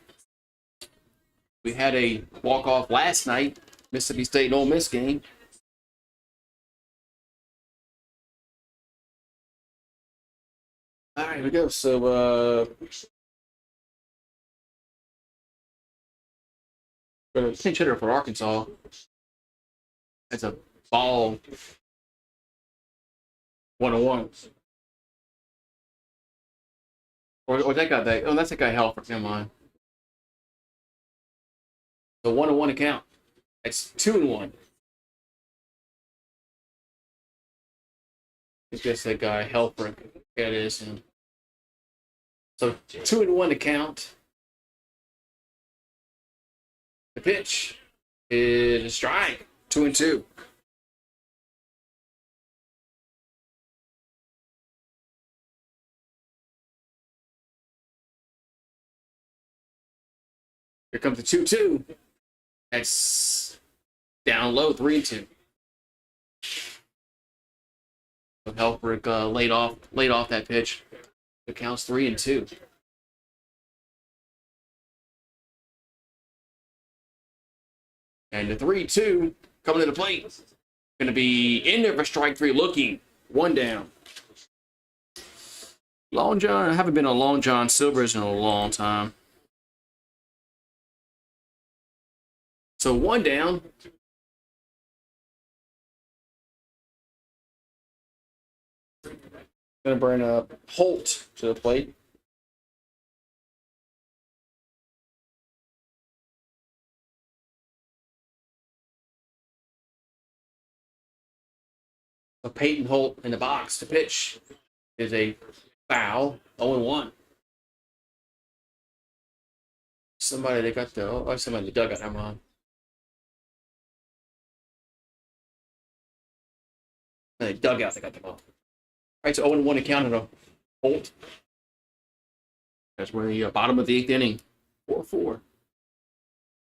A: we had a walk-off last night, Mississippi State and Ole Miss game. All right, here we go. So pinch hitter for Arkansas. That's a ball. 101. Or that guy. That's that guy Halford. Never mind. The 101 account. That's 2-1. It's just that guy Halford. Yeah, it is. So 2-1 account. The pitch is a strike. 2-2. Here comes the 2-2. That's down low, 3-2. So Helfrich laid off that pitch. It counts 3-2. And the 3-2 coming to the plate. Going to be in there for strike three, looking. One down. Long John, I haven't been on Long John Silver's in a long time. So one down. Going to bring up Holt to the plate. So Peyton Holt in the box to pitch is a foul, 0-1. Somebody, they got the, somebody in the dugout, I'm on. The dugout, they got the ball. All right, so 0-1 account of Holt. That's where the bottom of the 8th inning. 4-4.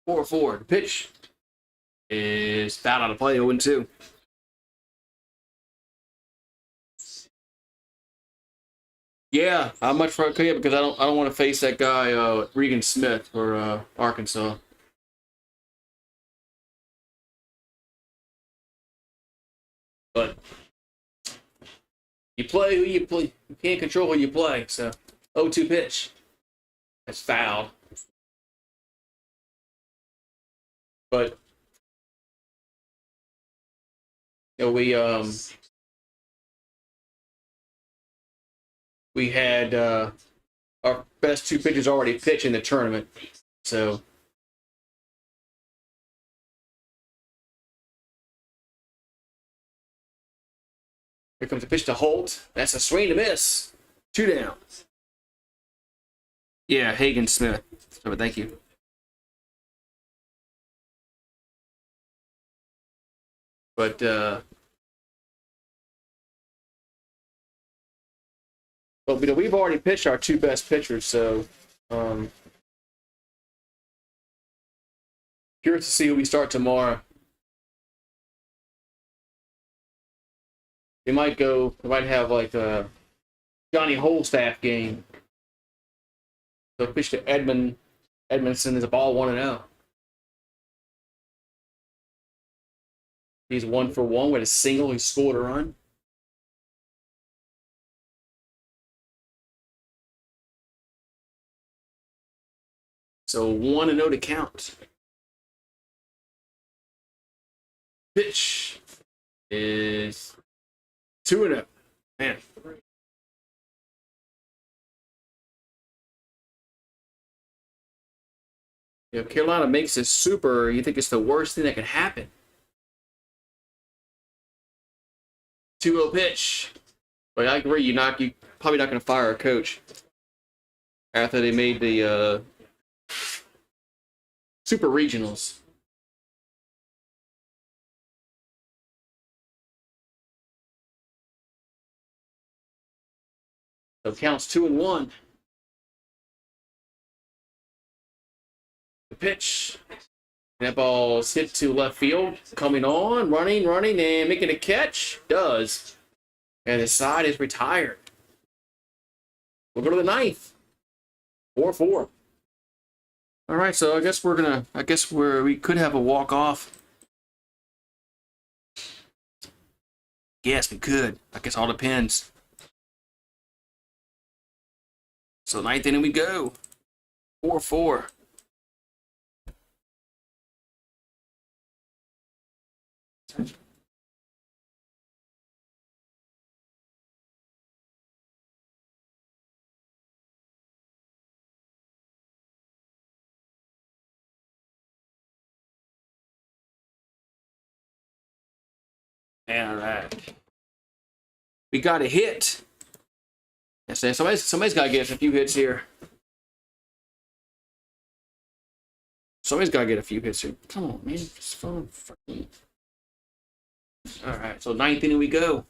A: 4-4. The pitch is foul out of play, 0-2. Yeah, I'm much for because I don't want to face that guy Regan Smith for Arkansas. But you play who you play. You can't control who you play. So 0-2 pitch. That's fouled. But you know, we had our best 2 pitchers already pitch in the tournament. So here comes the pitch to Holt. That's a swing to miss. 2 down. Yeah, Hagen Smith. So, thank you. But you know, we've already pitched our 2 best pitchers, so curious to see who we start tomorrow. They might have like a Johnny Holstaff game. So pitch to Edmondson is a ball 1-0. He's 1 for 1 with a single. He scored a run. So 1-0 to count. Pitch is 2-0. Man. If Carolina makes this super, you think it's the worst thing that could happen. 2-0 pitch. But I agree, you probably not going to fire a coach after they made the super regionals. So it counts 2-1. The pitch. That ball's hit to left field. Coming on, running, and making a catch. Does. And his side is retired. We'll go to the 9th. 4-4. All right, so I guess we could have a walk-off. Yes, we could. I guess all depends. So 9th inning we go. 4-4. All right. We got a hit. Yes, somebody's got to get a few hits here. Somebody's got to get a few hits here. Come on, man. It's fun. All right, so 9th inning we go.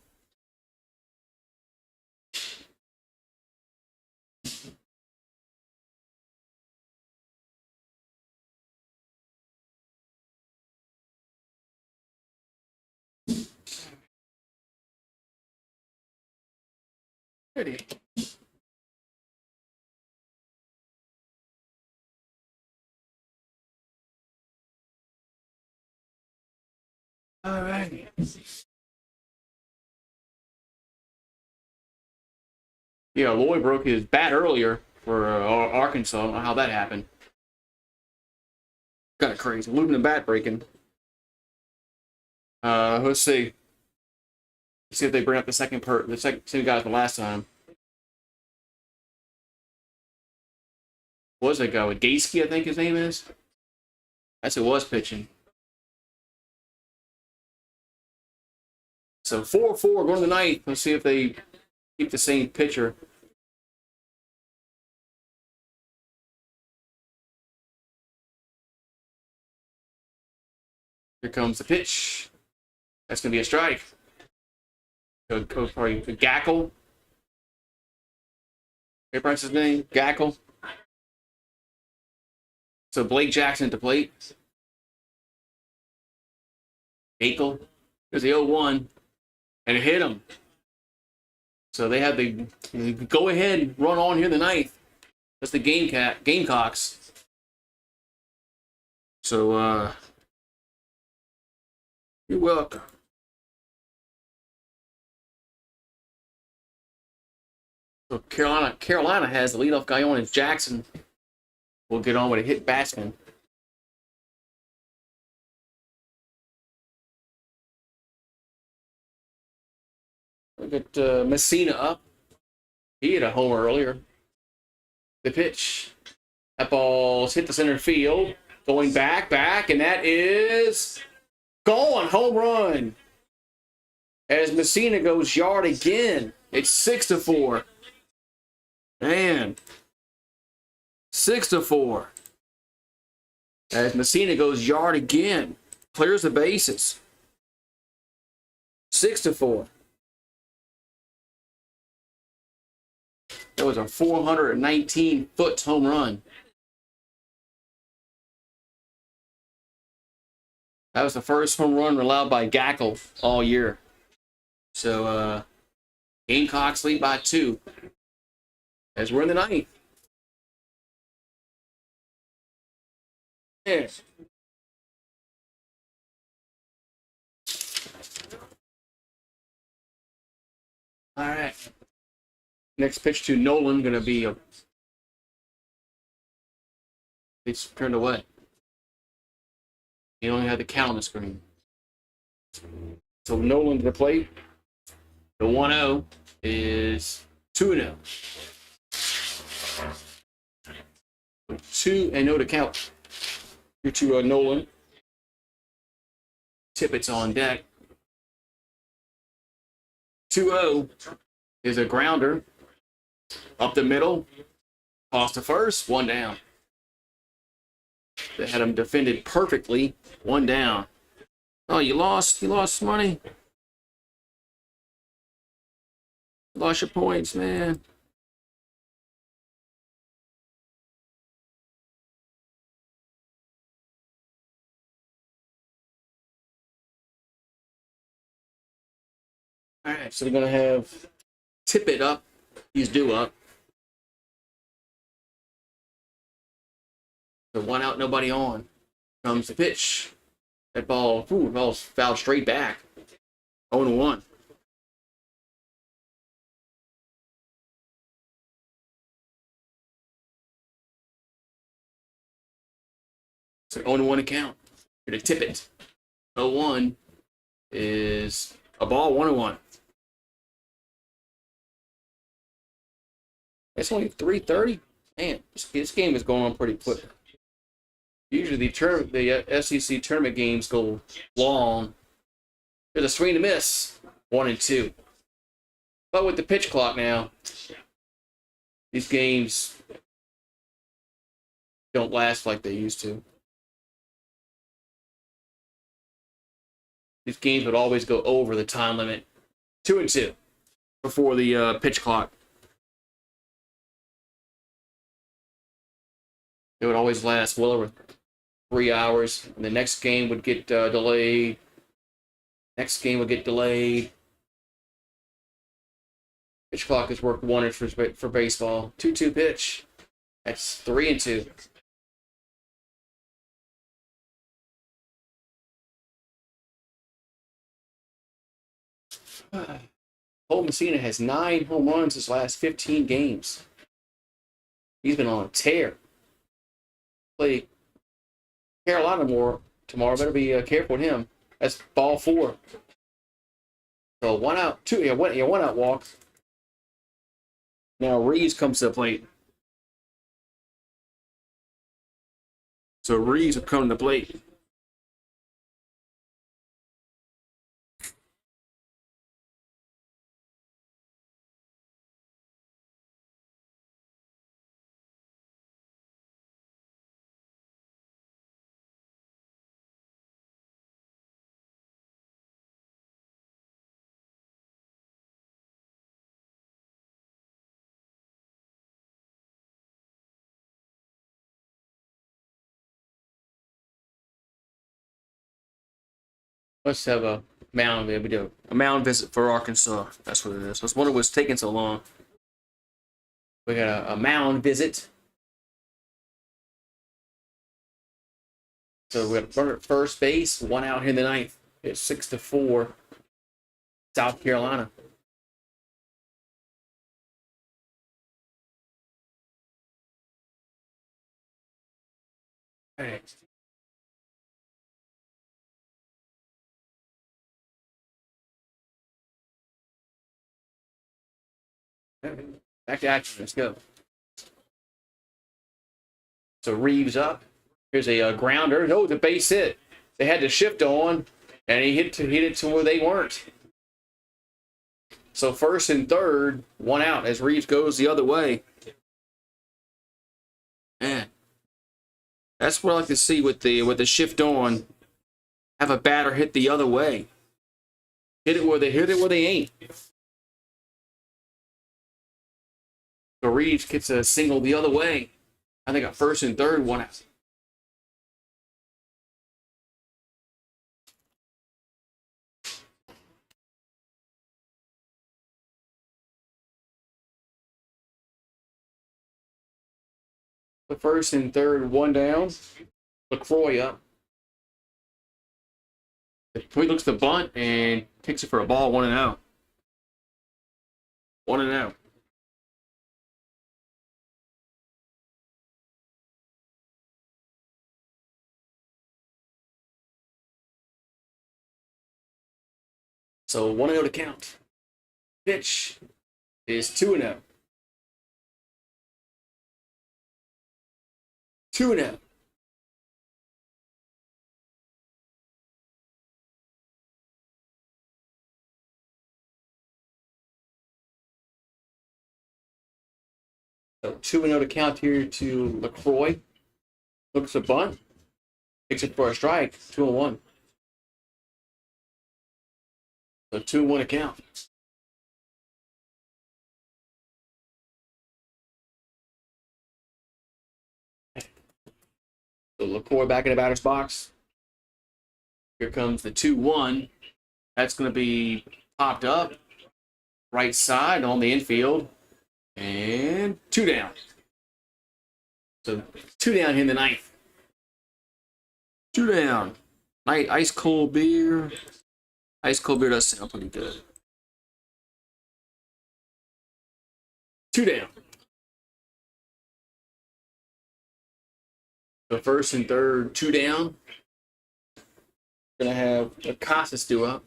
A: Pretty. All right. Yeah, Lloyd broke his bat earlier for Arkansas. I don't know how that happened. Kind of crazy. Losing the bat breaking. Let's see. Let's see if they bring up the same guy as the last time. What was that guy with Gaesky, I think his name is? That's who was pitching. So 4-4 going to the ninth. Let's see if they keep the same pitcher. Here comes the pitch. That's going to be a strike. Probably Gackle. What's his name? Gackle. So Blake Jackson to plate. Gackle. There's the 0-1. And it hit him. So they have the go ahead run on here in the ninth. That's the Gamecocks. So you're welcome. So Carolina has the leadoff guy on as Jackson. We'll get on with a hit batsman. Look at Messina up. He hit a homer earlier. The pitch. That ball's hit the center field. Going back, and that is gone. Home run. As Messina goes yard again. It's 6-4. Man. 6-4. As Messina goes yard again. Clears the bases. 6-4. That was a 419-foot home run. That was the first home run allowed by Gackle all year. So, Gamecocks lead by 2. As we're in the ninth. Yeah. All right. Next pitch to Nolan going to be a. It's turned away. You only had the count on the screen. So Nolan to the plate. The 1-0 is 2-0. 2-0 to count. Here to Nolan. Tippett's on deck. 2-0 is a grounder. Up the middle. Toss to first. 1 down. They had him defended perfectly. 1 down. Oh, you lost. You lost money. You lost your points, man. All right, so they're going to have Tippett up. He's due up. So 1 out, nobody on. Comes the pitch. That ball's fouled straight back. 0-1. So 0-1 account. Here to Tippett. 0-1 is a ball. 1-1. It's only 3:30. Man, this game is going on pretty quick. Usually the SEC tournament games go long. There's a swing and a miss. 1-2. But with the pitch clock now, these games don't last like they used to. These games would always go over the time limit. 2-2 before the pitch clock. It would always last well over 3 hours. And the next game would get delayed. Next game would get delayed. Pitch clock is worth 1 for baseball. 2-2 pitch. That's 3-2. Cole Messina has 9 home runs his last 15 games. He's been on a tear. Play Carolina more tomorrow. Better be careful with him. That's ball 4. So 1 out, 2. Yeah, 1 out walk. Now Reeves comes to the plate. So Reeves will come to the plate. Let's have a mound. We do a mound visit for Arkansas. That's what it is. I was wondering what's taking so long. We got a mound visit. So we have runner at first base, 1 out here in the 9th. It's 6-4, South Carolina. All right. Back to action. Let's go. So Reeves up. Here's a grounder. No, the base hit. They had to shift on, and he hit it to where they weren't. So 1st and 3rd, 1 out as Reeves goes the other way. Man, that's what I like to see with the shift on. Have a batter hit the other way. Hit it where they ain't. So Reeves gets a single the other way. I think a 1st and 3rd, 1 out. The 1st and 3rd, 1 down. LaCroix up. He looks the bunt and takes it for a ball, 1 and out. 1 and out. So 1-0 to count. Pitch is 2-0. 2-0. So 2-0 to count here to LaCroix. Looks a bunt. Takes it for a strike. 2-1. So 2-1 to count. So LaCroix back in the batter's box. Here comes the 2-1. That's going to be popped up. Right side on the infield. And 2 down. So 2 down here in the 9th. 2 down. Night ice cold beer. Ice cold beer does sound pretty good. 2 down. The 1st and 3rd, 2 down. Gonna have a Casas due up.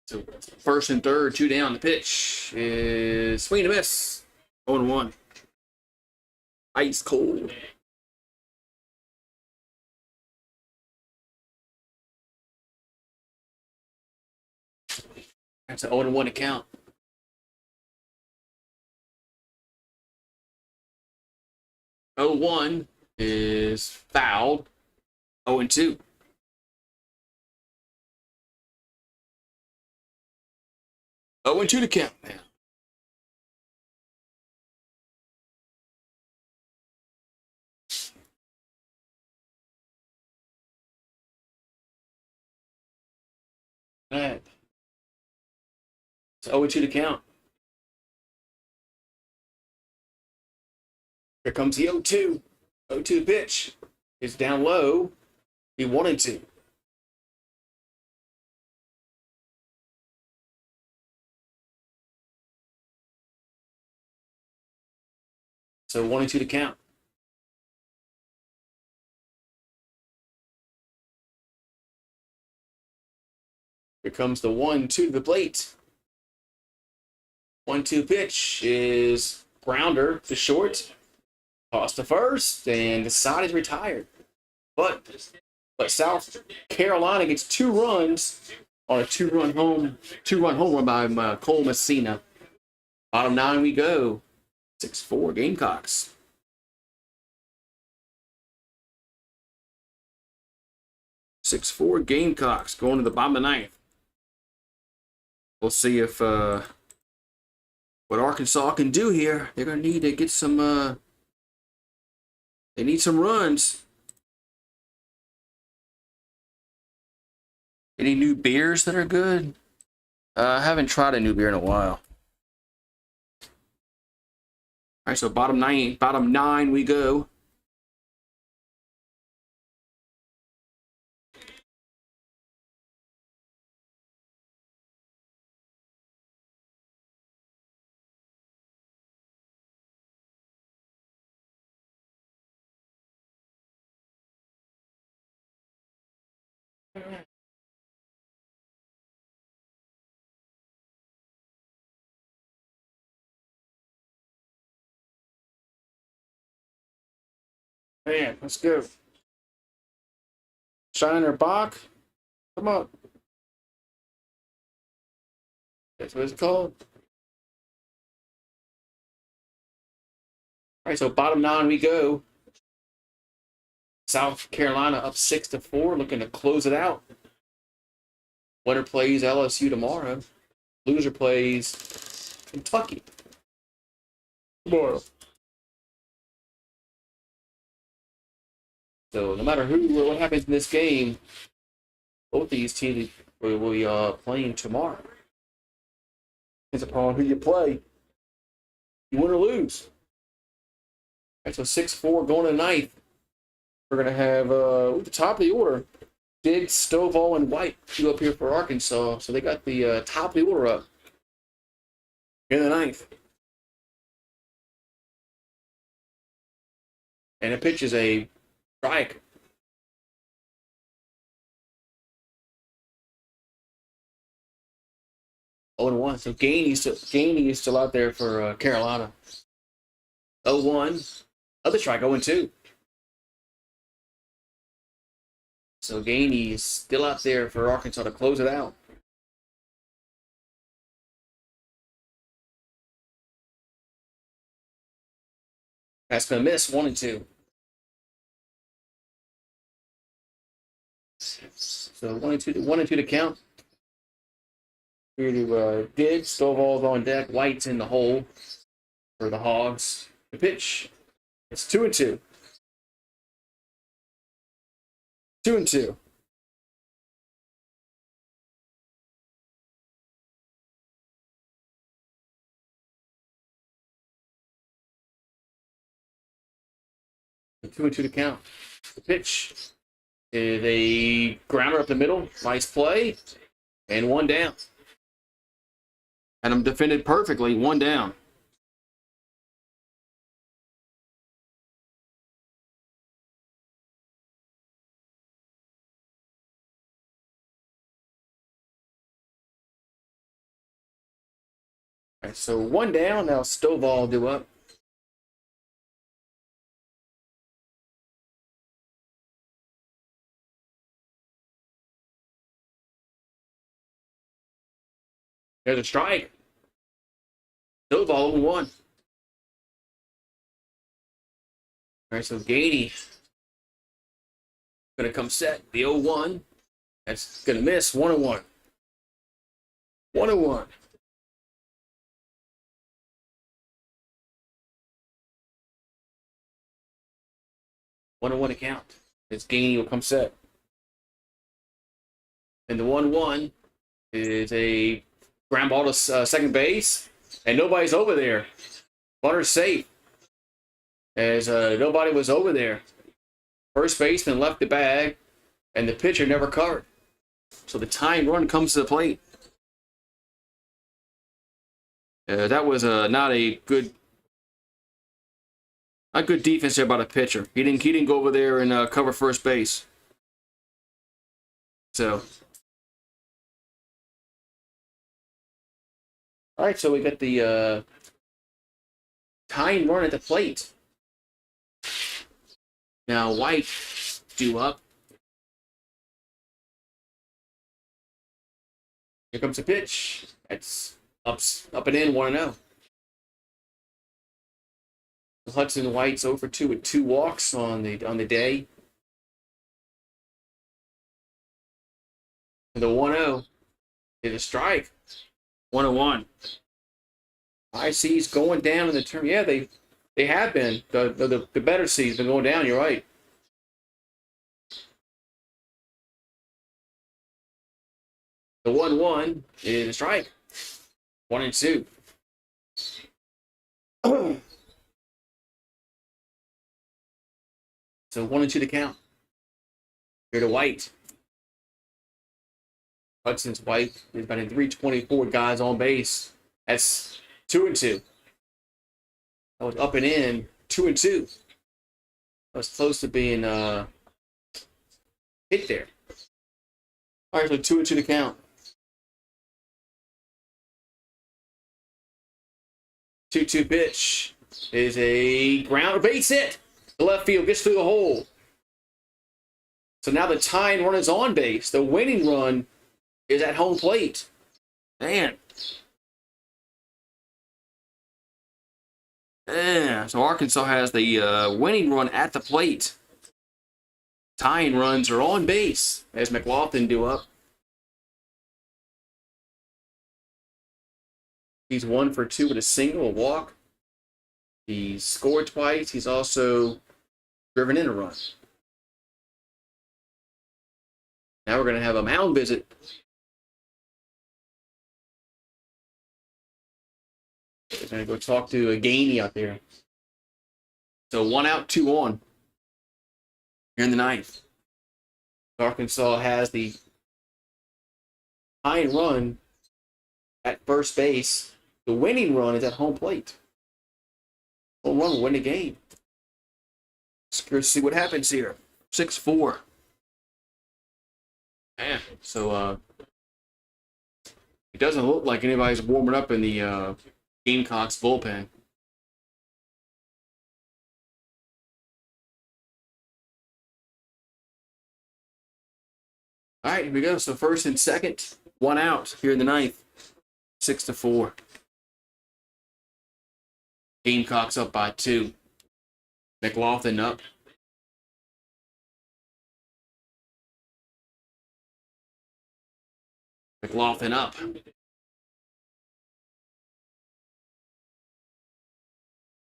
A: So 1st and 3rd, 2 down. The pitch is swing and a miss. 0-1. Ice cold. That's an 0-1 to count. 0-1 is fouled. 0-2. 0-2 to count now. All right. It's 0-2 to count. Here comes the 0-2. 0-2 pitch. It's down low. He 1-2. So 1-2 to count. Here comes the 1-2 to the plate. 1-2 pitch is grounder to short. Toss to first, and the side is retired. But South Carolina gets 2 runs on a two-run home run by Cole Messina. Bottom 9 we go. 6-4 Gamecocks. Gamecocks going to the bottom of the 9th. We'll see if what Arkansas can do here. They're gonna need to get some. They need some runs. Any new beers that are good? I haven't tried a new beer in a while. All right, so bottom 9 we go. Man, let's go. Shiner Bach. Come on. That's what it's called. All right, so bottom 9 we go. South Carolina up 6-4, looking to close it out. Winner plays LSU tomorrow. Loser plays Kentucky tomorrow. So no matter who or what happens in this game, both these teams will be playing tomorrow. Depends upon who you play. You win or lose. All right, so 6-4 going to the 9th. We're going to have at the top of the order, Diggs, Stovall, and White due up here for Arkansas. So they got the top of the order up in the 9th. And the pitch is a strike. Oh, and 1. So Gainey is still out there for Carolina. 0-1. Other strike, 0-2. So Gainey is still out there for Arkansas to close it out. That's going to miss 1-2. So 1-2 to count. Here to Diggs, Stovall's on deck, White's in the hole for the Hogs. The pitch. It's 2-2. 2-2. The 2-2 to count. The pitch is a grounder up the middle. Nice play. And 1 down. And I'm defended perfectly. 1 down. All right, so 1 down. Now Stovall due up. There's a strike. Stovall 0-1. All right, so Gainey going to come set. The 0-1. That's going to miss. 1-1. 1-1. 1-1 to count. It's Gainey will come set. And the 1-1 is a ground ball to second base, and nobody's over there. Runner's safe, as nobody was over there. First baseman left the bag, and the pitcher never covered. So the tying run comes to the plate. That was not a good defense there by the pitcher. He didn't go over there and cover first base. So, all right. So we got the tying run at the plate. Now White due up. Here comes the pitch. That's up and in, 1-0. Hudson White's 0 for 2 with 2 walks on the day. And the 1-0 is a strike. 1-1. I see he's going down in the term. Yeah, they have been. The better seeds been going down, you're right. The 1-1 is a strike. 1-2. So 1-2 to count. Here to White. Hudson's White is batting 324 guys on base. That's 2-2. That was up and in. 2-2. That was close to being hit there. All right, so 2-2 to count. 2-2 pitch is a ground base hit. The left field gets through the hole. So now the tying run is on base. The winning run is at home plate. Man. Yeah, so Arkansas has the winning run at the plate. Tying runs are on base as McLaughlin due up. He's 1 for 2 with a single, a walk. He scored twice. He's also driven in a run. Now we're going to have a mound visit. We're going to go talk to a Gainey out there. So 1 out, 2 on. Here in the 9th. Arkansas has the tying run at first base. The winning run is at home plate. Home run will win the game. Let's see what happens here. 6-4. Man, so it doesn't look like anybody's warming up in the Gamecocks bullpen. All right, here we go. So first and second, 1 out here in the 9th. 6-4. Gamecocks up by 2. McLaughlin up. McLaughlin up. Here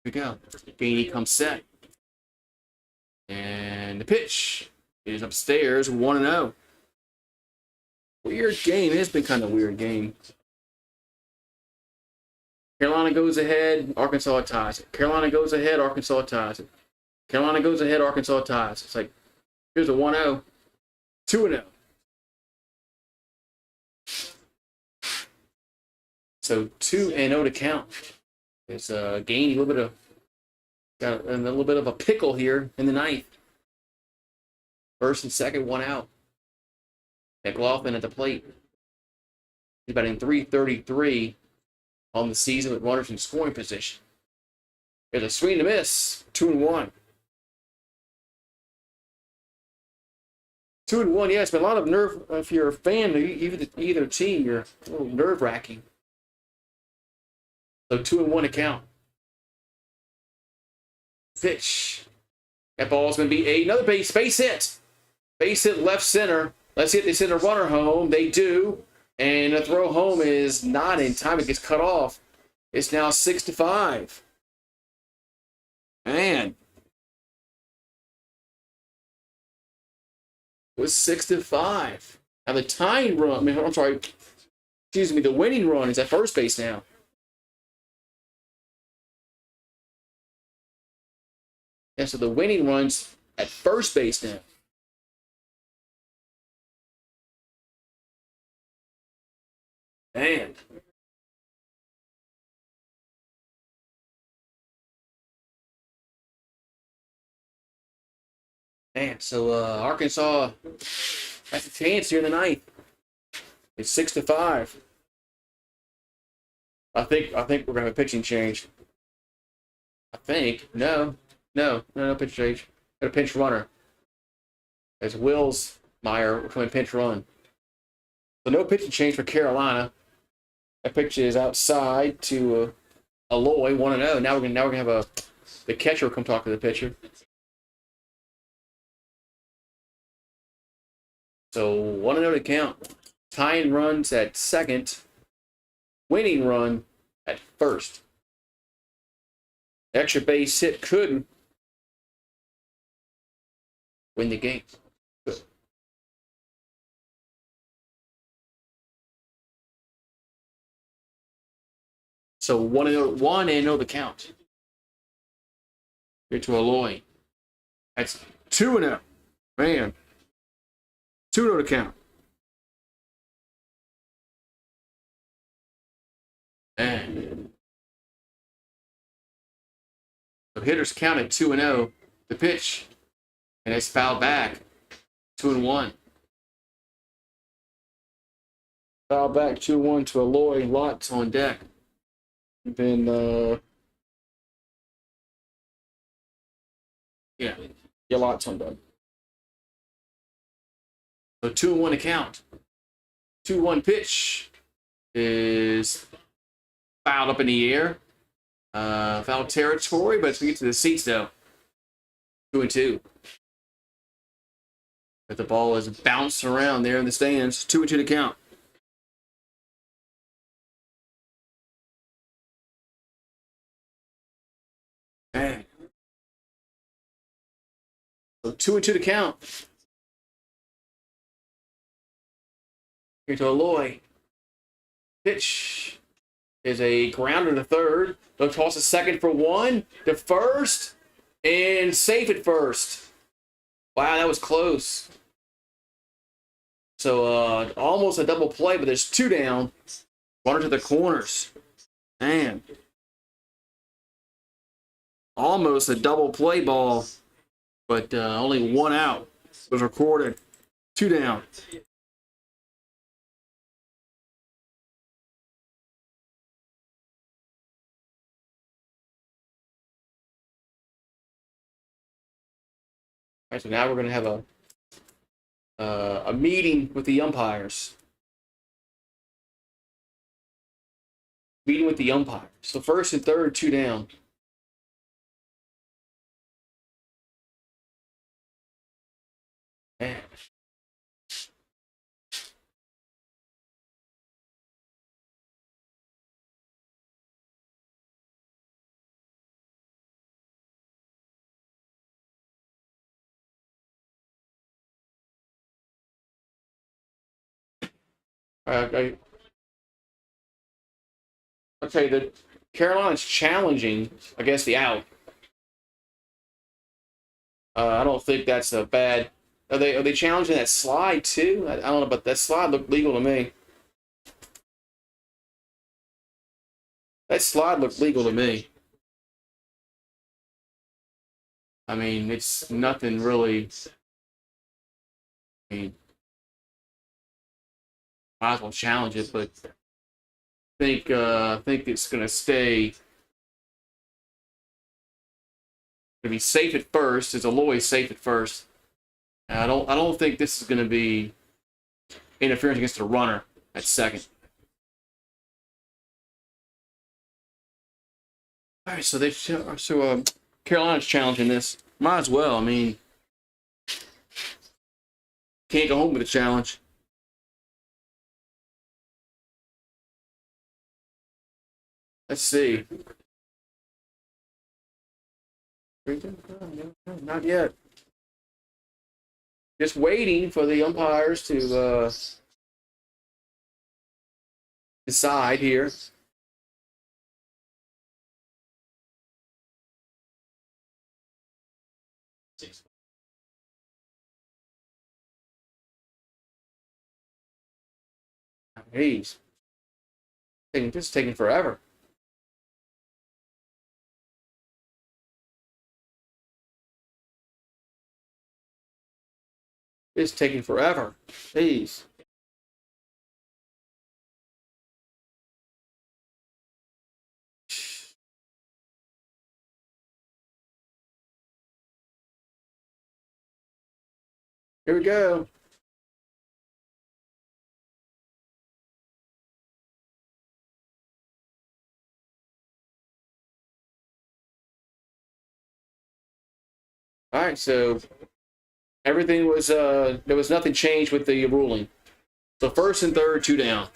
A: we go. Gainey comes set. And the pitch is upstairs, 1-0. Weird game. It's been kind of a weird game. Carolina goes ahead, Arkansas ties it. Carolina goes ahead, Arkansas ties it. Carolina goes ahead, Arkansas ties. It's like, here's a 1-0, 2-0. So 2-0 to count. It's Gainey got a little bit of a pickle here in the 9th. First and second, 1 out. McLaughlin at the plate. He's batting .333 on the season with runners in scoring position. There's a swing and a miss. 2-1. 2-1, yeah, it's been a lot of nerve. If you're a fan of either team, you're a little nerve-wracking. So 2-1 to count. Pitch. That ball's going to be another base hit. Base hit left center. Let's see if they send a runner home. They do. And the throw home is not in time. It gets cut off. It's now 6-5. Man. It was 6-5. Now the tying run, Excuse me, the winning run is at first base now. Yeah, so the winning run's at first base now. Man. Man, so Arkansas has a chance here in the ninth. It's 6-5. I think we're gonna have a pitching change. I think. No pitch change. Got a pinch runner. As Wills Meyer coming pinch run. So no pitching change for Carolina. That pitch is outside to Aloy, 1-0. Now we're gonna have the catcher come talk to the pitcher. So 1-0 to count. Tying runs at second. Winning run at first. Extra base hit could win the game. Good. So 1-0 the count. Here to Aloy. That's 2-0. Man. 2-0 to count. And the hitters counted 2-0. The pitch. And it's fouled back. 2-1. Foul back 2-1 to Aloy. Lots on deck. Then lots on deck. So 2-1 to count. 2-1 pitch is fouled up in the air. Foul territory, but as we get to the seats though. 2-2. But the ball is bounced around there in the stands. 2-2 to count. Man. So 2-2 to count. Here to Aloy. Pitch is a grounder to third. They'll toss a second for one. To first. And safe at first. Wow, that was close. So almost a double play, but there's two down. Runner to the corners. Man. Almost a double play ball, but only one out was recorded. Two down. All right, so now we're going to have a meeting with the umpires. Meeting with the umpires. So first and third, two down. Man. Okay, the Carolina's challenging against the out. I don't think that's a bad. Are they challenging that slide too? I don't know, but that slide looked legal to me. That slide looked legal to me. I mean, it's nothing really. I mean, might as well challenge it, but I think it's gonna stay. Gonna be safe at first. Is Aloy safe at first? I don't think this is gonna be interference against the runner at second. All right, so Carolina's challenging this. Might as well. I mean, can't go home with a challenge. Let's see. Not yet. Just waiting for the umpires to decide here. Jeez. This is taking forever. It's taking forever. Jeez. Here we go. All right, so everything was there was nothing changed with the ruling. So first and third, 2 down.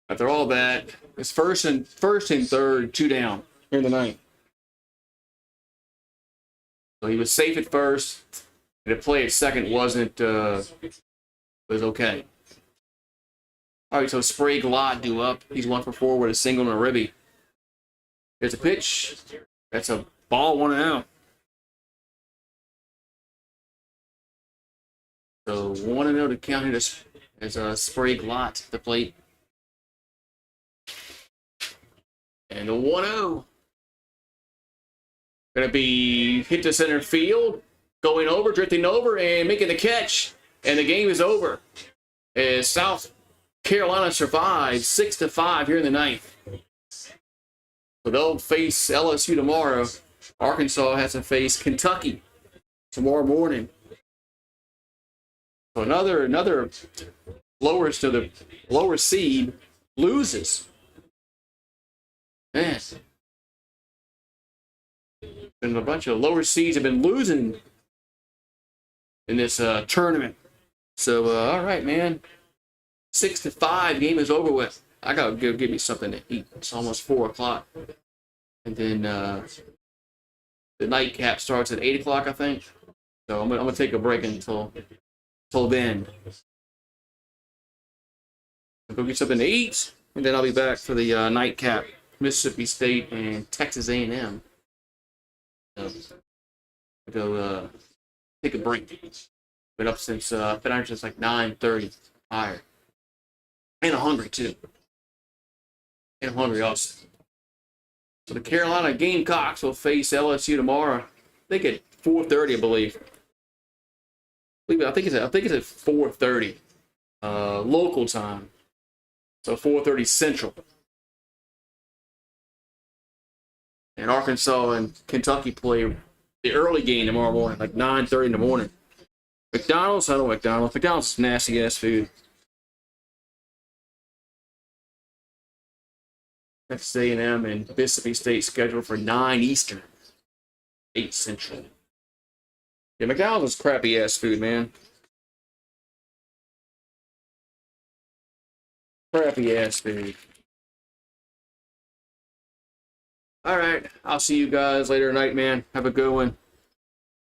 A: After all that, it's first and third, 2 down here in the ninth. So he was safe at first. And the play at second wasn't was okay. All right, so Sprague Lott due up. He's 1 for 4 with a single and a ribby. Here's a pitch. That's a ball, 1-out. So 1-0 to count here as Sprague Lott at the plate. And the 1-0. Going to be hit to center field, going over, drifting over, and making the catch. And the game is over. As South Carolina survives 6-5 here in the ninth. So they'll face LSU tomorrow. Arkansas has to face Kentucky tomorrow morning. So another lower seed loses. Man. And a bunch of lower seeds have been losing in this tournament. So, all right, man. 6-5, game is over with. I got to go give me something to eat. It's almost 4 o'clock. And then the nightcap starts at 8 o'clock, I think. So I'm gonna take a break until then. I'll go get something to eat, and then I'll be back for the nightcap. Mississippi State and Texas A&M. So, I'll go take a break. Been up since been out since like 9:30. Tired. And I'm hungry too. And I'm hungry also. So the Carolina Gamecocks will face LSU tomorrow. I think at 4:30, I believe. I think it's at 4:30 local time. So 4:30 Central. And Arkansas and Kentucky play the early game tomorrow morning, like 9:30 in the morning. McDonald's? I don't know McDonald's. McDonald's is nasty ass food. Texas A&M and Mississippi State scheduled for 9 Eastern, 8 Central. Yeah, McDonald's is crappy ass food, man. Crappy ass food. All right, I'll see you guys later tonight, man. Have a good one.